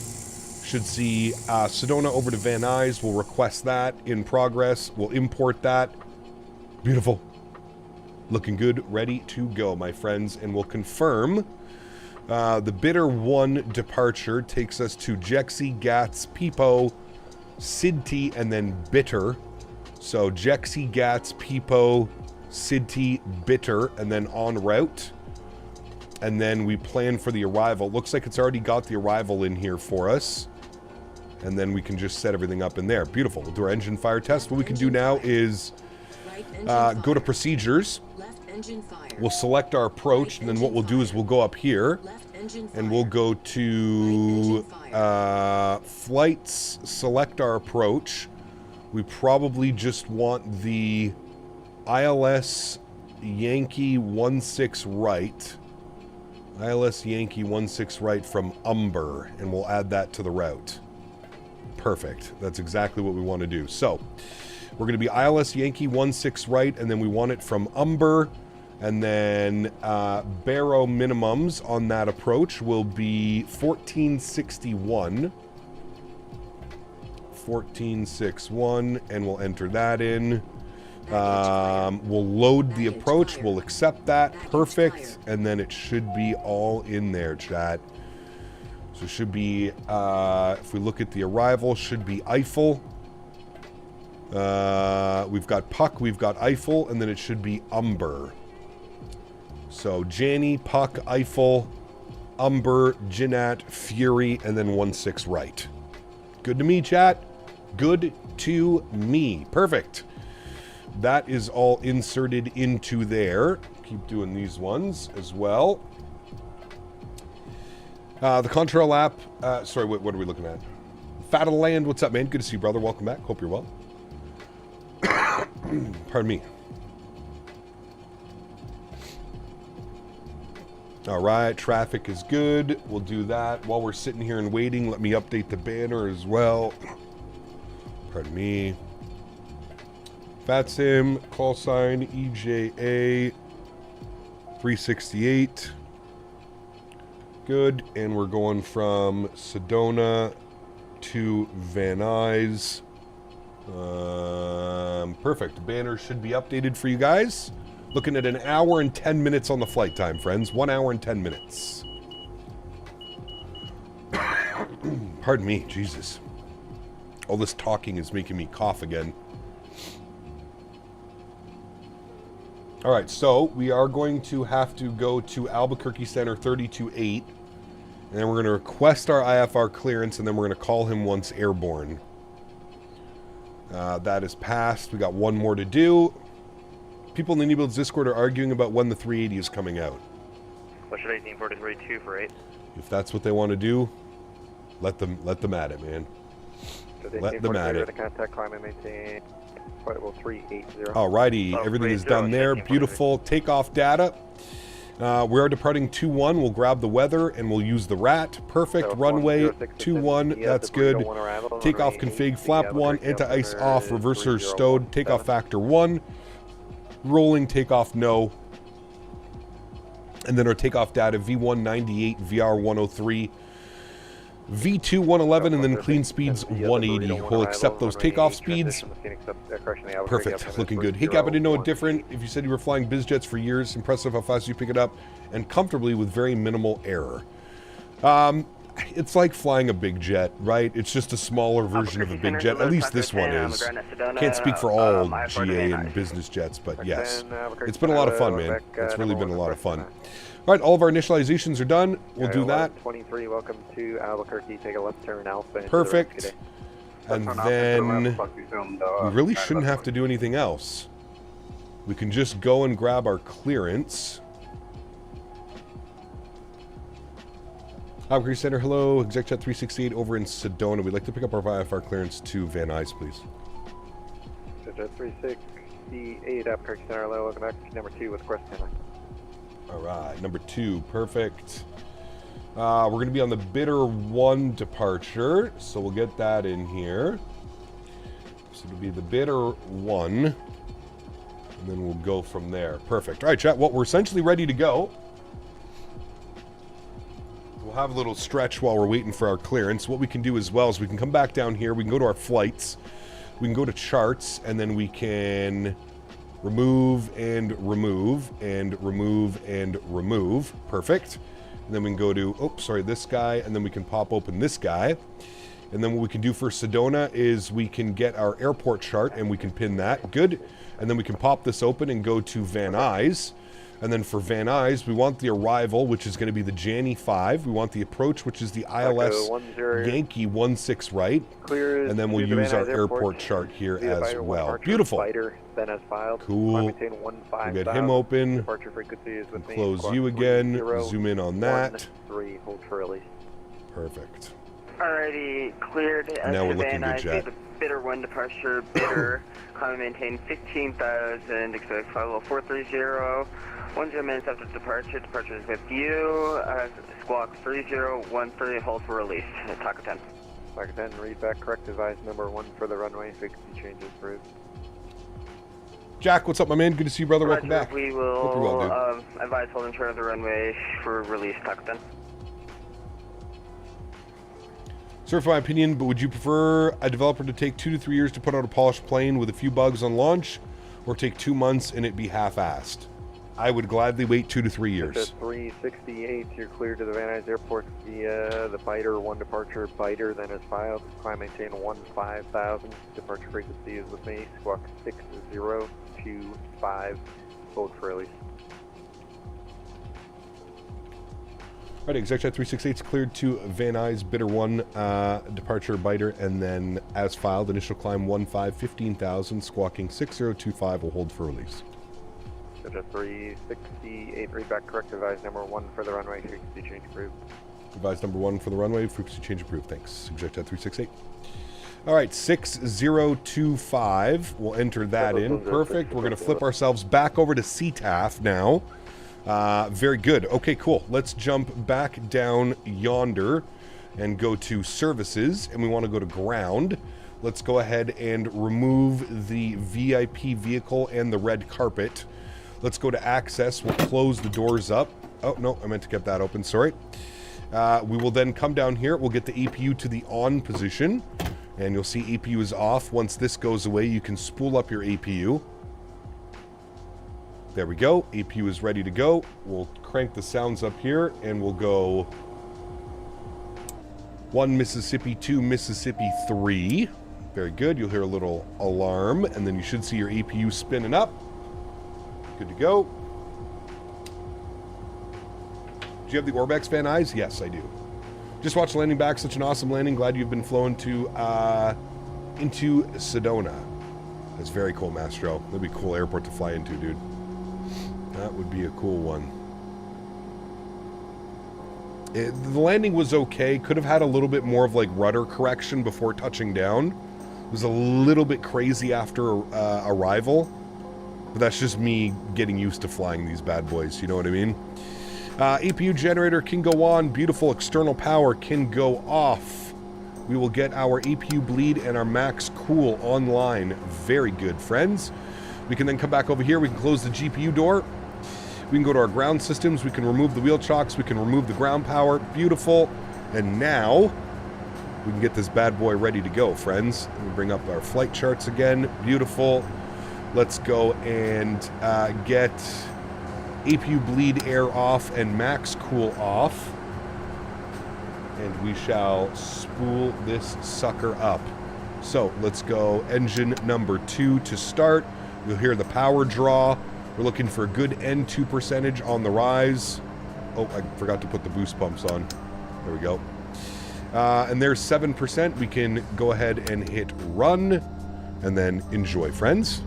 Should see Sedona over to Van Nuys. We'll request that. In progress. We'll import that. Beautiful. Looking good. Ready to go, my friends. And we'll confirm the Bitter 1 departure takes us to Jexi, Gats, Peepo, Sidti, and then Bitter. So Jexi, Gats, Peepo, Sidti, Bitter, and then en route. And then we plan for the arrival. Looks like it's already got the arrival in here for us. And then we can just set everything up in there. Beautiful. We'll do our engine fire test. What we can do now is go to procedures. We'll select our approach, and then what we'll do is we'll go up here and we'll go to flights, select our approach. We probably just want the ILS Yankee 16 right. ILS Yankee 16 right from Umber, and we'll add that to the route. Perfect. That's exactly what we want to do. So we're going to be ILS Yankee 16 right, and then we want it from Umber, and then Barrow minimums on that approach will be 1461. 1461, and we'll enter that in. We'll load the approach. We'll accept that. Perfect. And then it should be all in there, chat. So it should be, if we look at the arrival, should be Eiffel. We've got Puck, we've got Eiffel, and then it should be Umber. So Janny, Puck, Eiffel, Umber, Ginat, Fury, and then 16 right. Good to me, chat. Good to me. Perfect. That is all inserted into there. Keep doing these ones as well. The Contrail app, sorry, what are we looking at? Faten, what's up, man? Good to see you, brother. Welcome back. Hope you're well. Pardon me. All right, traffic is good. We'll do that. While we're sitting here and waiting, let me update the banner as well. Pardon me. VATSIM, call sign EJA 368. Good. And we're going from Sedona to Van Nuys. Perfect. Banner should be updated for you guys. Looking at an hour and 10 minutes on the flight time, friends. 1 hour and 10 minutes. Pardon me, Jesus. All this talking is making me cough again. All right, so we are going to have to go to Albuquerque Center 328. And then we're going to request our IFR clearance, and then we're going to call him once airborne. That is passed. We got one more to do. People in the New-Builds Discord are arguing about when the 380 is coming out. Push it 1843, 2 for 8. If that's what they want to do, let them at it, man. Let them at it. Contact climb and maintain flight level 380. Alrighty, everything is done there. Beautiful. Takeoff data. We are departing 2-1. We'll grab the weather and we'll use the RAT. Perfect. Runway 2-1. That's good. Takeoff config. Flap 1. Anti-ice off. Reverser stowed. Takeoff factor 1. Rolling takeoff no. And then our takeoff data V198, VR103, V2 111, and then clean speeds 180. We'll accept those takeoff speeds. Perfect. Looking good. Hey Cap, I didn't know it different. If you said you were flying biz jets for years, impressive how fast you pick it up and comfortably with very minimal error. It's like flying a big jet, right? It's just a smaller version of a big jet. At least this one is. Can't speak for all GA and business jets, but yes. It's been a lot of fun, man. It's really been a lot of fun. All right, all of our initializations are done. We'll do that. 23, welcome to Albuquerque. Take a left turn alpha. Perfect. And then we really shouldn't have to do anything else. We can just go and grab our clearance. Albuquerque Center, hello. ExecJet 368 over in Sedona. We'd like to pick up our IFR clearance to Van Nuys, please. ExecJet 368, Albuquerque Center, hello. Welcome back to number 2 with Quest Center. All right, number 2, perfect. We're going to be on the Bitter 1 departure, so we'll get that in here. So it'll be the Bitter 1, and then we'll go from there. Perfect. All right, chat, well, we're essentially ready to go. We'll have a little stretch while we're waiting for our clearance. What we can do as well is we can come back down here. We can go to our flights. We can go to charts, and then we can remove and remove and remove and remove. Perfect. And then we can go to, this guy, and then we can pop open this guy. And then what we can do for Sedona is we can get our airport chart, and we can pin that. Good. And then we can pop this open and go to Van Nuys. And then for Van Nuys, we want the arrival, which is going to be the Janny 5. We want the approach, which is the ILS Yankee 16 right. And then we'll use our airport chart here as well. Beautiful. Cool. We'll get him open. Close you again. Zoom in on that. Perfect. Alrighty, cleared. Now we're looking good, Jack. Bitter 1 departure, bitter, climb and maintain 15,000, expect flight level 430, 10 minutes after departure is with you, squawk 3013, hold for release, Taco 10. Taco 10, read back, correct advise number 1 for the runway, frequency changes approved. Jack, what's up, my man? Good to see you, brother. Welcome back. We will advise holding turn of the runway for release, Taco 10. Sir, for my opinion, but would you prefer a developer to take 2 to 3 years to put out a polished plane with a few bugs on launch, or take 2 months and it be half-assed? I would gladly wait 2 to 3 years. 368, you're clear to the Van Nuys Airport via the Biter 1 departure. Biter then is filed. Climb maintain 15,000. Departure frequency is with me. Squawk 6025. Hold for release. All right, ExecJet 368 is cleared to Van Nuys, Bitter 1, departure Biter, and then as filed, initial climb 15,000, squawking 6025 will hold for release. ExecJet 368, read back correct advise number 1 for the runway, frequency change approved. Advise number 1 for the runway. Frequency change approved. Thanks. Subject at 368. All right, 6025. We'll enter that in. Perfect. We're going to flip ourselves back over to CTAF now. Very good. Okay, cool. Let's jump back down yonder and go to services, and we want to go to ground. Let's go ahead and remove the VIP vehicle and the red carpet. Let's go to access. We'll close the doors up. Oh, no, I meant to get that open. Sorry. We will then come down here. We'll get the APU to the on position, and you'll see APU is off. Once this goes away, you can spool up your APU. There we go. APU is ready to go. We'll crank the sounds up here, and we'll go 1 Mississippi, 2 Mississippi, 3. Very good. You'll hear a little alarm, and then you should see your APU spinning up. Good to go. Do you have the Orbex fan eyes? Yes, I do. Just watched the landing back. Such an awesome landing. Glad you've been flown to into Sedona. That's very cool, Mastro. That'd be a cool airport to fly into, dude. That would be a cool one. The landing was okay. Could have had a little bit more of like rudder correction before touching down. It was a little bit crazy after arrival. But that's just me getting used to flying these bad boys. You know what I mean? APU generator can go on. Beautiful external power can go off. We will get our APU bleed and our max cool online. Very good, friends. We can then come back over here. We can close the GPU door. We can go to our ground systems. We can remove the wheel chocks. We can remove the ground power. Beautiful. And now we can get this bad boy ready to go, friends. We bring up our flight charts again. Beautiful. Let's go and get APU bleed air off and max cool off. And we shall spool this sucker up. So let's go engine number 2 to start. You'll hear the power draw. We're looking for a good N2 percentage on the rise. Oh, I forgot to put the boost pumps on. There we go. And there's 7%. We can go ahead and hit run and then enjoy, friends.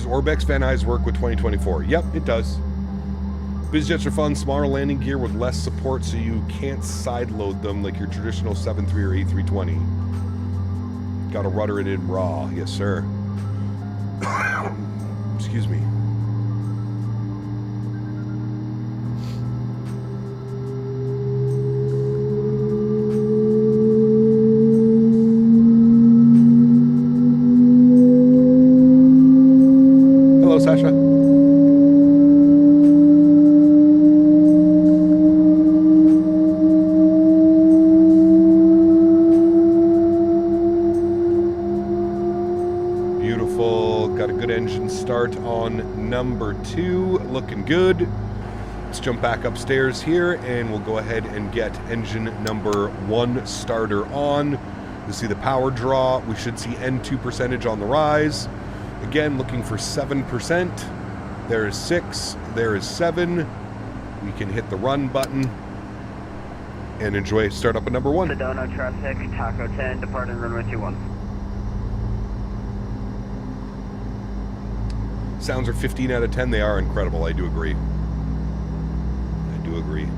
Orbex Van Nuys work with 2024? Yep, it does. BizJets are fun, smaller landing gear with less support, so you can't side load them like your traditional 7.3 or A320. Gotta rudder it in raw. Yes, sir. Excuse me. Sasha. Beautiful. Got a good engine start on number 2. Looking good. Let's jump back upstairs here and we'll go ahead and get engine number 1 starter on. You see the power draw. We should see N2 percentage on the rise. Again, looking for 7%. There is 6. There is 7. We can hit the run button and enjoy startup at number 1. Sedona traffic, Taco 10, departing runway 21. Sounds are 15 out of 10. They are incredible. I do agree. I do agree.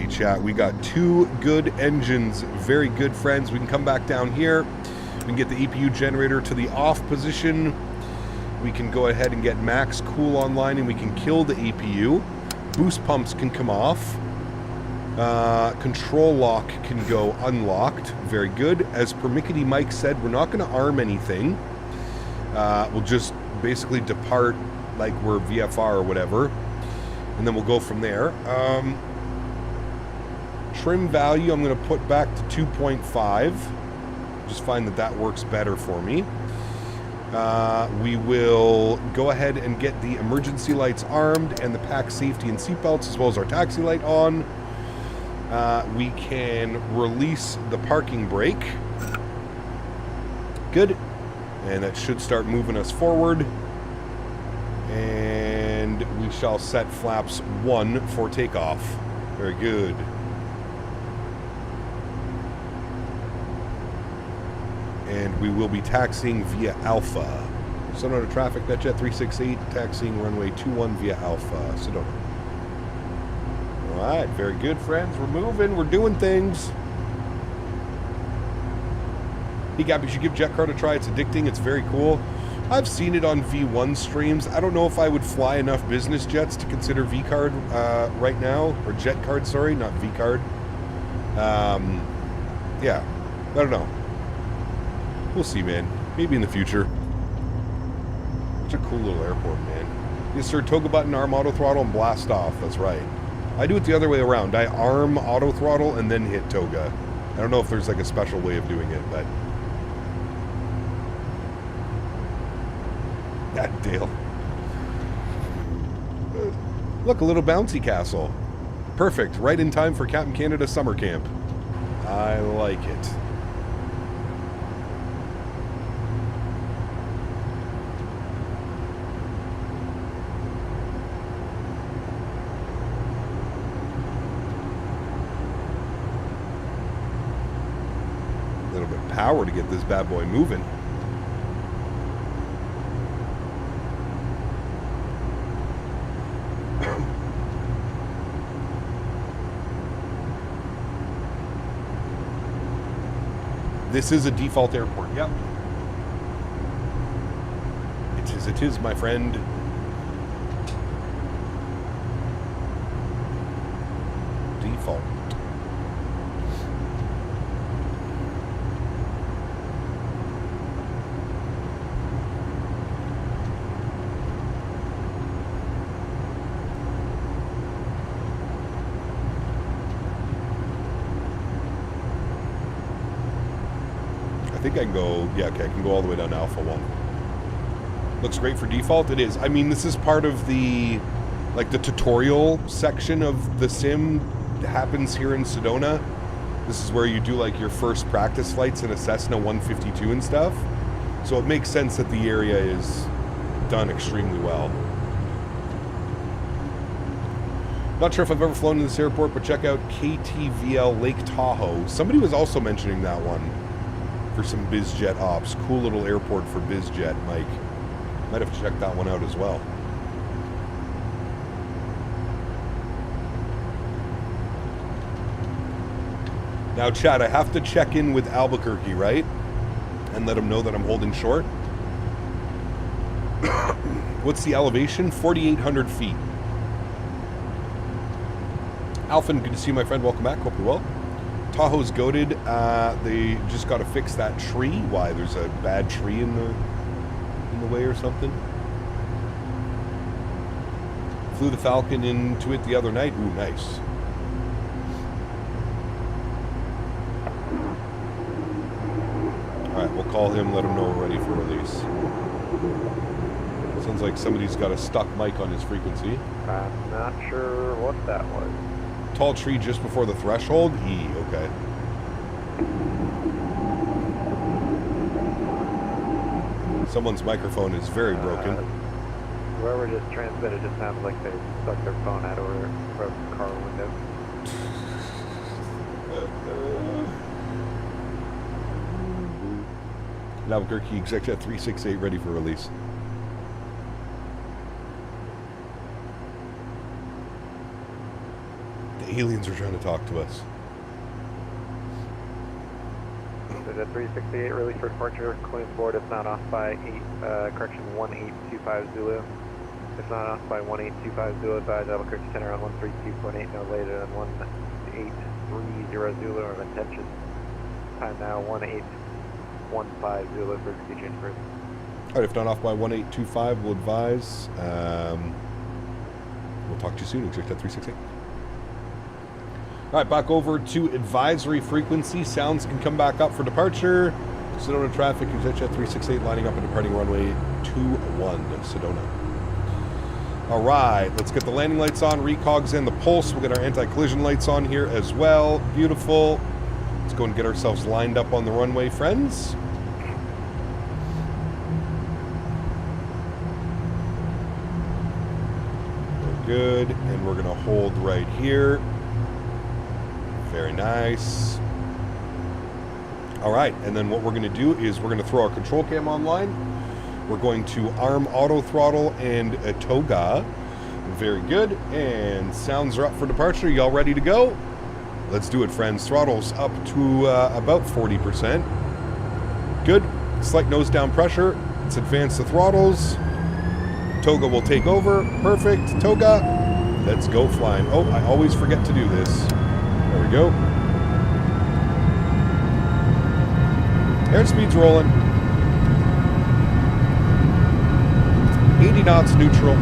Chat. We got 2 good engines. Very good, friends. We can come back down here. we can get the EPU generator to the off position. We can go ahead and get max cool online, and we can kill the EPU. Boost pumps can come off. Control lock can go unlocked. Very good. As Permickety Mike said, we're not going to arm anything. We'll just basically depart like we're VFR or whatever, and then we'll go from there. Trim value I'm going to put back to 2.5. Just find that that works better for me. We will go ahead and get the emergency lights armed and the pack safety and seatbelts, as well as our taxi light on. We can release the parking brake. Good. And that should start moving us forward. And we shall set flaps 1 for takeoff. Very good. And we will be taxiing via Alpha. Sedona traffic, NetJet 368, taxiing runway 21 via Alpha, Sedona. All right, very good, friends. We're moving, we're doing things. Hey, Gab, you should give Jet Card a try. It's addicting, it's very cool. I've seen it on V1 streams. I don't know if I would fly enough business jets to consider V-Card right now, or Jet Card, sorry, not V-Card. Yeah, I don't know. We'll see, man. Maybe in the future. Such a cool little airport, man. Yes, sir. Toga button, arm auto throttle, and blast off. That's right. I do it the other way around. I arm auto throttle and then hit toga. I don't know if there's like a special way of doing it, but... God, Dale. Look, a little bouncy castle. Perfect. Right in time for Captain Canada summer camp. I like it. Power to get this bad boy moving. This is a default airport. Yep. It is, my friend. Default. I think I can go, yeah, okay, I can go all the way down to Alpha 1. Looks great for default. It is. I mean, this is part of the, like, the tutorial section of the sim that happens here in Sedona. This is where you do, like, your first practice flights in a Cessna 152 and stuff. So it makes sense that the area is done extremely well. Not sure if I've ever flown to this airport, but check out KTVL Lake Tahoe. Somebody was also mentioning that one for some BizJet ops. Cool little airport for BizJet, Mike. Might have to check that one out as well. Now, Chad, I have to check in with Albuquerque, right? And let them know that I'm holding short. What's the elevation? 4,800 feet. Alphen, good to see you, my friend. Welcome back. Hope you're well. Tahoe's goated. They just got to fix that tree. Why? There's a bad tree in the way or something. Flew the Falcon into it the other night. Ooh, nice. All right, we'll call him. Let him know we're ready for release. Sounds like somebody's got a stuck mic on his frequency. I'm not sure what that was. Tall tree just before the threshold? E, okay. Someone's microphone is very broken. Whoever just transmitted just sounded like they stuck their phone out over the car window. Albuquerque Executive 368 ready for release. The aliens are trying to talk to us. They're Jet 368, release for departure, clearance board if not off by 1825 Zulu. If not off by 1825 Zulu, advise Albuquerque Center on 132.8, no later than 1830 Zulu of intention. Time now 1815 Zulu for speech change first. Alright, if not off by 1825, we'll advise. We'll talk to you soon, Exec 368. Alright, back over to advisory frequency. Sounds can come back up for departure. Sedona traffic, Exec 368 lining up and departing runway 21, Sedona. Alright, let's get the landing lights on, recogs in, the pulse. We'll get our anti-collision lights on here as well. Beautiful. Let's go and get ourselves lined up on the runway, friends. We're good, and we're going to hold right here. Very nice. Alright, and then what we're going to do is we're going to throw our control cam online. We're going to arm auto throttle and a toga. Very good. And sounds are up for departure. Y'all ready to go? Let's do it, friends. Throttle's up to about 40%. Good. Slight nose down pressure. Let's advance the throttles. Toga will take over. Perfect. Toga. Let's go flying. Oh, I always forget to do this. There we go. Airspeed's rolling. 80 knots neutral.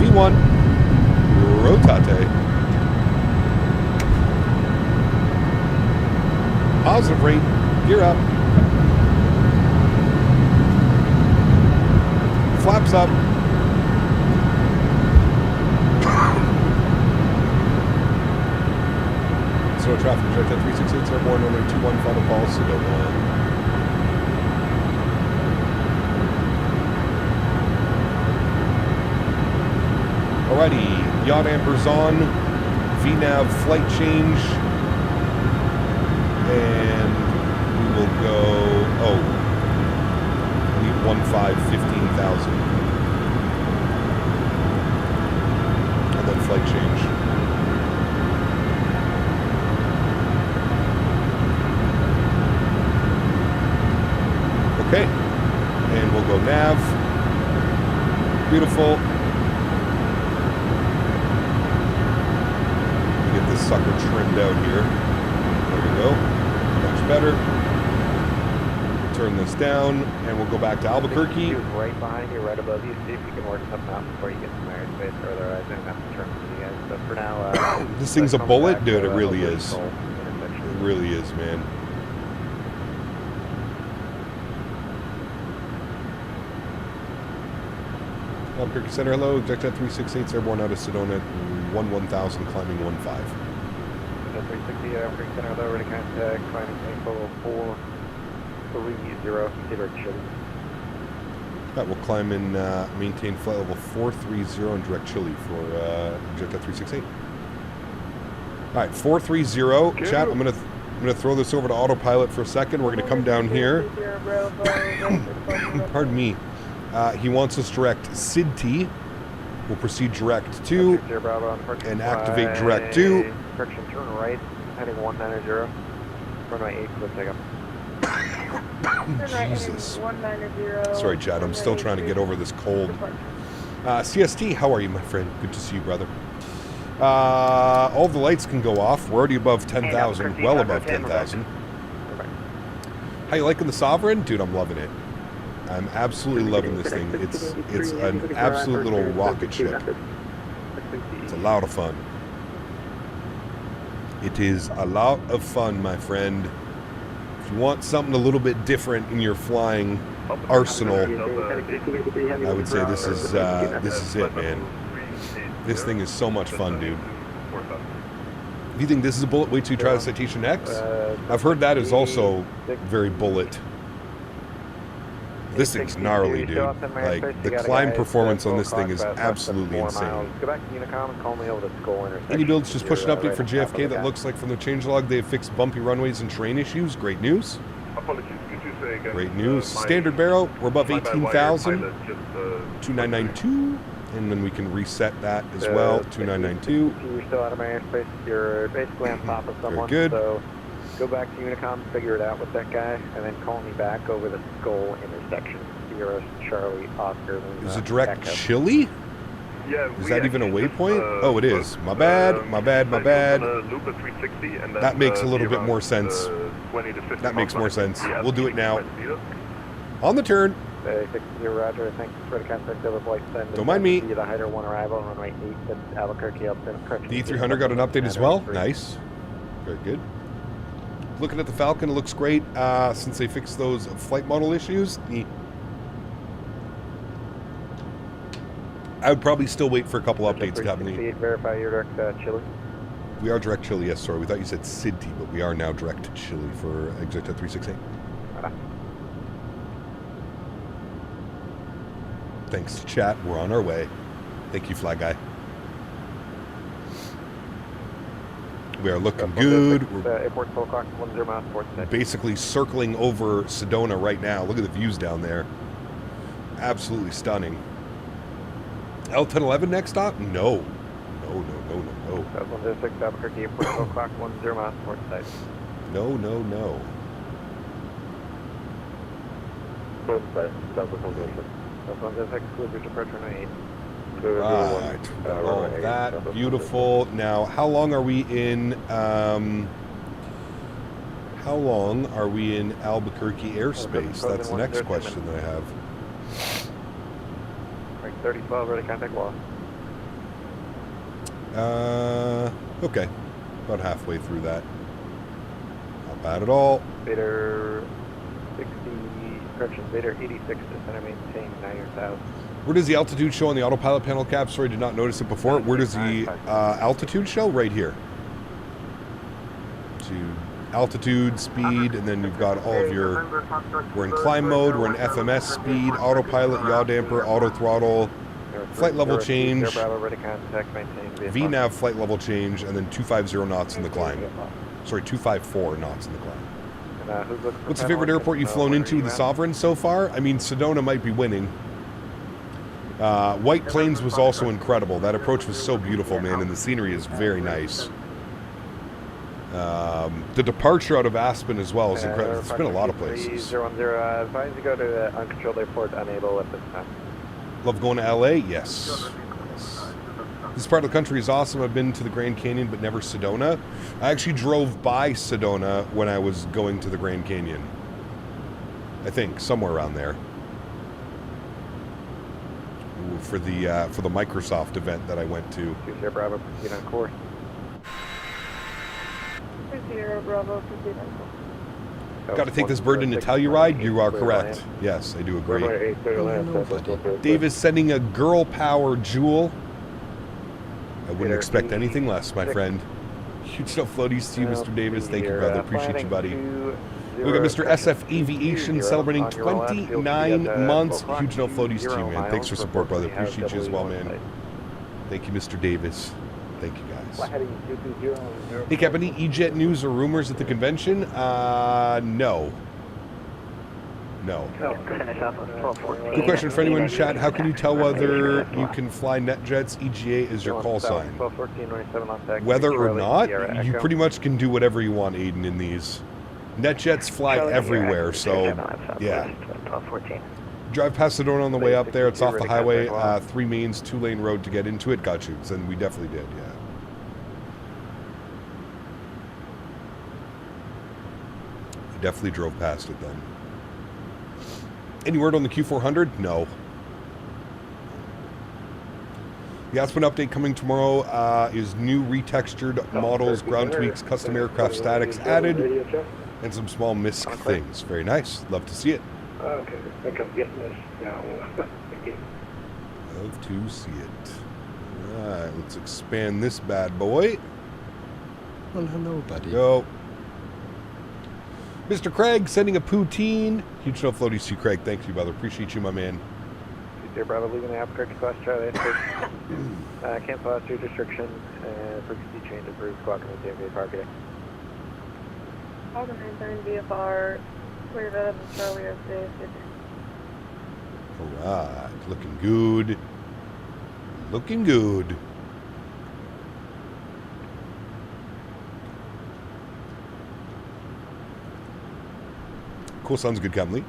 V1. Rotate. Positive rate. Gear up. Flaps up. So traffic, Jet 368, airborne, runway 21, final call, Sedona. Alrighty, yacht amper's on, VNAV flight change, and we will go, oh, we need 15,000, and then flight change. Okay, and we'll go nav, beautiful. Sucker trimmed out here. There we go. Much better. Turn this down, and we'll go back to Albuquerque. Right behind you, right above you. See if you can work something out before you get some airspace, or otherwise I'm going to have to turn to you guys. But for now, this thing's a bullet, dude. It really is. It really is, man. Albuquerque Center, hello. Exec 368, airborne out of Sedona, 1000, climbing 15. 360, Albuquerque Center, hello. Ready contact, climbing info 430, consider Childerz. Right, we'll climb and maintain flight level 430 and direct Chile for Exec 368. All right, 430. Chat, I'm gonna throw this over to autopilot for a second. We're gonna come down here. Pardon me. He wants us direct SID-T. We'll proceed direct 2 and activate direct 2. Correction, turn right, heading 190. Runway 8, let's take up. Jesus. Sorry, Chad. I'm still trying to get over this cold. CST, how are you, my friend? Good to see you, brother. All the lights can go off. We're already above 10,000, well above 10,000. How you liking the Sovereign? Dude, I'm loving it. I'm absolutely loving this thing. It's an absolute little rocket ship. It's a lot of fun. It is a lot of fun, my friend. If you want something a little bit different in your flying arsenal, I would say this is it, man. This thing is so much fun, dude. Do you think this is a bullet? Wait till you try the Citation X. I've heard that is also very bullet. This thing's gnarly, dude. Like, the climb performance on this thing is absolutely insane. Any builds just push an update for JFK that looks like from the changelog they have fixed bumpy runways and terrain issues. Great news. Great news. Standard barrel, we're above 18,000. 2992. And then we can reset that as well. 2992. You're still out of my airspace. You're basically on top of someone. Very good. So Go back to Unicom, figure it out with that guy, and then call me back over the Skull intersection. Sierra, Charlie, Oscar. Is it direct Chile? Yeah. Is that even a waypoint? Oh, it is. My bad. My bad. My bad. Loop at 360 and then, that makes a little bit more sense. 20 to 50 that makes more sense. Yeah, we'll do it now. On the turn. 60 Roger, thanks for the contact over Flite. Don't mind me. The Hyder 1 arrival, runway 8, and Albuquerque, correction. The E300 got an update as well. Nice. Very good. Looking at the Falcon, it looks great since they fixed those flight model issues. I would probably still wait for a couple updates coming. Verify your direct Chile. We are direct Chile, yes, sorry. We thought you said City, but we are now direct to Chile for exit 368. Thanks to chat, we're on our way. Thank you, Flag Guy. We are looking good. We're airport 12 o'clock, 10 miles, port basically circling over Sedona right now. Look at the views down there. Absolutely stunning. L1011 next stop? No. No. 106 Albuquerque, airport 12 o'clock, 10 miles, port side. No. Port side, south of 106, cruiser departure 98. Right. All that. Beautiful. Now, how long are we in Albuquerque airspace? That's the next question that I have. 3012, ready contact wall. Okay. About halfway through that. Not bad at all. Vader 60, correction, Vader 86 to center maintain 9,000. Where does the altitude show on the autopilot panel cap? Sorry, did not notice it before. Where does the altitude show? Right here. To altitude, speed, and then you've got all of your... We're in climb mode, we're in FMS speed, autopilot, yaw damper, auto throttle, flight level change, VNAV flight level change, and then 250 knots in the climb. Sorry, 254 knots in the climb. What's the favorite airport you've flown into with the Sovereign so far? I mean, Sedona might be winning. White Plains was also incredible. That approach was so beautiful, man, and the scenery is very nice. The departure out of Aspen as well is incredible. It's been a lot of places. 010, advise you go to the uncontrolled airport, unable at this time. Love going to LA? Yes. This part of the country is awesome. I've been to the Grand Canyon, but never Sedona. I actually drove by Sedona when I was going to the Grand Canyon. I think, somewhere around there. Ooh, for the Microsoft event that I went to. Sierra Bravo, proceed on course. Sierra Bravo, proceed on course. Got to take this bird into Telluride? You are correct. Yes, I do agree. Dave is sending a girl power jewel. I wouldn't expect anything less, my friend. Huge snow floaties to you, Mr. Davis. Thank you, brother. Appreciate you, buddy. We got Mr. SF Aviation celebrating 29 months. Huge snow floaties to you, man. Thanks for support, brother. Appreciate you as well, man. Thank you, Mr. Davis. Thank you, guys. Hey, Cap, any E-Jet news or rumors at the convention? No. Good question for anyone in chat. How can you tell whether you can fly NetJets? EGA is your call sign. Whether or not, you pretty much can do whatever you want, Aiden, in these. NetJets fly everywhere, so yeah. Drive past Sedona on the way up there. It's off the highway, 3 mains, 2-lane road to get into it. Got you. And we definitely did, yeah. We definitely drove past it then. Any word on the Q400? No. The Aspen update coming tomorrow is new retextured models, ground tweaks, custom aircraft statics added, and some small MISC things. Very nice. Love to see it. Okay, I think I'm getting this now. Love to see it. All right, let's expand this bad boy. Well, hello, buddy. Go. Mr. Craig sending a poutine. Huge no floaties to you, Craig. Thank you, brother. Appreciate you, my man. Dear Bravo, leaving the Albuquerque class Charlie. Cancel altitude restriction and frequency change approved. Squawk in the DMV park today. All the 9 VFR, cleared out of Charlie update. All right, looking good. Looking good. Cool, sounds good, Captain Lee.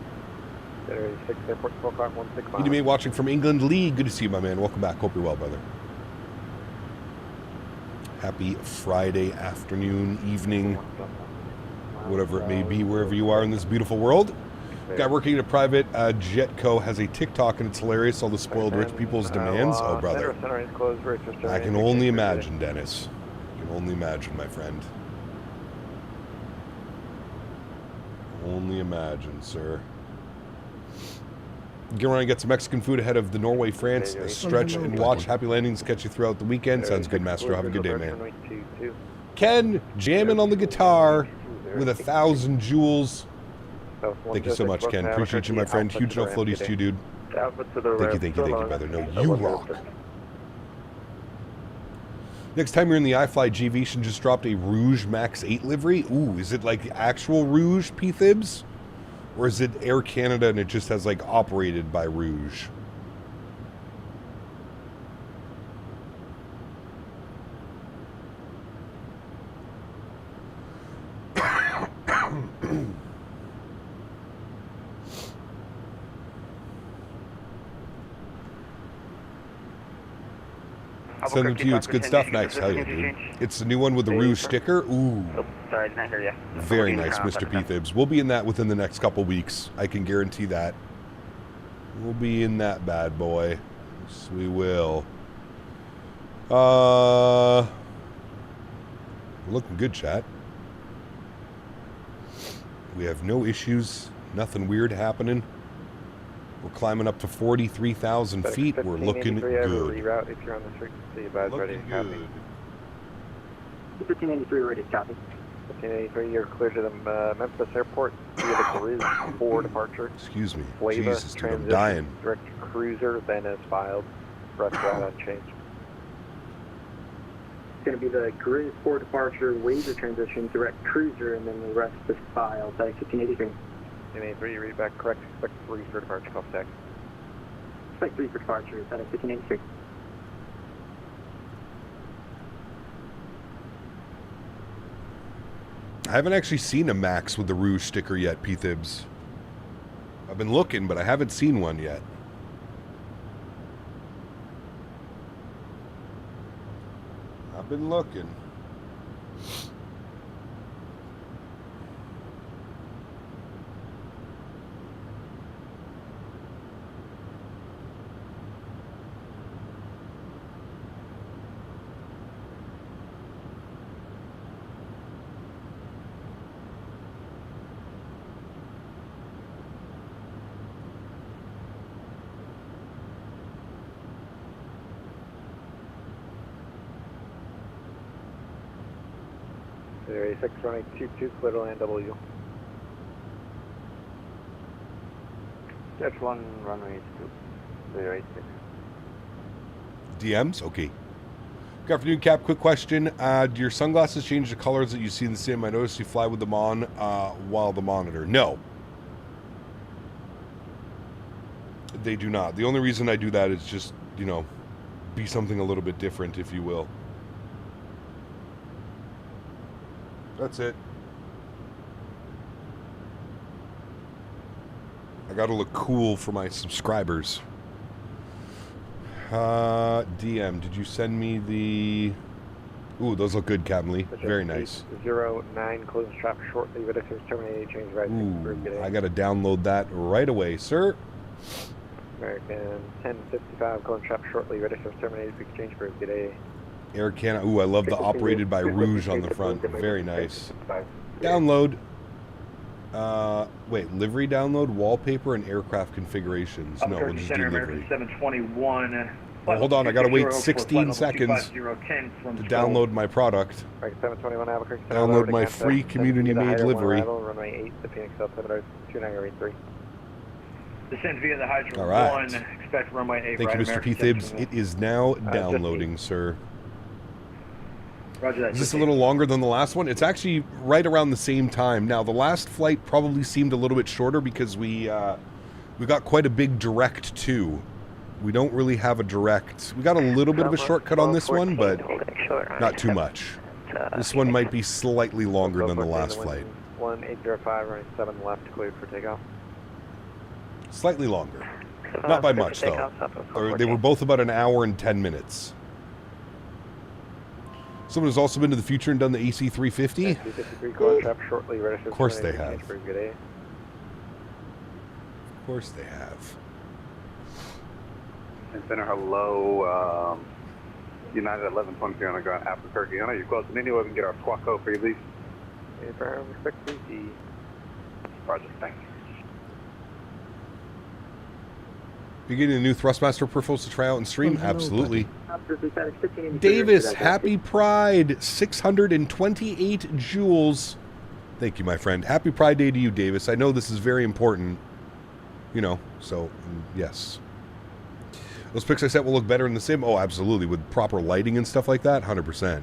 Saturday 6 Airport, 12.16 miles. EDMA watching from England. Lee, good to see you, my man. Welcome back. Hope you're well, brother. Happy Friday afternoon, evening, whatever it may be, wherever you are in this beautiful world. Guy working at a private Jetco has a TikTok, and it's hilarious. All the spoiled rich people's demands. Oh, brother. I can only imagine, Dennis. I can only imagine, my friend. Only imagine, sir. Get around and get some Mexican food ahead of the Norway-France stretch and watch. Happy landings. Catch you throughout the weekend. Sounds good, Master. Have a good day, man. Ken, jamming on the guitar with 1,000 joules. Thank you so much, Ken. Appreciate you, my friend. Huge no floaties to you, dude. Thank you, brother. No, you rock. Next time you're in the iFly, G-Vision just dropped a Rouge Max 8 livery. Ooh, is it like actual Rouge, P-Thibs? Or is it Air Canada and it just has like operated by Rouge? Send them to you. It's good stuff. Nice. Hell yeah, dude. It's the new one with the Rouge sticker. Ooh. Oh, sorry, I did not hear you. Very nice, Mr. P-Thibs. We'll be in that within the next couple weeks. I can guarantee that. We'll be in that bad boy. Yes, we will. We're looking good, chat. We have no issues. Nothing weird happening. We're climbing up to 43,000 feet. We're looking good. Reroute if you're on the frequency. Advise ready to copy. 1583 ready to copy. 1583, you're clear to the Memphis Airport via the Cruise 4 departure. Excuse me. Flava, Jesus, dude, I'm dying. Direct cruiser, then as filed. Rest route unchanged. It's going to be the Cruise 4 departure, Waver transition, direct cruiser, and then the rest is filed by 1583. 1583, read back correct. Expect 3 for departure, call stack. Expect 3 for departure, that is 1583. I haven't actually seen a Max with the Rouge sticker yet, P-Thibs. I've been looking, but I haven't seen one yet. I've been looking. Area 6 runway 22, clear to land W. That's 1 runway 2, 086. DMs? Okay. Good afternoon, Cap. Quick question. Do your sunglasses change the colors that you see in the sim? I noticed you fly with them on while the monitor. No. They do not. The only reason I do that is just, you know, be something a little bit different, if you will. That's it. I gotta look cool for my subscribers. DM, did you send me the... Ooh, those look good, Captain Lee. Very nice. 09, closing traffic shortly. Reducers terminated, change right. Ooh, I gotta download that right away, sir. American 1055, closing traffic shortly. Reducers terminated, exchange for today. Air Canada. Ooh, I love the operated by Rouge on the front. Very nice. Download. Wait, livery download, wallpaper, and aircraft configurations. No, we'll just do livery. 721. Oh, hold on, I gotta wait 16 seconds to download my product. Download my free community-made livery. Runway 8, the Phoenix South 2983. Descend via the Hydro All right. 1. Expect runway 8. Thank you, Mr. P-Thibs. It is now downloading, sir. Roger that. Is this a little longer than the last one? It's actually right around the same time. Now, the last flight probably seemed a little bit shorter because we got quite a big direct too. We don't really have a direct. We got a little bit of a shortcut on this one, but not too much. This one might be slightly longer than the last flight. 1805, running 7 left, cleared for takeoff. Slightly longer. Not by much, though. They were both about an hour and 10 minutes. Someone has also been to the future and done the AC-350? Of course they have. Of course they have. And center, hello. United 1120 on the ground, Albuquerque. I know you're close, and anyway, we can get our squawk code for release. Abraham, respect PC. Roger, thanks. Beginning a new Thrustmaster peripherals to try out and stream? Absolutely. Davis, happy Pride, 628 joules. Thank you, my friend. Happy Pride Day to you, Davis. I know this is very important, you know, so yes. Those pics I set will look better in the sim? Oh, absolutely. With proper lighting and stuff like that, 100%.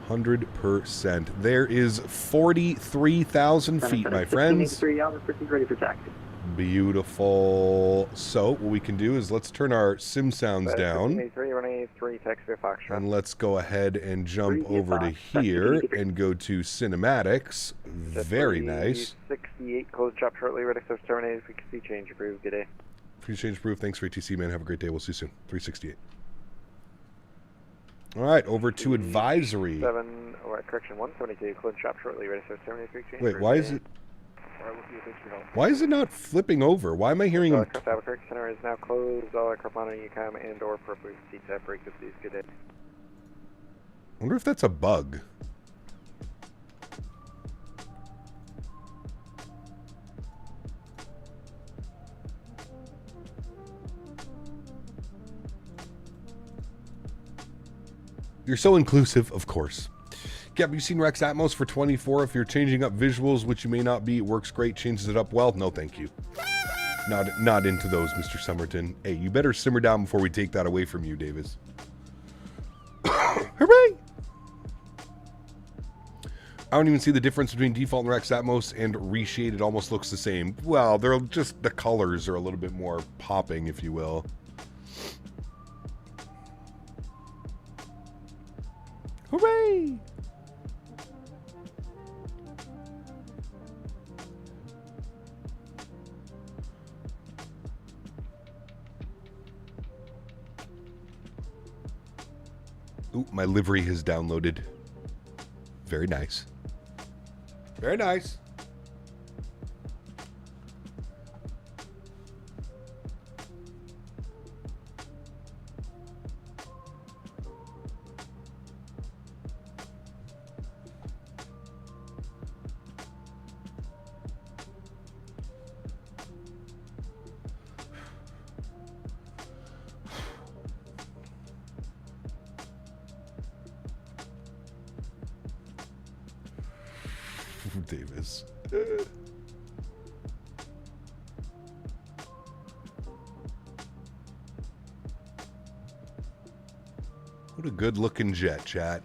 100%. There is 43,000 feet, my friends. Ready for taxi. Beautiful. So, what we can do is let's turn our sim sounds down. And let's go ahead and jump over to here and go to cinematics. Very nice. 68, close chop shortly, ready to terminate. We can see change approved. Good day. Free change approved. Thanks for ATC, man. Have a great day. We'll see you soon. 368. All right, over to advisory. 7, correction, 172, close chop shortly, ready to terminate. Wait, why is it? Why is it not flipping over? Why am I hearing him? Albuquerque Center is now closed. All aircraft monitoring UCAM and or appropriate seat tap break with these. Good day. I wonder if that's a bug. You're so inclusive, of course. Have you seen Rex Atmos for 24? If you're changing up visuals, which you may not be, it works great, changes it up well. No, thank you. Not into those, Mr. Summerton. Hey, you better simmer down before we take that away from you, Davis. Hooray! I don't even see the difference between default and Rex Atmos and reshade. It almost looks the same. Well, they're just, the colors are a little bit more popping, if you will. Hooray! Ooh, my livery has downloaded. Very nice. Very nice. Davis. What a good looking jet, chat.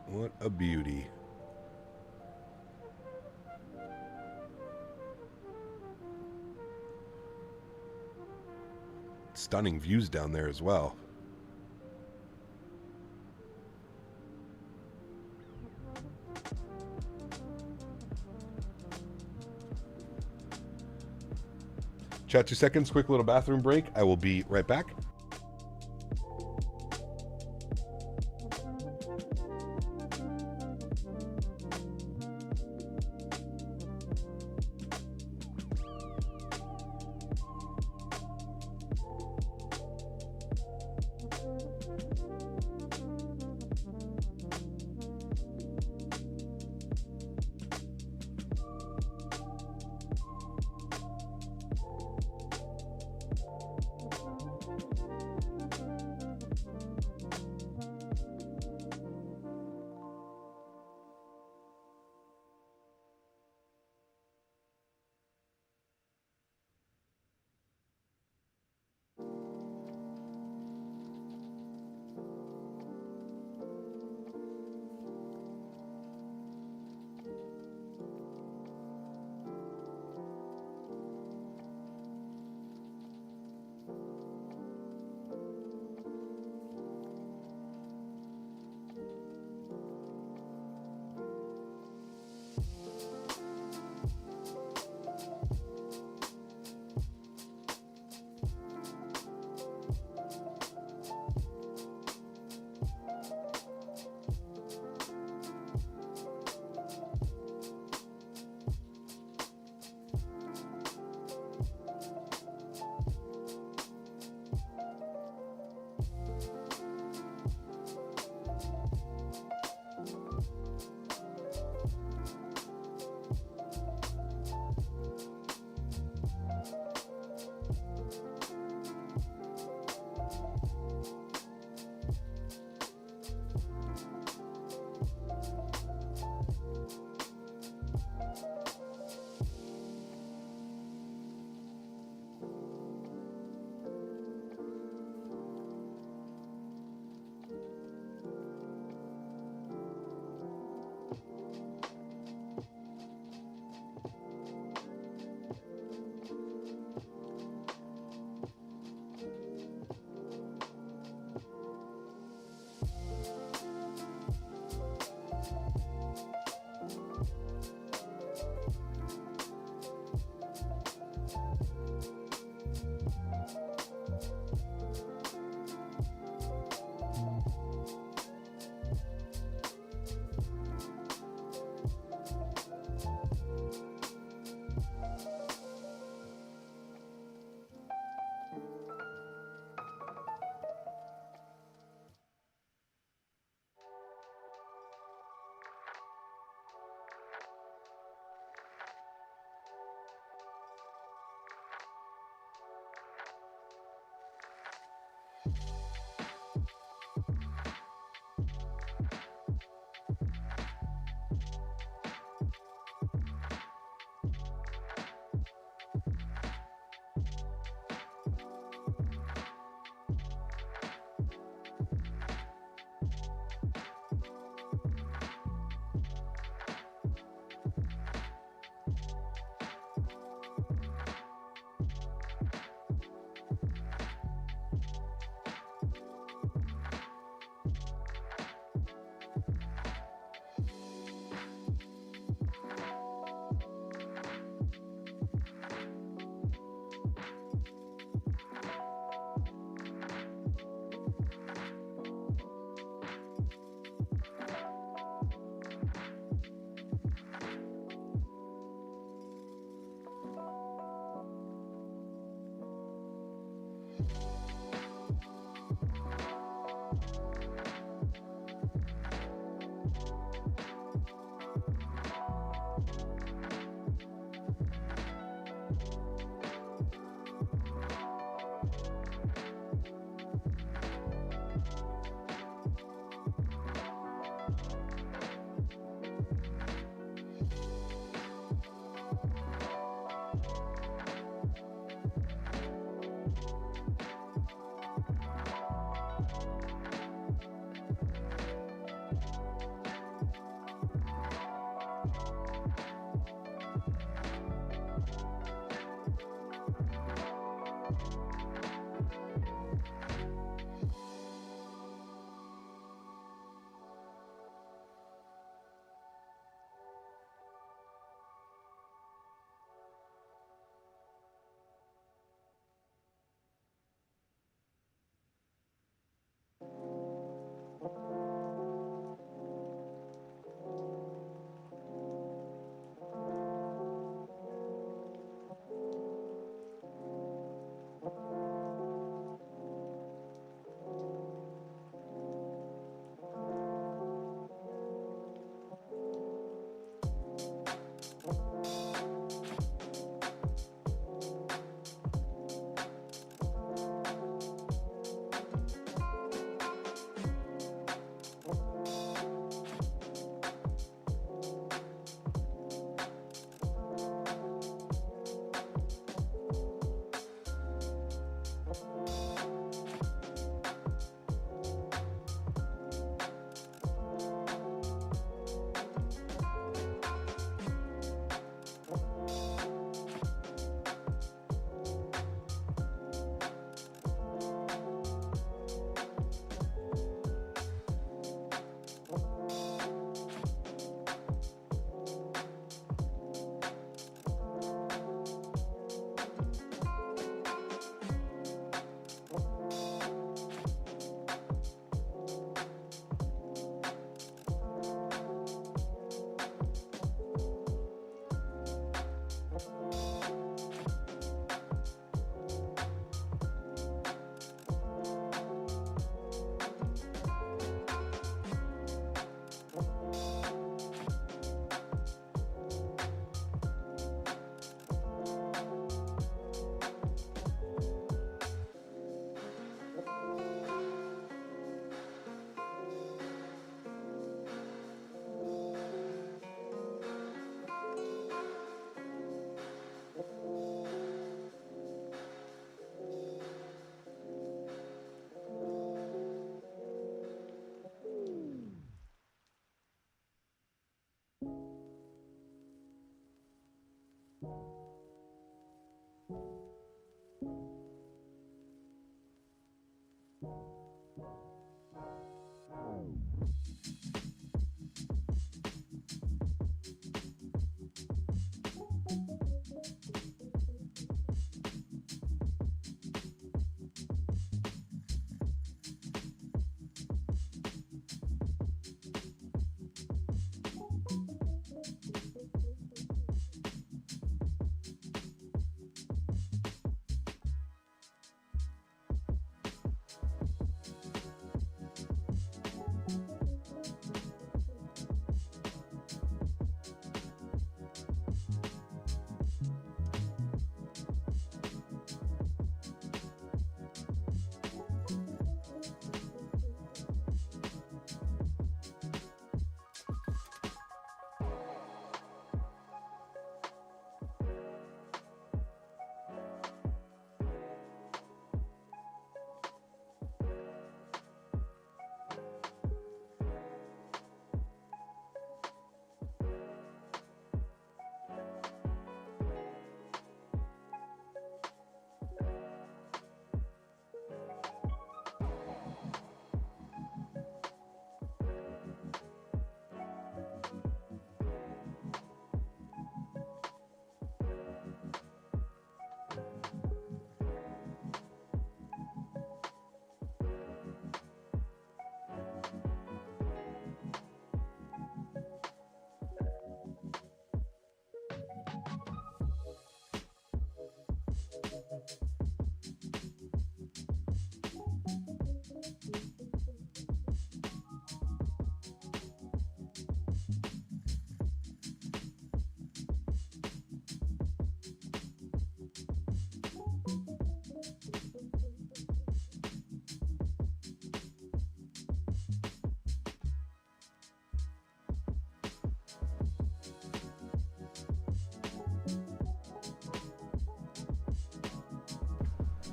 What a beauty. Stunning views down there as well. Chat 2 seconds, quick little bathroom break. I will be right back.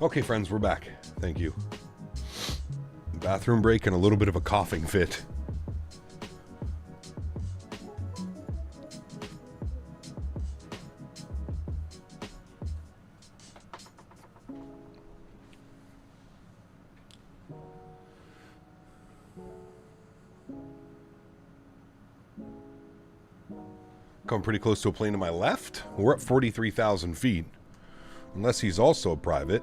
Okay, friends, we're back. Thank you. Bathroom break and a little bit of a coughing fit. Coming pretty close to a plane to my left. We're at 43,000 feet. Unless he's also a private.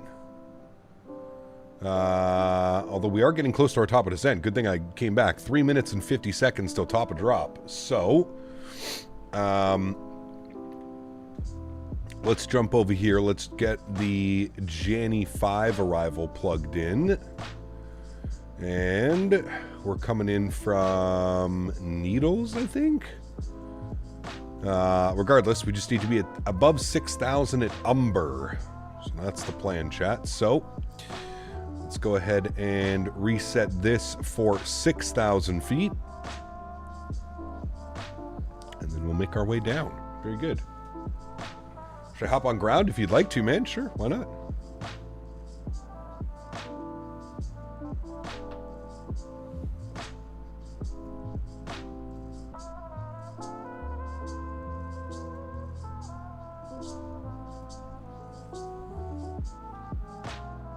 Although we are getting close to our top of descent. Good thing I came back. 3 minutes and 50 seconds till top of drop. So, let's jump over here. Let's get the Janny 5 arrival plugged in. And we're coming in from Needles, I think. Regardless, we just need to be at above 6,000 at Umber. So that's the plan, chat. So let's go ahead and reset this for 6,000 feet. And then we'll make our way down. Very good. Should I hop on ground if you'd like to, man? Sure, why not?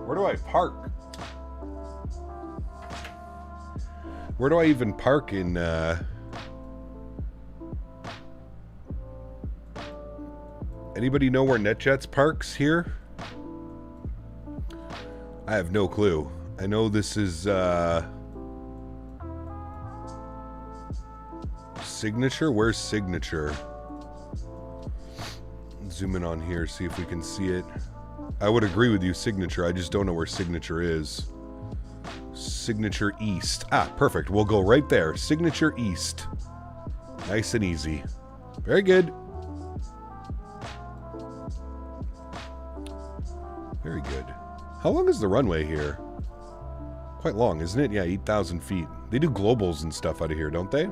Where do I park? Where do I even park in, Anybody know where NetJets parks here? I have no clue. I know this is, Signature? Where's Signature? Zoom in on here, see if we can see it. I would agree with you, Signature. I just don't know where Signature is. Signature East. Ah, perfect. We'll go right there. Signature East. Nice and easy. Very good. Very good. How long is the runway here? Quite long, isn't it? Yeah, 8,000 feet. They do globals and stuff out of here, don't they?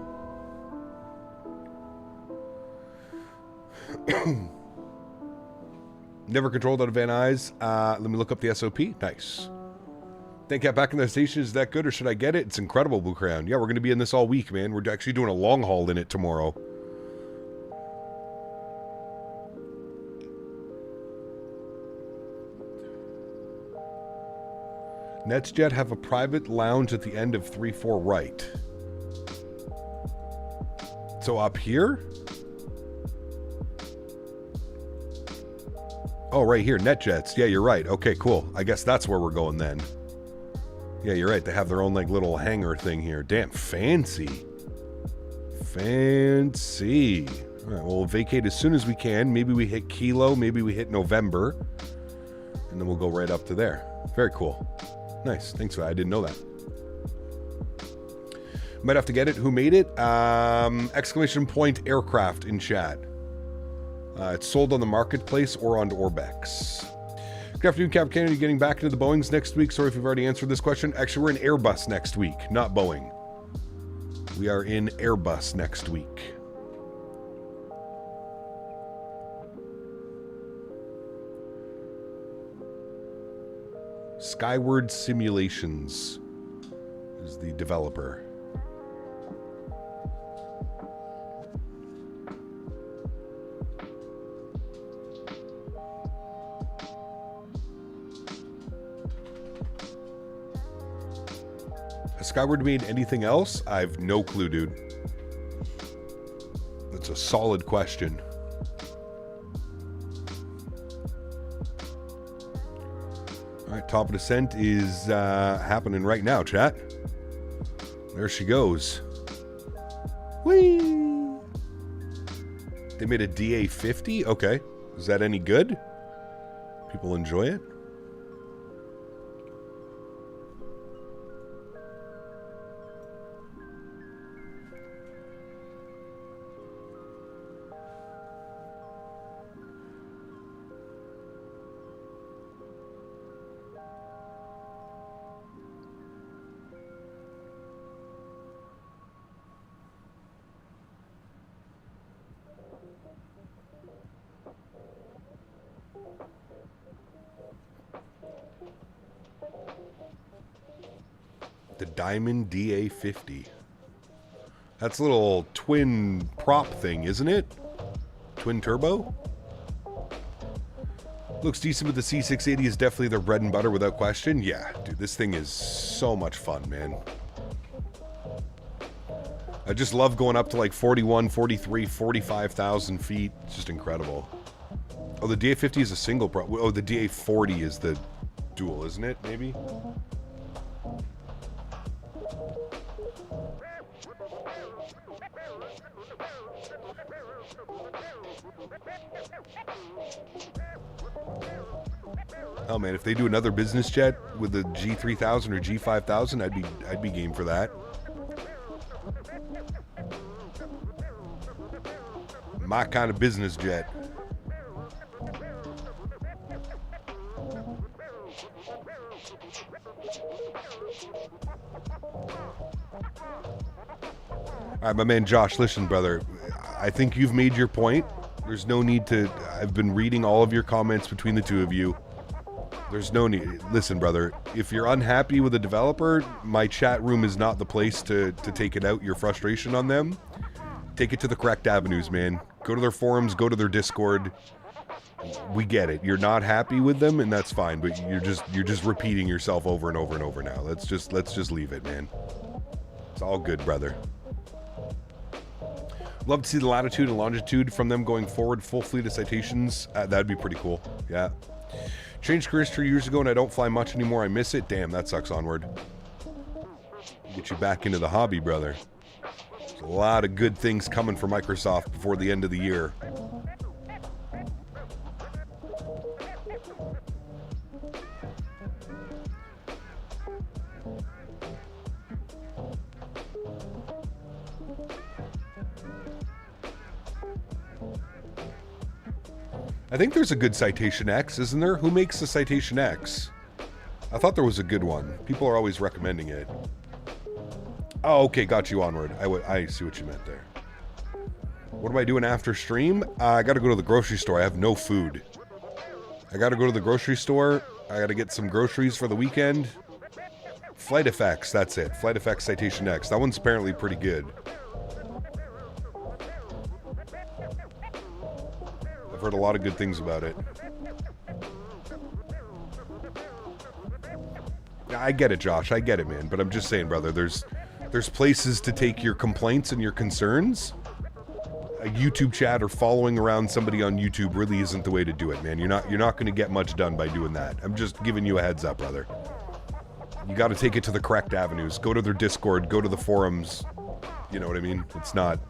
Never controlled out of Van Nuys. Let me look up the SOP. Nice. Think Cat back in the station. Is that good or should I get it? It's incredible, Blue Crown. Yeah, we're going to be in this all week, man. We're actually doing a long haul in it tomorrow. NetJets have a private lounge at the end of 3-4 right. So up here? Oh, right here, NetJets. Yeah, you're right. Okay, cool. I guess that's where we're going then. Yeah, you're right. They have their own, like, little hangar thing here. Damn, fancy. Fancy. All right, well, we'll vacate as soon as we can. Maybe we hit Kilo. Maybe we hit November. And then we'll go right up to there. Very cool. Nice. Thanks for that. I didn't know that. Might have to get it. Who made it? Exclamation point aircraft in chat. It's sold on the marketplace or on Orbex. Good afternoon, Cap Kennedy. Getting back into the Boeings next week. Sorry if you've already answered this question. Actually, we're in Airbus next week, not Boeing. We are in Airbus next week. Skyward Simulations is the developer. Has Skyward made anything else? I have no clue, dude. That's a solid question. All right, top of descent is happening right now, chat. There she goes. Whee! They made a DA50? Okay. Is that any good? People enjoy it? The Diamond DA50. That's a little twin prop thing, isn't it? Twin turbo? Looks decent, but the C680 is definitely their bread and butter without question. Yeah, dude, this thing is so much fun, man. I just love going up to like 41, 43, 45,000 feet. It's just incredible. Oh, the DA50 is a single prop. Oh, the DA40 is the dual, isn't it? Maybe? Oh man, if they do another business jet with the G3000 or G5000, I'd be game for that. My kind of business jet. All right, my man Josh, listen, brother. I think you've made your point. There's no need to... I've been reading all of your comments between the two of you. There's no need. Listen, brother, if you're unhappy with a developer, my chat room is not the place to take it out, your frustration on them. Take it to the correct avenues, man. Go to their forums, go to their Discord. We get it. You're not happy with them, and that's fine, but you're just repeating yourself over and over and over now. Let's just leave it, man. It's all good, brother. Love to see the latitude and longitude from them going forward. Full fleet of citations. That'd be pretty cool. Yeah. Changed careers 3 years ago and I don't fly much anymore. I miss it. Damn, that sucks. Onward. Get you back into the hobby, brother. There's a lot of good things coming for Microsoft before the end of the year. I think there's a good Citation X, isn't there? Who makes the Citation X? I thought there was a good one. People are always recommending it. Oh, okay, got you. Onward. I see what you meant there. What am I doing after stream? I gotta go to the grocery store. I have no food. I gotta go to the grocery store. I gotta get some groceries for the weekend. Flight Effects, that's it. Flight Effects Citation X. That one's apparently pretty good. I've heard a lot of good things about it. Yeah, I get it, Josh. I get it, man. But I'm just saying, brother, there's places to take your complaints and your concerns. A YouTube chat or following around somebody on YouTube really isn't the way to do it, man. You're not going to get much done by doing that. I'm just giving you a heads up, brother. You got to take it to the correct avenues. Go to their Discord. Go to the forums. You know what I mean? It's not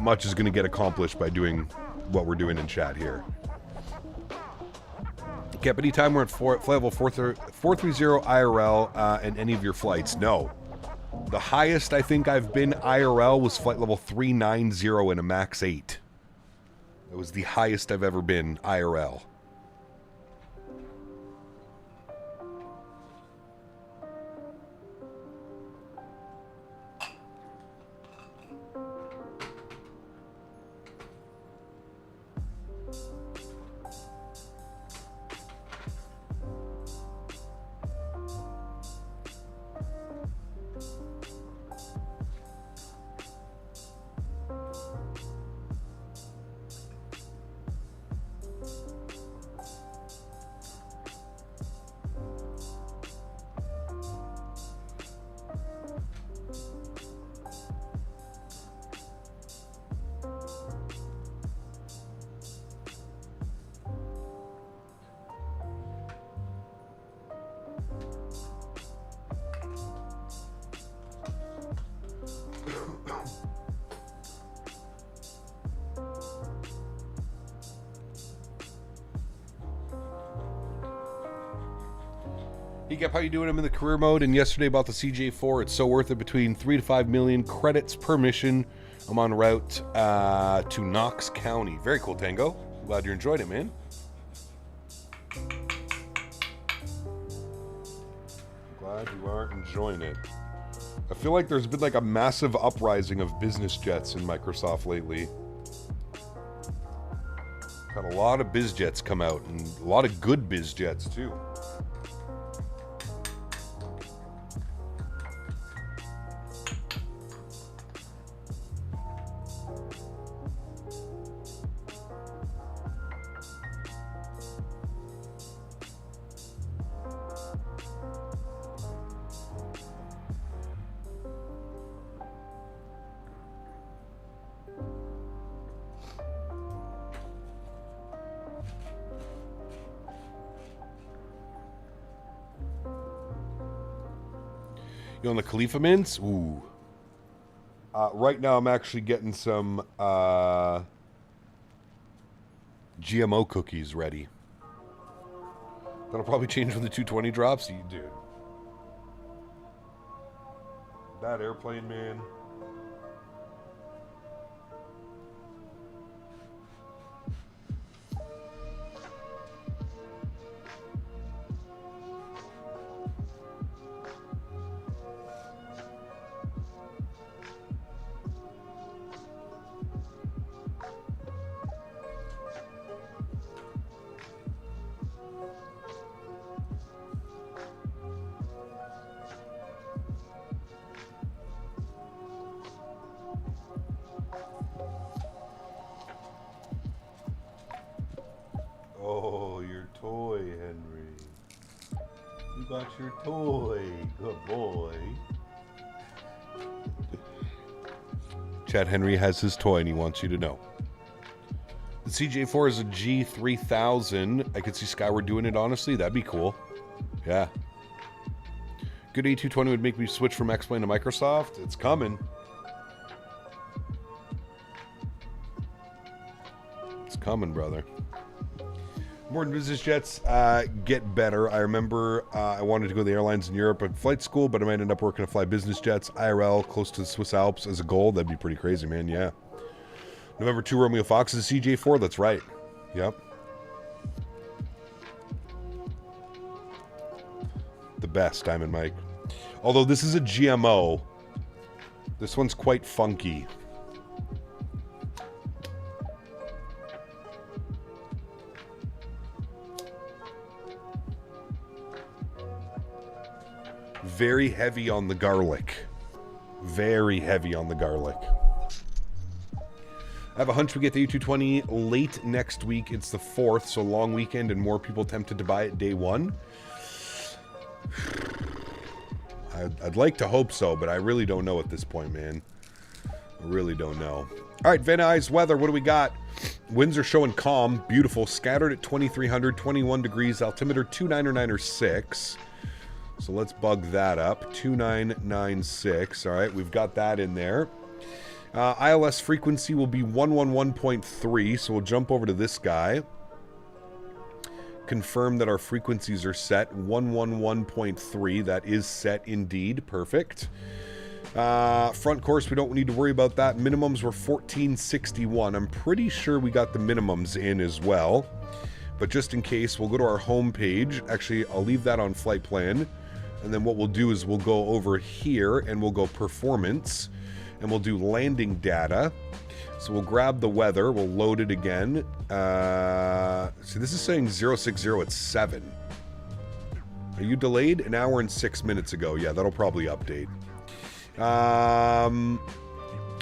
much is going to get accomplished by doing what we're doing in chat here. Cap, anytime we're at flight level 430 IRL and any of your flights? No. The highest I think I've been IRL was flight level 390 in a max 8. That was the highest I've ever been IRL. How you doing? I'm in the career mode, and yesterday about the CJ4. It's so worth it. Between 3 to 5 million credits per mission. I'm on route to Knox County. Very cool, Tango. Glad you enjoyed it, man. Glad you are enjoying it. I feel like there's been like a massive uprising of business jets in Microsoft lately. Had a lot of biz jets come out, and a lot of good biz jets too. You on the Khalifa mints? Ooh. Right now I'm actually getting some GMO cookies ready. That'll probably change when the 220 drops. Dude. That airplane, man. Oh, your toy, Henry. You got your toy. Good boy. Chad Henry has his toy and he wants you to know. The CJ4 is a G3000. I could see Skyward doing it, honestly. That'd be cool. Yeah. Good A220 would make me switch from X-Plane to Microsoft. It's coming. It's coming, brother. More than business jets get better. I remember I wanted to go to the airlines in Europe at flight school, but I might end up working to fly business jets, IRL, close to the Swiss Alps as a goal. That'd be pretty crazy, man. Yeah. November 2, Romeo Fox is a CJ4. That's right. Yep. The best, Diamond Mike. Although this is a GMO. This one's quite funky. Very heavy on the garlic. Very heavy on the garlic. I have a hunch we get the A220 late next week. It's the 4th, so long weekend and more people tempted to buy it day one. I'd like to hope so, but I really don't know at this point, man. I really don't know. All right, Van Nuys weather. What do we got? Winds are showing calm, beautiful, scattered at 2300, 21 degrees, altimeter 2996. So let's bug that up. 2996. All right, we've got that in there. ILS frequency will be 111.3, so we'll jump over to this guy. Confirm that our frequencies are set. 111.3, that is set indeed. Perfect. Front course, we don't need to worry about that. Minimums were 1461. I'm pretty sure we got the minimums in as well. But just in case, we'll go to our home page. Actually, I'll leave that on flight plan. And then what we'll do is we'll go over here and we'll go performance. And we'll do landing data. So we'll grab the weather. We'll load it again. See, this is saying 060 at 7. Are you delayed? An hour and 6 minutes ago. Yeah, that'll probably update.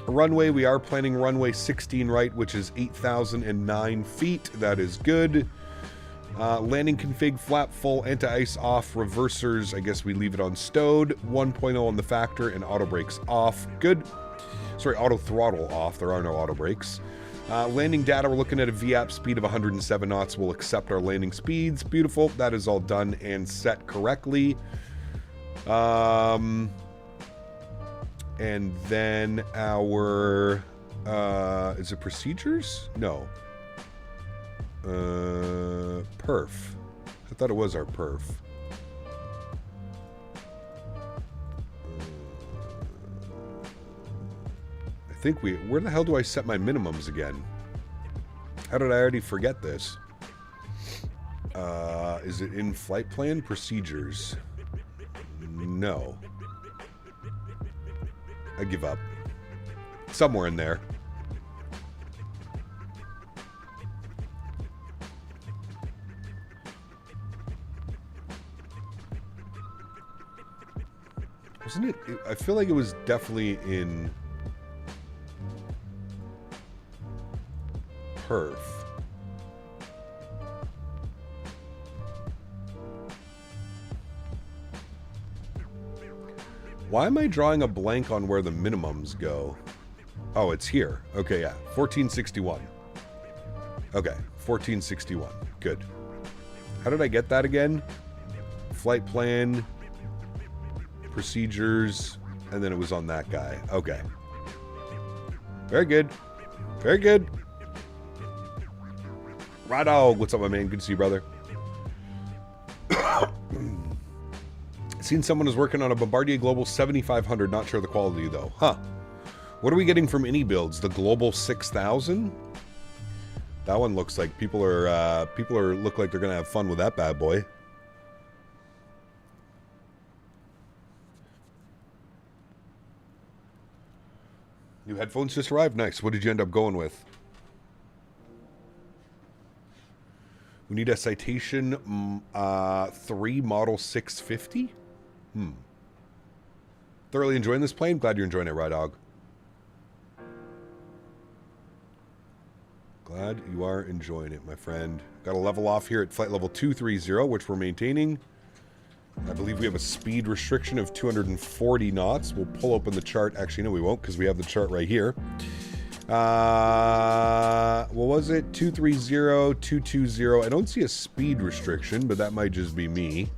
Runway, we are planning runway 16 right, which is 8,009 feet. That is good. Landing config, flap full, anti-ice off, reversers, I guess we leave it on stowed. 1.0 on the factor and auto brakes off. Good. Sorry, auto throttle off. There are no auto brakes. Landing data, we're looking at a VAP speed of 107 knots. We'll accept our landing speeds. Beautiful. That is all done and set correctly. And then our, is it procedures? No. Perf. I thought it was our perf. I think where the hell do I set my minimums again? How did I already forget this? Is it in flight plan? Procedures? No. I give up. Somewhere in there. Wasn't it? I feel like it was definitely in perf. Why am I drawing a blank on where the minimums go? Oh, it's here. Okay, yeah. 1461. Okay, 1461. Good. How did I get that again? Flight plan. procedures, and then it was on that guy. Okay. Very good. Very good. Right dog. What's up, my man? Good to see you, brother. Seen someone is working on a Bombardier Global 7500. Not sure the quality, though. Huh. What are we getting from any builds? The Global 6000? That one looks like people are look like they're gonna have fun with that bad boy. New headphones just arrived. Nice. What did you end up going with? We need a Citation 3 Model 650. Thoroughly enjoying this plane. Glad you're enjoying it, Ride Dog. Glad you are enjoying it, my friend. Got a level off here at flight level 230, which we're maintaining. I believe we have a speed restriction of 240 knots. We'll pull open the chart. Actually, no, we won't because we have the chart right here. What was it? 230, 220. I don't see a speed restriction, but that might just be me.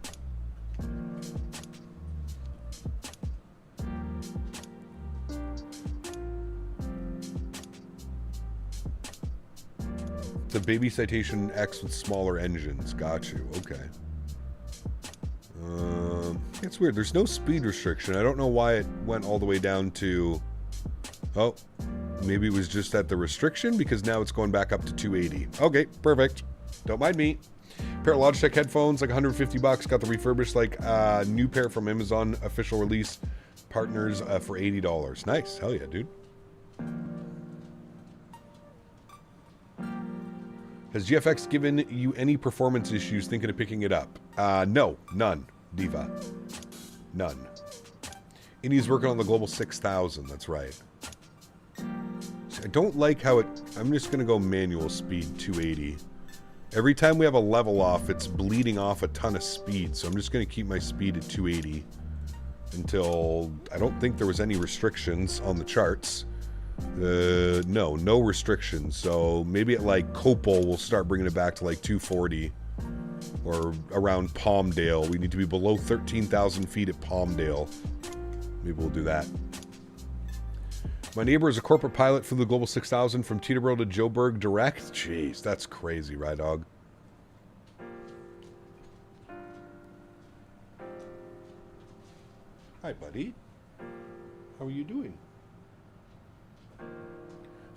It's a baby Citation X with smaller engines. Got you. Okay. It's weird. There's no speed restriction. I don't know why it went all the way down to... Oh, maybe it was just at the restriction because now it's going back up to 280. Okay, perfect. Don't mind me. Pair of Logitech headphones, like 150 bucks. Got the refurbished, like, new pair from Amazon official release partners for $80. Nice. Hell yeah, dude. Has GFX given you any performance issues thinking of picking it up? No, none, Diva. None. Indy's working on the Global 6000, that's right. I don't like how it... I'm just going to go manual speed 280. Every time we have a level off, it's bleeding off a ton of speed, so I'm just going to keep my speed at 280 until... I don't think there was any restrictions on the charts. No restrictions. So maybe at like Copel, we'll start bringing it back to like 240 or around Palmdale. We need to be below 13,000 feet at Palmdale. Maybe we'll do that. My neighbor is a corporate pilot for the Global 6000 from Teterboro to Joburg direct. Jeez, that's crazy, right, dog? Hi, buddy. How are you doing?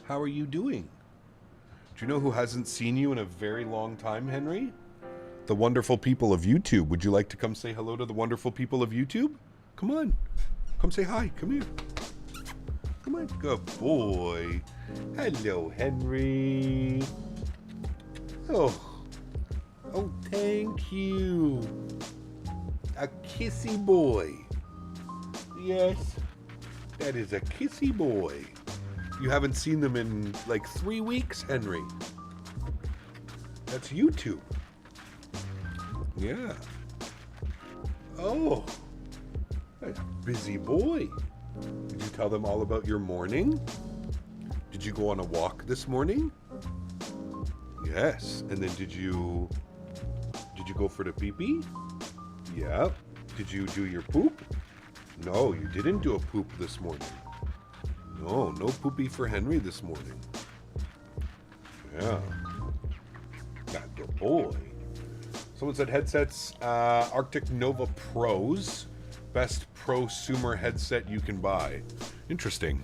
How are you doing? Do you know who hasn't seen you in a very long time, Henry? The wonderful people of YouTube. Would you like to come say hello to the wonderful people of YouTube? Come on. Come say hi. Come here. Come on. Good boy. Hello, Henry. Oh, thank you. A kissy boy. Yes, that is a kissy boy. You haven't seen them in like 3 weeks, Henry. That's YouTube. Yeah. Oh, that's a busy boy. Did you tell them all about your morning? Did you go on a walk this morning? Yes. And then did you go for the pee-pee? Yeah. Did you do your poop? No, you didn't do a poop this morning. No poopy for Henry this morning. Yeah. Got the boy. Someone said headsets, Arctic Nova Pros. Best prosumer headset you can buy. Interesting.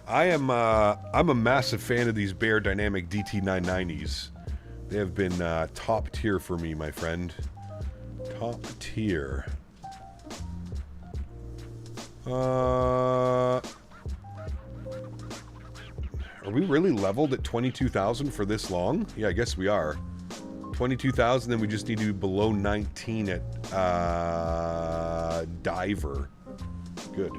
I'm a massive fan of these Bear Dynamic DT990s. They have been top tier for me, my friend. Top tier. Are we really leveled at 22,000 for this long? Yeah, I guess we are. 22,000, then we just need to be below 19 at Diver. Good.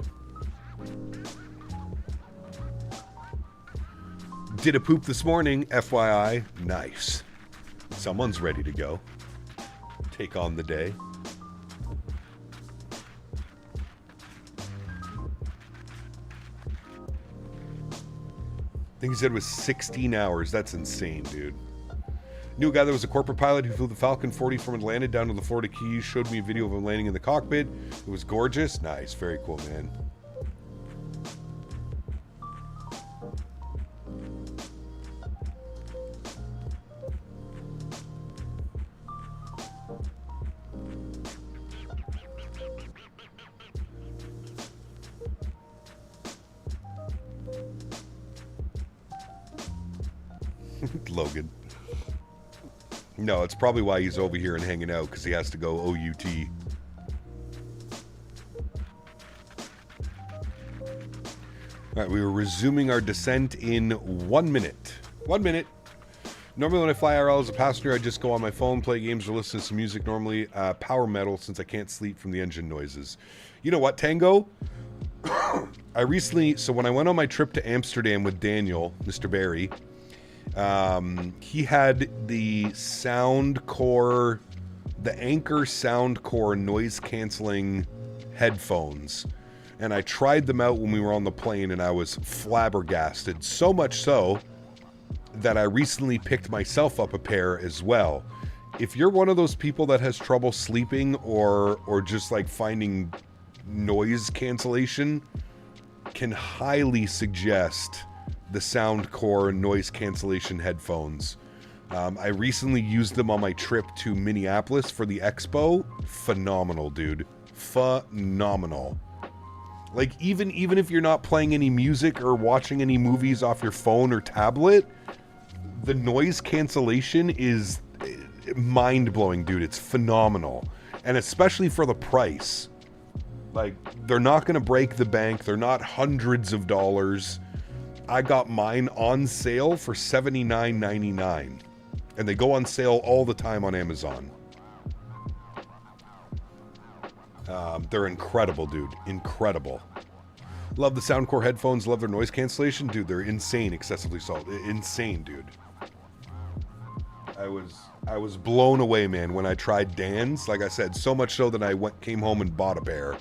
Did a poop this morning, FYI. Nice. Someone's ready to go. Take on the day. I think he said it was 16 hours. That's insane, dude. Knew a guy that was a corporate pilot who flew the Falcon 40 from Atlanta down to the Florida Keys. Showed me a video of him landing in the cockpit. It was gorgeous. Nice. Very cool, man. Logan. No, it's probably why he's over here and hanging out, because he has to go OUT. Alright, we were resuming our descent in 1 minute. 1 minute. Normally when I fly IRL as a passenger, I just go on my phone, play games, or listen to some music. Normally power metal, since I can't sleep from the engine noises. You know what, Tango? I recently, so when I went on my trip to Amsterdam with Daniel, Mr. Barry, he had the Soundcore, the Anchor Soundcore noise canceling headphones, and I tried them out when we were on the plane, and I was flabbergasted, so much so that I recently picked myself up a pair as well. If you're one of those people that has trouble sleeping or just like finding noise cancellation, can highly suggest the Soundcore noise cancellation headphones. I recently used them on my trip to Minneapolis for the expo. Phenomenal, dude. Phenomenal. Like, even if you're not playing any music or watching any movies off your phone or tablet, the noise cancellation is mind-blowing, dude. It's phenomenal. And especially for the price. Like, they're not going to break the bank. They're not hundreds of dollars. I got mine on sale for $79.99, and they go on sale all the time on Amazon. They're incredible, dude. Incredible. Love the Soundcore headphones. Love their noise cancellation. Dude, they're insane, excessively salt. Insane, dude. I was blown away, man, when I tried Dan's. Like I said, so much so that I came home and bought a pair.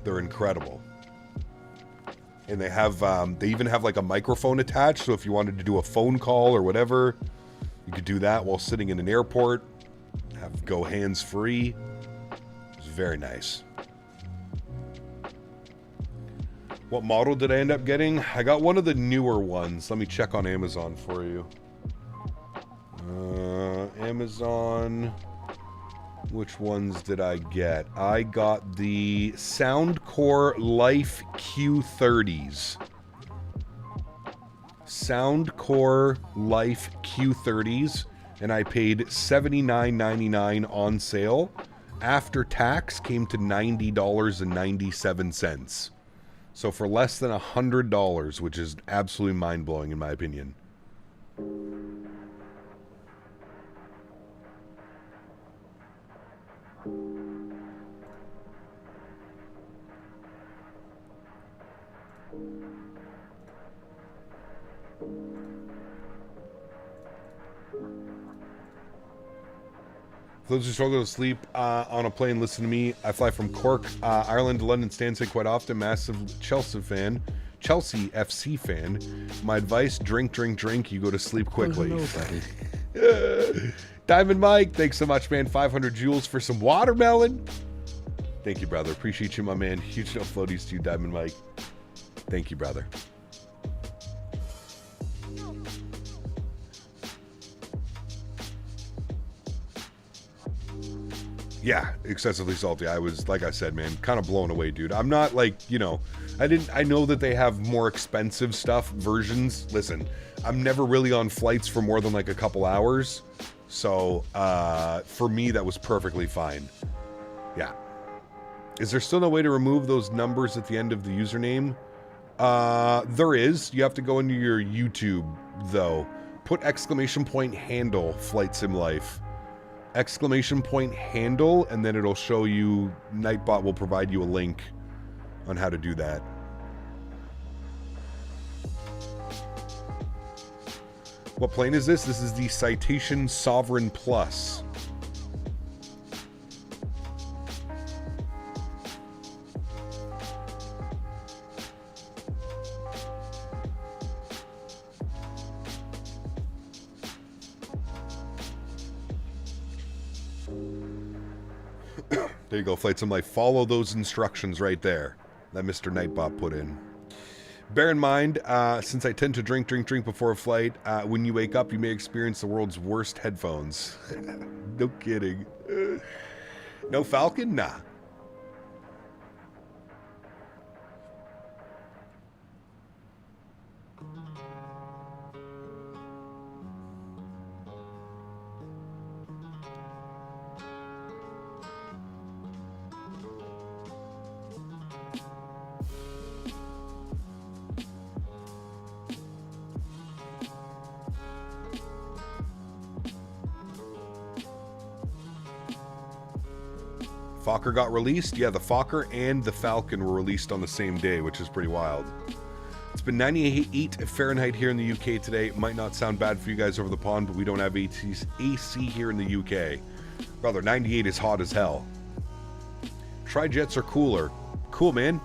They're incredible. And they have, they even have like a microphone attached, so if you wanted to do a phone call or whatever, you could do that while sitting in an airport. Go hands-free. It's very nice. What model did I end up getting? I got one of the newer ones. Let me check on Amazon for you. Amazon... Which ones did I get? I got the Soundcore Life Q30s. Soundcore Life Q30s, and I paid $79.99 on sale. After tax, came to $90.97. So for less than $100, which is absolutely mind-blowing in my opinion. For those who struggle to sleep on a plane, listen to me. I fly from Cork, Ireland to London Stansted quite often. Massive Chelsea FC fan. My advice, drink. You go to sleep quickly. Diamond Mike, thanks so much, man. 500 joules for some watermelon. Thank you, brother. Appreciate you, my man. Huge no floaties to you, Diamond Mike. Thank you, brother. Yeah, excessively salty. I was, like I said, man, kind of blown away, dude. I'm not like, you know, I know that they have more expensive stuff, versions. Listen, I'm never really on flights for more than like a couple hours. So, for me, that was perfectly fine. Yeah. Is there still no way to remove those numbers at the end of the username? There is. You have to go into your YouTube, though. Put !handle Flight Sim Life. !handle, and then it'll show you, Nightbot will provide you a link on how to do that. What plane is this? This is the Citation Sovereign Plus. There you go, Flite. Some like follow those instructions right there that Mr. Nightbot put in. Bear in mind, since I tend to drink before a flight, when you wake up, you may experience the world's worst headphones. No kidding. No Falcon? Nah. Fokker got released? Yeah, the Fokker and the Falcon were released on the same day, which is pretty wild. It's been 98 Fahrenheit here in the UK today. It might not sound bad for you guys over the pond, but we don't have AC here in the UK. Brother, 98 is hot as hell. Tri-jets are cooler. Cool, man.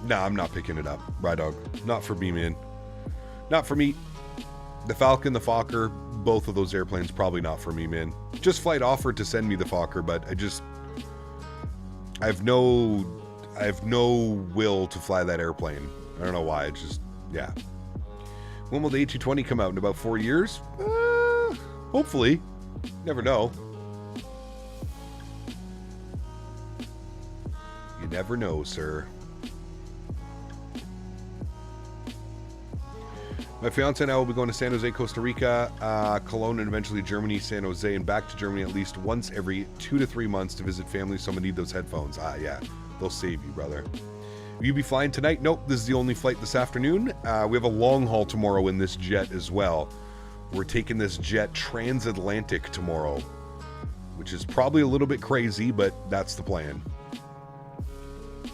Nah, I'm not picking it up. Dog. Not for me, man. Not for me. The Falcon, the Fokker, both of those airplanes, probably not for me, man. Just Flite offered to send me the Fokker, but I have no will to fly that airplane. I don't know why. It's just, yeah. When will the A220 come out? In about 4 years? Hopefully. Never know. You never know, sir. My fiance and I will be going to San Jose, Costa Rica, Cologne, and eventually Germany, San Jose, and back to Germany at least once every 2 to 3 months to visit family, so I'm going to need those headphones. Yeah. They'll save you, brother. Will you be flying tonight? Nope, this is the only flight this afternoon. We have a long haul tomorrow in this jet as well. We're taking this jet transatlantic tomorrow, which is probably a little bit crazy, but that's the plan.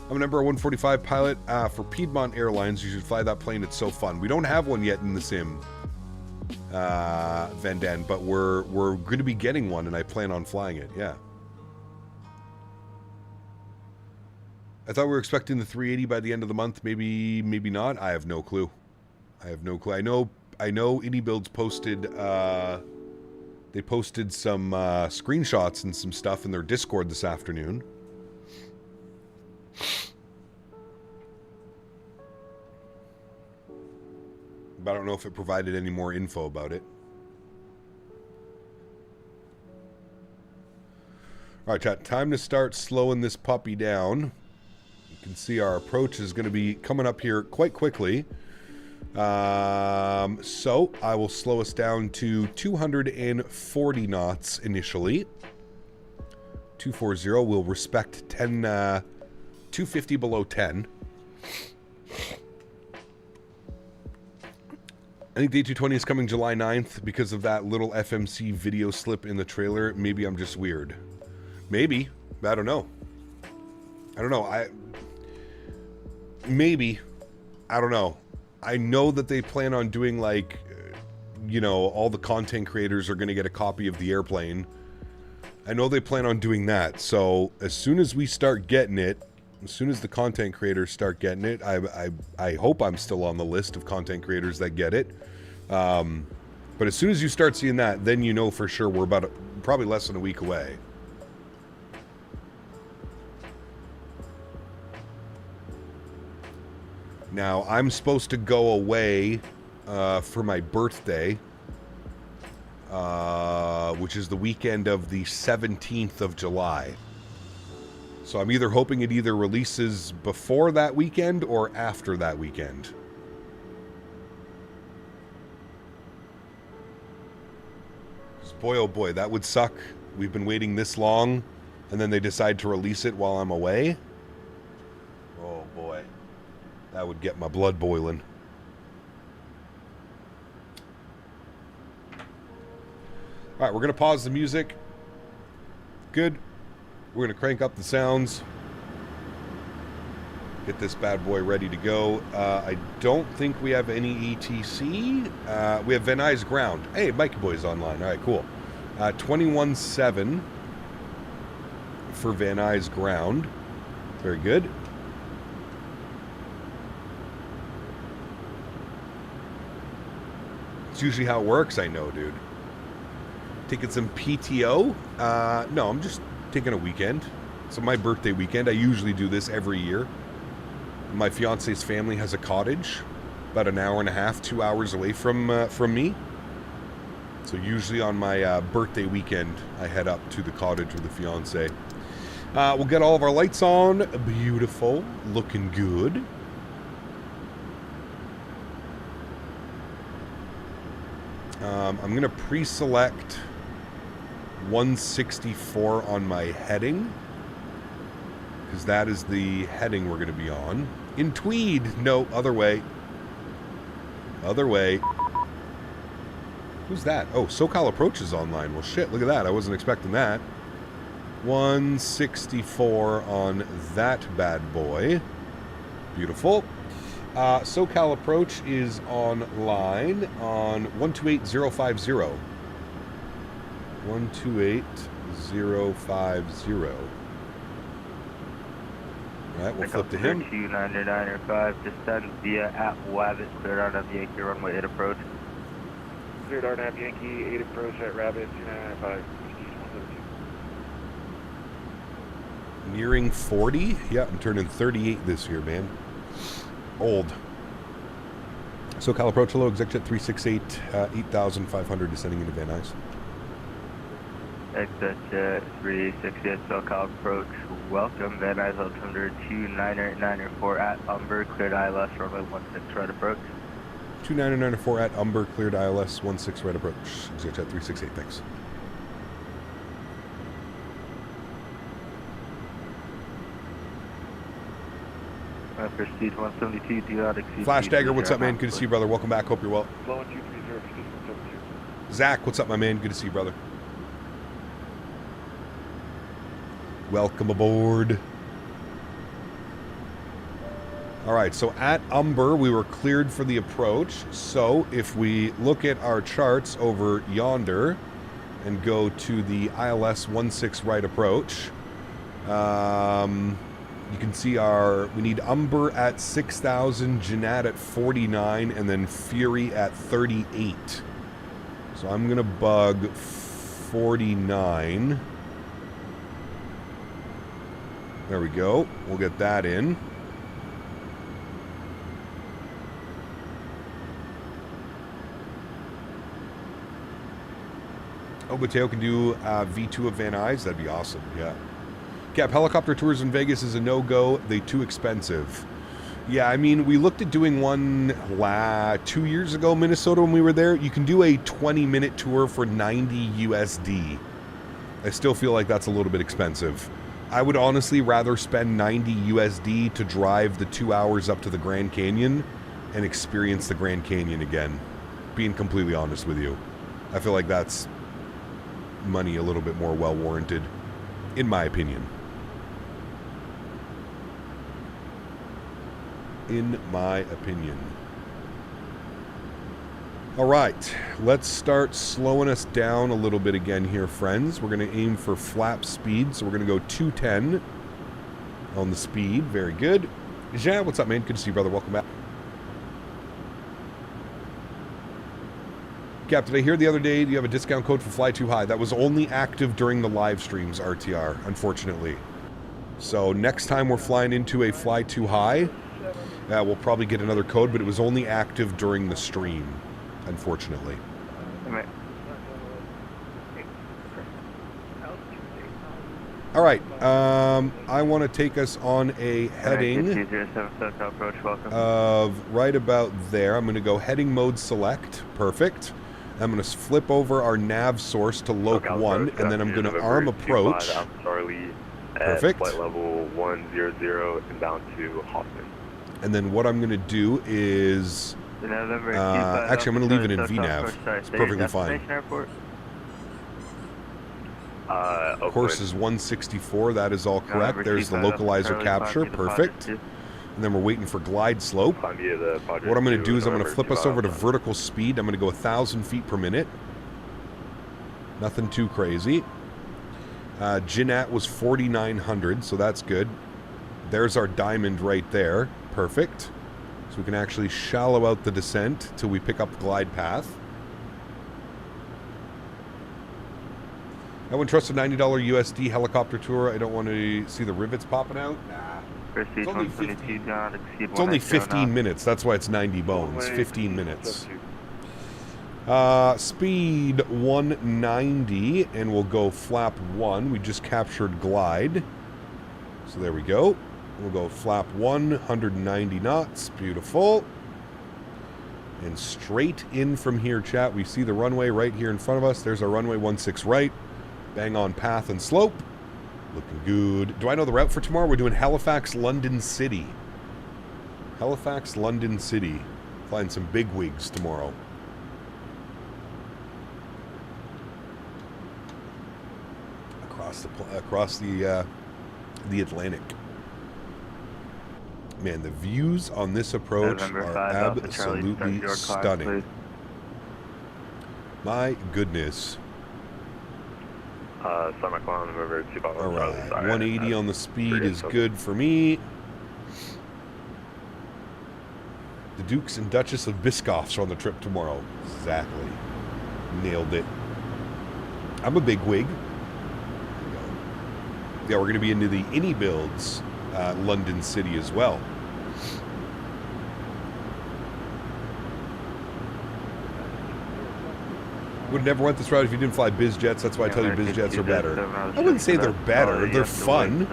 I'm a number 145 pilot for Piedmont Airlines. You should fly that plane. It's so fun. We don't have one yet in the sim, Van Dan, but we're going to be getting one, and I plan on flying it. Yeah. I thought we were expecting the 380 by the end of the month. Maybe not. I have no clue. I know Indie Builds posted. They posted some screenshots and some stuff in their Discord this afternoon. But I don't know if it provided any more info about it. All right, chat. Time to start slowing this puppy down. You can see our approach is going to be coming up here quite quickly. So I will slow us down to 240 knots initially. 240. We'll respect 10, 250 below 10. I think the A220 is coming July 9th because of that little FMC video slip in the trailer. Maybe I'm just weird. Maybe. I don't know. Maybe. I don't know. I know that they plan on doing, like, you know, all the content creators are going to get a copy of the airplane. I know they plan on doing that. So as soon as we start getting it, as soon as the content creators start getting it, I hope I'm still on the list of content creators that get it. But as soon as you start seeing that, then you know for sure we're about probably less than a week away. Now, I'm supposed to go away for my birthday, which is the weekend of the 17th of July. So I'm either hoping it either releases before that weekend or after that weekend. Because boy, oh boy, that would suck. We've been waiting this long, and then they decide to release it while I'm away. Oh boy. That would get my blood boiling. All right, we're going to pause the music. Good. We're going to crank up the sounds. Get this bad boy ready to go. I don't think we have any ETC. We have Van Nuys ground. Hey, Mikey Boy's online. All right, cool. 21.7 for Van Nuys ground. Very good. So usually how it works, I know, dude. Taking some PTO? No, I'm just taking a weekend. So my birthday weekend, I usually do this every year. My fiance's family has a cottage about an hour and a half, 2 hours away from me. So usually on my birthday weekend, I head up to the cottage with the fiance. We'll get all of our lights on. Beautiful. Looking good. I'm going to pre-select 164 on my heading, because that is the heading we're going to be on. In Tweed. No, other way. Other way. Who's that? Oh, SoCal Approach is online. Well, shit, look at that. I wasn't expecting that. 164 on that bad boy. Beautiful. SoCal Approach is online on 128050. 128050. Alright, we'll flip to him. 29905, descend via at Wabbit, cleared out of Yankee runway 8 approach. Cleared out of Yankee 8 approach at Rabbit 29905. Nearing 40? Yeah, I'm turning 38 this year, man. Old. SoCal Approach, hello, ExecJet 368, 8500, descending into Van Nuys. ExecJet 368, SoCal Approach, welcome, Van Nuys altimeter 29904 at Umber, cleared ILS, runway 16 right approach. 29904 at Umber, cleared ILS, 16 right approach. ExecJet 368, thanks. Proceed 172, do not exceed. Flash Dagger, what's up, man? Good to see you, brother. Welcome back. Hope you're well. Low 230, proceed 172. Zach, what's up, my man? Good to see you, brother. Welcome aboard. All right, so at Umber, we were cleared for the approach. So if we look at our charts over yonder and go to the ILS 16 right approach, you can see we need Umber at 6,000, Jeanette at 49, and then Fury at 38. So I'm going to bug 49. There we go. We'll get that in. Oh, Mateo can do V2 of Van Nuys. That'd be awesome. Yeah. Cap, helicopter tours in Vegas is a no-go. They're too expensive. Yeah, I mean, we looked at doing one 2 years ago, Minnesota, when we were there. You can do a 20-minute tour for 90 USD. I still feel like that's a little bit expensive. I would honestly rather spend 90 USD to drive the 2 hours up to the Grand Canyon and experience the Grand Canyon again. Being completely honest with you. I feel like that's money a little bit more well-warranted, in my opinion. In my opinion. All right, let's start slowing us down a little bit again here, friends. We're going to aim for flap speed, so we're going to go 210 on the speed. Very good. Jean, what's up, man? Good to see you, brother. Welcome back. Cap, did I hear the other day you have a discount code for Fly Too High? That was only active during the live streams, RTR, unfortunately. So next time we're flying into a Fly Too High, we'll probably get another code, but it was only active during the stream, unfortunately. All right, I want to take us on a heading of right about there. I'm going to go heading mode select. Perfect. I'm going to flip over our nav source to Loc 1, and then I'm going to arm approach. Perfect. Flight level 100 and down to Hoffman. And then what I'm going to do is... actually, I'm going to leave it in VNAV. It's perfectly fine. Course is 164. That is all correct. There's the localizer capture. Perfect. And then we're waiting for glide slope. What I'm going to do is I'm going to flip us over to vertical speed. I'm going to go 1,000 feet per minute. Nothing too crazy. Jeanette was 4,900, so that's good. There's our diamond right there. Perfect. So we can actually shallow out the descent till we pick up the glide path. I wouldn't trust a $90 USD helicopter tour. I don't want to see the rivets popping out. Nah. It's only 15, it's only 15 minutes. That's why it's 90 bones. 15 minutes. Speed 190, and we'll go flap 1. We just captured glide. So there we go. We'll go flap 1, 190 knots. Beautiful. And straight in from here, chat. We see the runway right here in front of us. There's our runway 16 right. Bang on path and slope. Looking good. Do I know the route for tomorrow? We're doing Halifax, London City. Halifax, London City. Flying some big wigs tomorrow. Across the Atlantic. Man, the views on this approach are absolutely stunning. My goodness. Alright, 180 on the speed is good for me. The Dukes and Duchess of Biscoffs are on the trip tomorrow. Exactly. Nailed it. I'm a big wig. Yeah, we're going to be into the Innie builds, London City as well. Would never went this route if you didn't fly biz jets. That's why I tell you biz jets are better. I wouldn't say they're better. They're fun.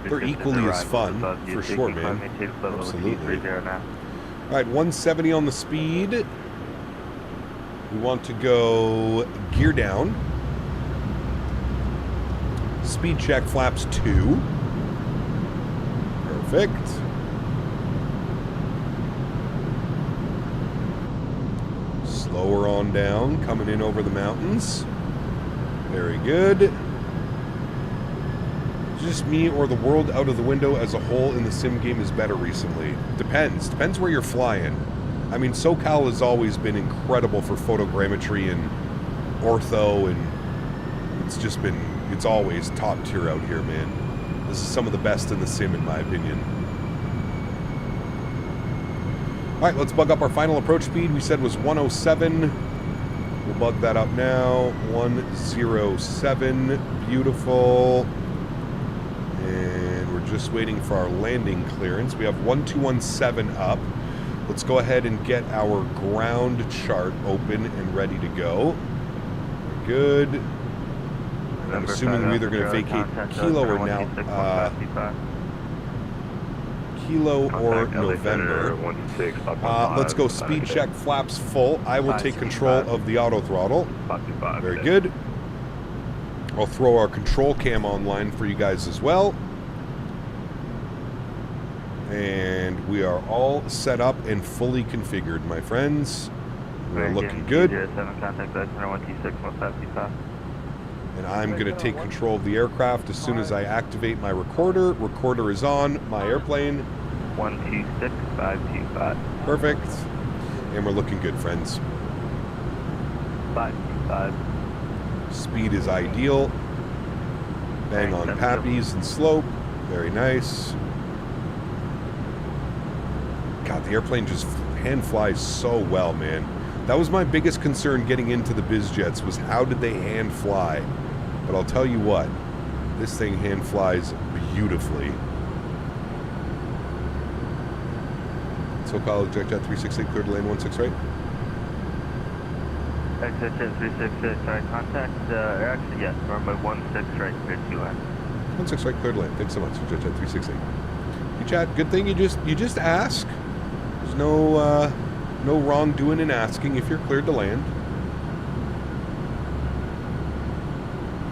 They're equally as fun, for sure, man. Absolutely. All right, 170 on the speed. We want to go gear down. Speed check flaps 2. Perfect. Slower on down, coming in over the mountains. Very good. Just me or the world out of the window as a whole in the sim game is better recently? Depends. Depends where you're flying. I mean, SoCal has always been incredible for photogrammetry and ortho, and it's just been, it's always top tier out here, man. This is some of the best in the sim, in my opinion. All right, let's bug up our final approach speed. We said was 107. We'll bug that up now. 107. Beautiful. And we're just waiting for our landing clearance. We have 1217 up. Let's go ahead and get our ground chart open and ready to go. Good. I'm assuming we're either going to vacate Kilo or now. Kilo or November. Let's go speed check flaps full. I will take control of the auto throttle. Very good. I'll throw our control cam online for you guys as well. And we are all set up and fully configured, my friends. We're looking good. And I'm going to take control of the aircraft as soon as I activate my recorder. Recorder is on. My airplane. 126525. Perfect. And we're looking good, friends. 525. Speed is ideal. Bang on pappies and slope. Very nice. God, the airplane just hand flies so well, man. That was my biggest concern getting into the biz jets, was how did they hand fly? But I'll tell you what, this thing hand flies beautifully. SoCal Jet 368 cleared to lane 16 right. Jet 368, sorry, contact, actually, yes, runway 16 right, cleared to land. 16 right, cleared to land. Thanks so much, Jet 368. Hey, Chad, good thing you just ask. There's no wrongdoing in asking if you're cleared to land.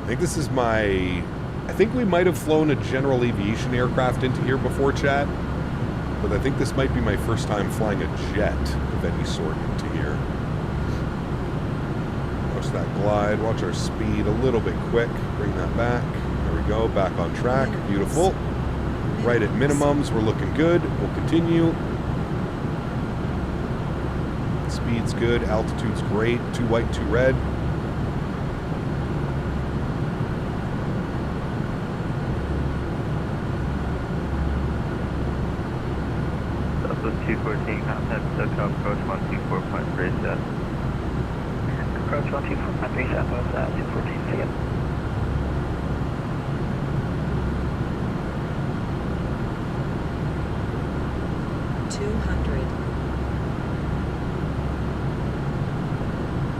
I think this is I think we might have flown a general aviation aircraft into here before, chat, but I think this might be my first time flying a jet of any sort into here. Watch that glide, watch our speed a little bit quick, bring that back. There we go, back on track, beautiful. Right at minimums, we're looking good, we'll continue. Speed's good, altitude's great, 2 white, 2 red. Southwest 214, contact SoCal approach 124.3 set. Approach 124.3 Southwest 214, see ya. 200.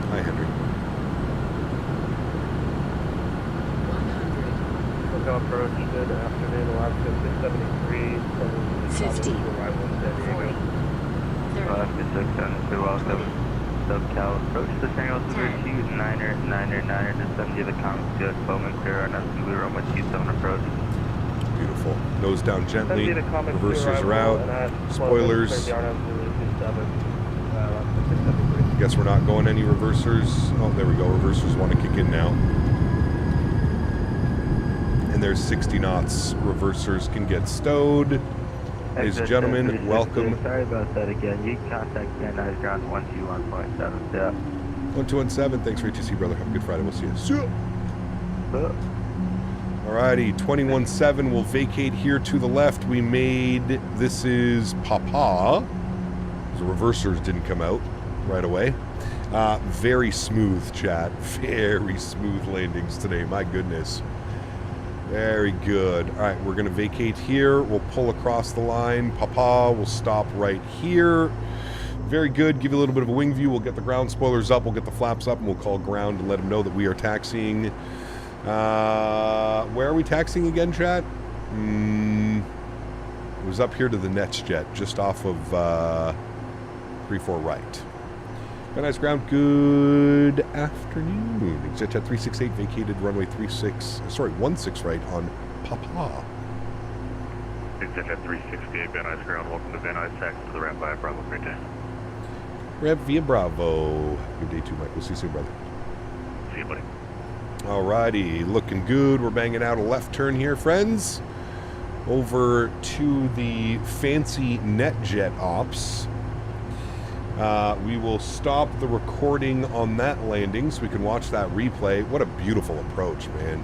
Hi, Henry. 100. Hotel approach, good afternoon, Alaska 673, 50. arrival in San Diego. 30. Alaska 672, welcome. SoCal, approach the San Altitude 9er, descend to the comments, good, Bowman clear, our next we run with Q7 approach. Beautiful. Nose down gently. Send me the comments to Reversers are arrival, out. and ask Spoilers. Alaska 673. Guess we're not going any reversers. Oh, there we go. Reversers want to kick in now. And there's 60 knots. Reversers can get stowed. Ladies and gentlemen, welcome. Sorry about that again. You can contact Van Nuys ground 121.7. Yeah. 1217. Thanks for ATC, brother. Have a good Friday. We'll see you soon. Alrighty, 21-7 will vacate here to the left. We made, this is Papa. The reversers didn't come out right away. Very smooth, chat. Very smooth landings today, my goodness. Very good. Alright, we're going to vacate here. We'll pull across the line. Papa will stop right here. Very good. Give you a little bit of a wing view. We'll get the ground spoilers up. We'll get the flaps up, and we'll call ground and let them know that we are taxiing. Where are we taxiing again, chat? It was up here to the NetJets, just off of 3-4 right. Very nice ground. Good afternoon. ExitJet 368 vacated runway 16 right on Papa. ExitJet 368, Van Nuys ground. Welcome to Van Nuys taxi to the ramp via Bravo. Great day. Ramp via Bravo. Good day too, Mike. We'll see you soon, brother. See you, buddy. Alrighty, looking good. We're banging out a left turn here, friends. Over to the fancy NetJet ops. We will stop the recording on that landing so we can watch that replay. What a beautiful approach, man.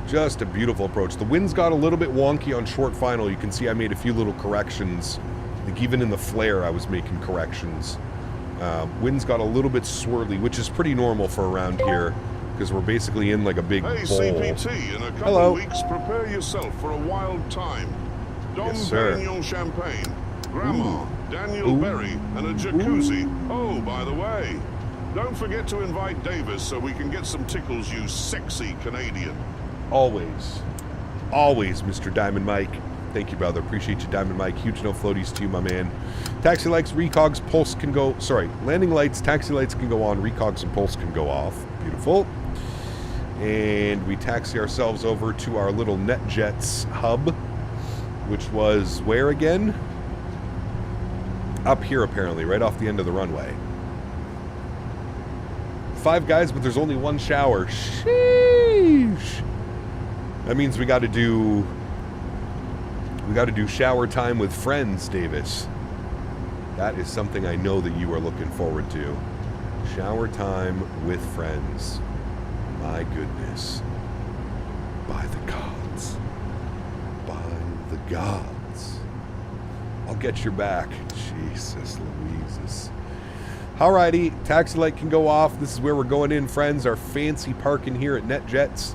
Just a beautiful approach. The wind's got a little bit wonky on short final. You can see I made a few little corrections. Like even in the flare I was making corrections. Wind's got a little bit swirly, which is pretty normal for around here, because we're basically in like a big bowl. CPT, in a couple of weeks, prepare yourself for a wild time. Dom Perignon champagne, Grandma, Daniel Berry, and a jacuzzi. Oh, by the way, don't forget to invite Davis so we can get some tickles, you sexy Canadian. Always. Always, Mr. Diamond Mike. Thank you, brother. Appreciate you, Diamond Mike. Huge no floaties to you, my man. Taxi lights, recogs, pulse can go... Sorry, landing lights, taxi lights can go on, recogs and pulse can go off. Beautiful. And we taxi ourselves over to our little NetJets hub, which was where again? Up here, apparently, right off the end of the runway. 5 guys, but there's only 1 shower. Sheesh. That means we got to do shower time with friends, Davis. That is something I know that you are looking forward to. Shower time with friends. My goodness. By the gods. By the gods. I'll get your back. Jesus Louises. Alrighty, taxi light can go off. This is where we're going in, friends. Our fancy parking here at NetJets.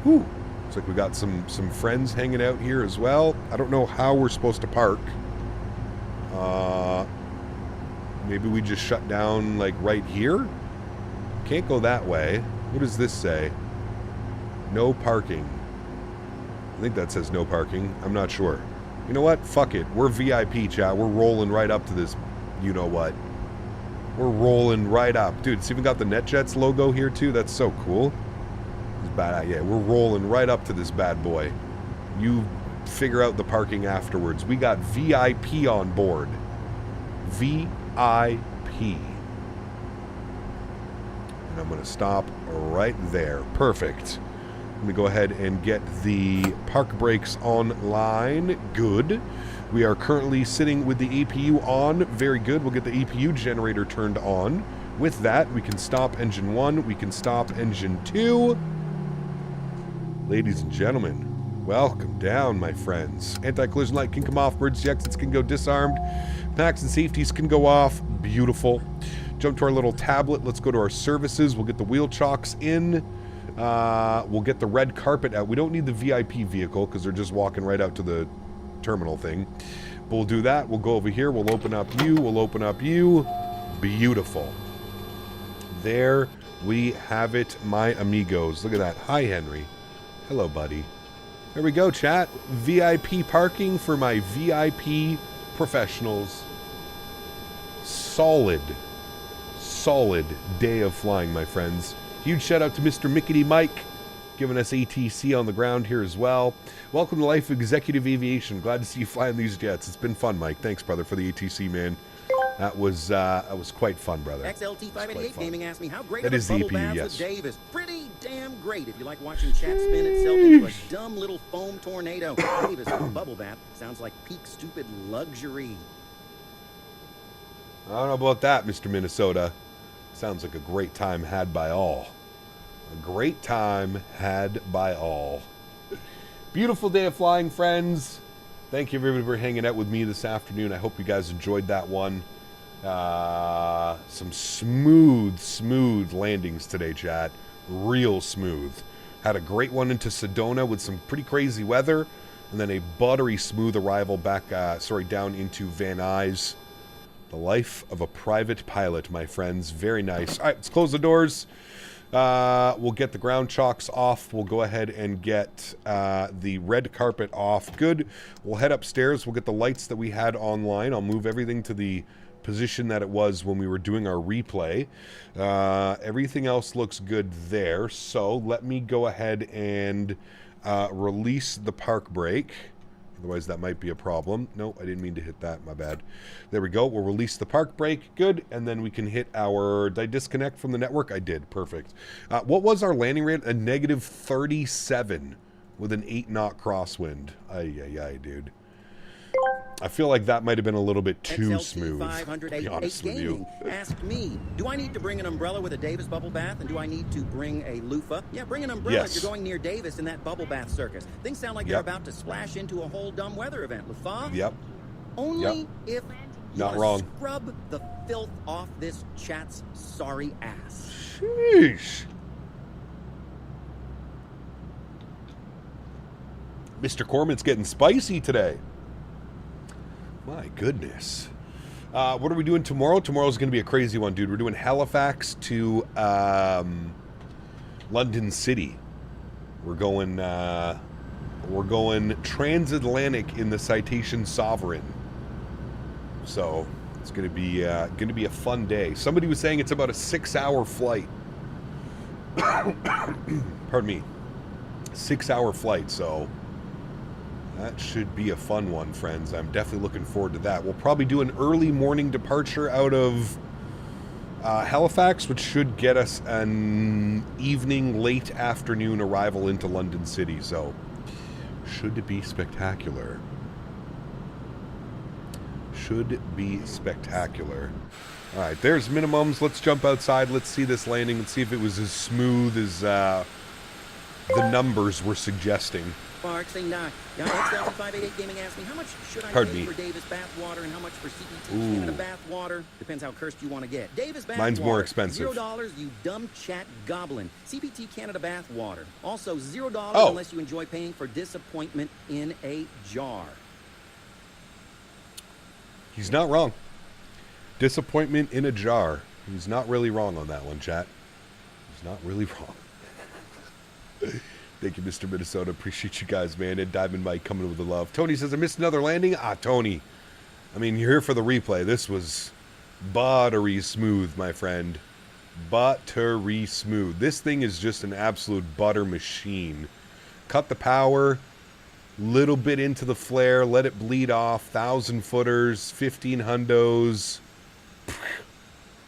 Whew. Looks like we got some friends hanging out here as well. I don't know how we're supposed to park. Maybe we just shut down like right here? Can't go that way. What does this say? No parking. I think that says no parking. I'm not sure. You know what? Fuck it. We're VIP, chat. We're rolling right up to this. You know what? We're rolling right up. Dude, it's even got the NetJets logo here too. That's so cool. It's bad. Yeah, we're rolling right up to this bad boy. You figure out the parking afterwards. We got VIP on board. VIP. And I'm going to stop right there. Perfect. Let me go ahead and get the park brakes online. Good. We are currently sitting with the APU on. Very good. We'll get the APU generator turned on. With that, we can stop engine 1. We can stop engine 2. Ladies and gentlemen, welcome down, my friends. Anti-collision light can come off. Emergency exits can go disarmed. Packs and safeties can go off. Beautiful. Jump to our little tablet. Let's go to our services. We'll get the wheel chocks in. We'll get the red carpet out. We don't need the VIP vehicle because they're just walking right out to the terminal thing. But we'll do that. We'll go over here. We'll open up you. We'll open up you. Beautiful. There we have it, my amigos. Look at that. Hi, Henry. Hello, buddy. There we go, chat. VIP parking for my VIP professionals. Solid day of flying, my friends. Huge shout out to Mr. Mickety Mike, giving us ATC on the ground here as well. Welcome to Life Executive Aviation. Glad to see you flying these jets. It's been fun, Mike. Thanks, brother, for the ATC, man. That was quite fun, brother. XLT588 Gaming asked me how great that are is the the bubble EPU, baths yes. with Davis. Pretty damn great if you like watching chat spin itself into a dumb little foam tornado. Davis with a bubble bath sounds like peak stupid luxury. I don't know about that, Mr. Minnesota. Sounds like a great time had by all. A great time had by all. Beautiful day of flying, friends. Thank you, everybody, for hanging out with me this afternoon. I hope you guys enjoyed that one. Some smooth landings today, chat. Real smooth. Had a great one into Sedona with some pretty crazy weather, and then a buttery smooth arrival back, down into Van Nuys. The life of a private pilot, my friends. Very nice. All right, let's close the doors. We'll get the ground chocks off. We'll go ahead and get the red carpet off. Good. We'll head upstairs. We'll get the lights that we had online. I'll move everything to the position that it was when we were doing our replay. Everything else looks good there. So let me go ahead and release the park brake. Otherwise, that might be a problem. No, I didn't mean to hit that. My bad. There we go. We'll release the park brake. Good. And then we can hit our... Did I disconnect from the network? I did. Perfect. What was our landing rate? A negative 37 with an 8-knot crosswind. Ay, dude. I feel like that might have been a little bit too smooth, to be honest with you. Ask me, do I need to bring an umbrella with a Davis bubble bath, and do I need to bring a loofah? Yeah, bring an umbrella if you're going near Davis in that bubble bath circus. Things sound like they're about to splash into a whole dumb weather event, loofah. Yep. Only if not you wrong. Scrub the filth off this chat's sorry ass. Sheesh. Mr. Corman's getting spicy today. My goodness. What are we doing tomorrow? Tomorrow's going to be a crazy one, dude. We're doing Halifax to London City. We're going transatlantic in the Citation Sovereign. So it's going to be a fun day. Somebody was saying it's about a 6-hour flight. Pardon me. 6-hour flight, so that should be a fun one, friends. I'm definitely looking forward to that. We'll probably do an early morning departure out of Halifax, which should get us an evening, late afternoon arrival into London City. So, should be spectacular. Should be spectacular. All right, there's minimums. Let's jump outside. Let's see this landing and see if it was as smooth as the numbers were suggesting. Saying nah. XL588 Gaming asked me, how much should I pay for Davis bath water and how much for CPT Canada bath water? Depends how cursed you want to get. Davis bath Mine's water, more expensive. $0, you dumb chat goblin. CPT Canada bath water. Also $0 unless you enjoy paying for disappointment in a jar. He's not wrong. Disappointment in a jar. He's not really wrong on that one, chat. He's not really wrong. Thank you, Mr. Minnesota. Appreciate you guys, man. And Diamond Mike coming with the love. Tony says, I missed another landing. Tony. I mean, you're here for the replay. This was buttery smooth, my friend. Buttery smooth. This thing is just an absolute butter machine. Cut the power. Little bit into the flare. Let it bleed off. 1,000-footers. 15 hundos.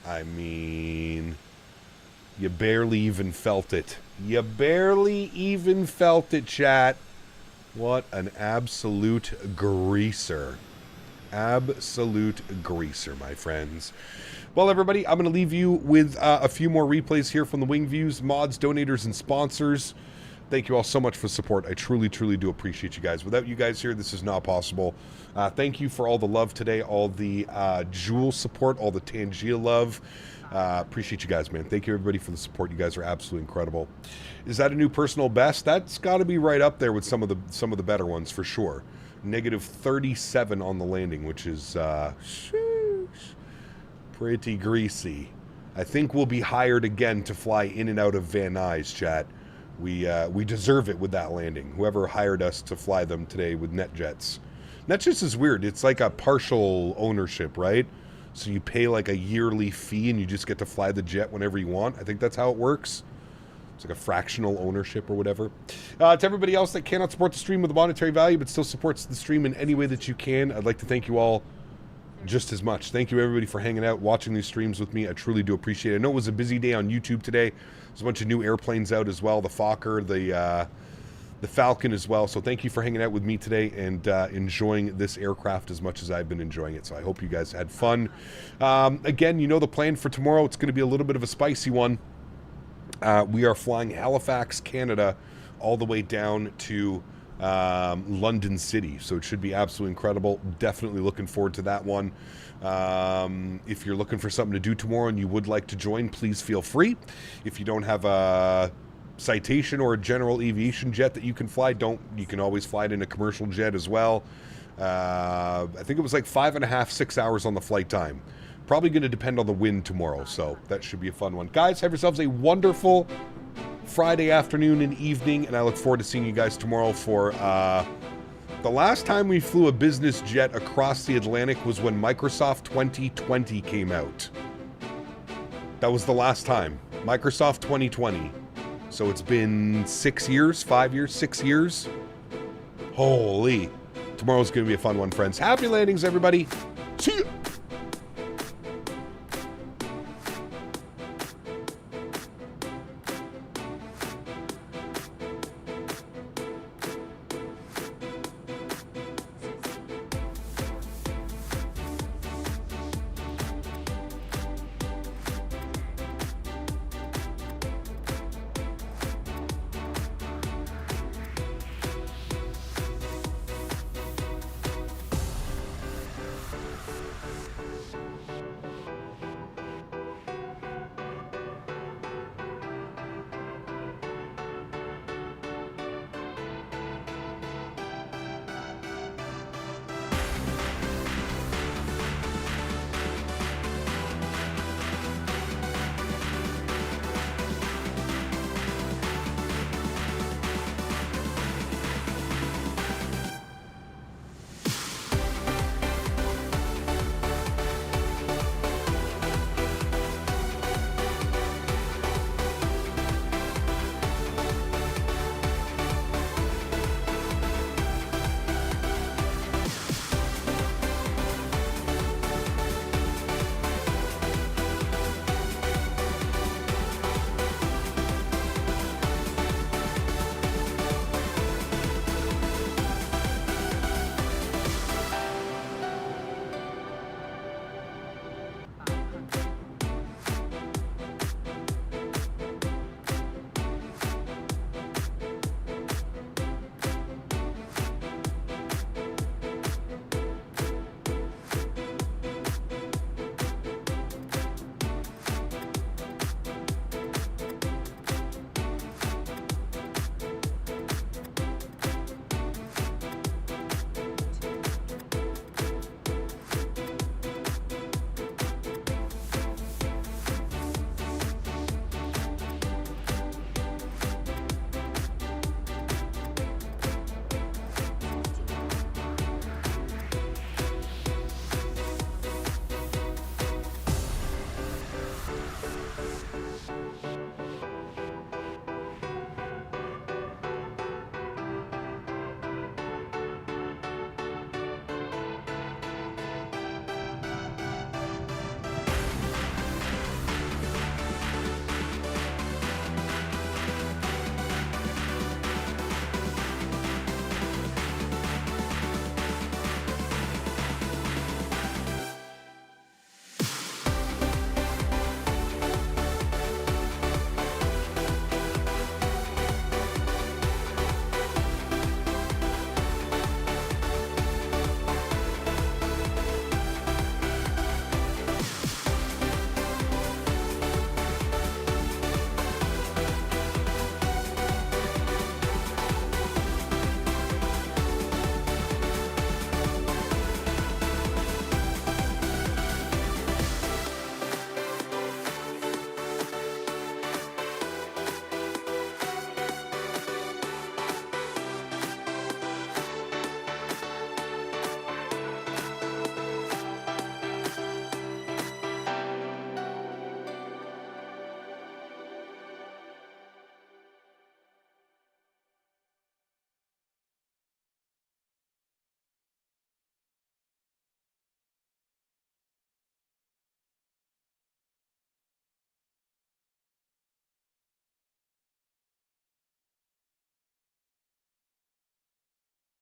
I mean, you barely even felt it. You barely even felt it, chat. What an absolute greaser. Absolute greaser, my friends. Well, everybody, I'm going to leave you with a few more replays here from the Wing Views, mods, donators, and sponsors. Thank you all so much for the support. I truly, truly do appreciate you guys. Without you guys here, this is not possible. Thank you for all the love today, all the Jewel support, all the Tangia love. Appreciate you guys, man. Thank you, everybody, for the support. You guys are absolutely incredible. Is that a new personal best? That's got to be right up there with some of the better ones, for sure. Negative 37 on the landing, which is pretty greasy. I think we'll be hired again to fly in and out of Van Nuys, chat. We deserve it with that landing. Whoever hired us to fly them today with NetJets. NetJets is weird. It's like a partial ownership, right? So you pay like a yearly fee and you just get to fly the jet whenever you want. I think that's how it works. It's like a fractional ownership or whatever. To everybody else that cannot support the stream with a monetary value but still supports the stream in any way that you can, I'd like to thank you all just as much. Thank you everybody for hanging out, watching these streams with me. I truly do appreciate it. I know it was a busy day on YouTube today. There's a bunch of new airplanes out as well. The Fokker, the Falcon as well. So thank you for hanging out with me today and enjoying this aircraft as much as I've been enjoying it. So I hope you guys had fun. Again, you know the plan for tomorrow. It's going to be a little bit of a spicy one. We are flying Halifax, Canada, all the way down to London City. So it should be absolutely incredible. Definitely looking forward to that one. If you're looking for something to do tomorrow and you would like to join, please feel free. If you don't have a Citation or a general aviation jet that you can fly, you can always fly it in a commercial jet as well. I think it was like 5.5, 6 hours on the flight time. Probably going to depend on the wind tomorrow, so that should be a fun one. Guys, have yourselves a wonderful Friday afternoon and evening, and I look forward to seeing you guys tomorrow for the last time we flew a business jet across the Atlantic was when Microsoft 2020 came out. That was the last time. Microsoft 2020. So it's been 6 years, 5 years, 6 years. Holy. Tomorrow's going to be a fun one, friends. Happy landings, everybody. See you.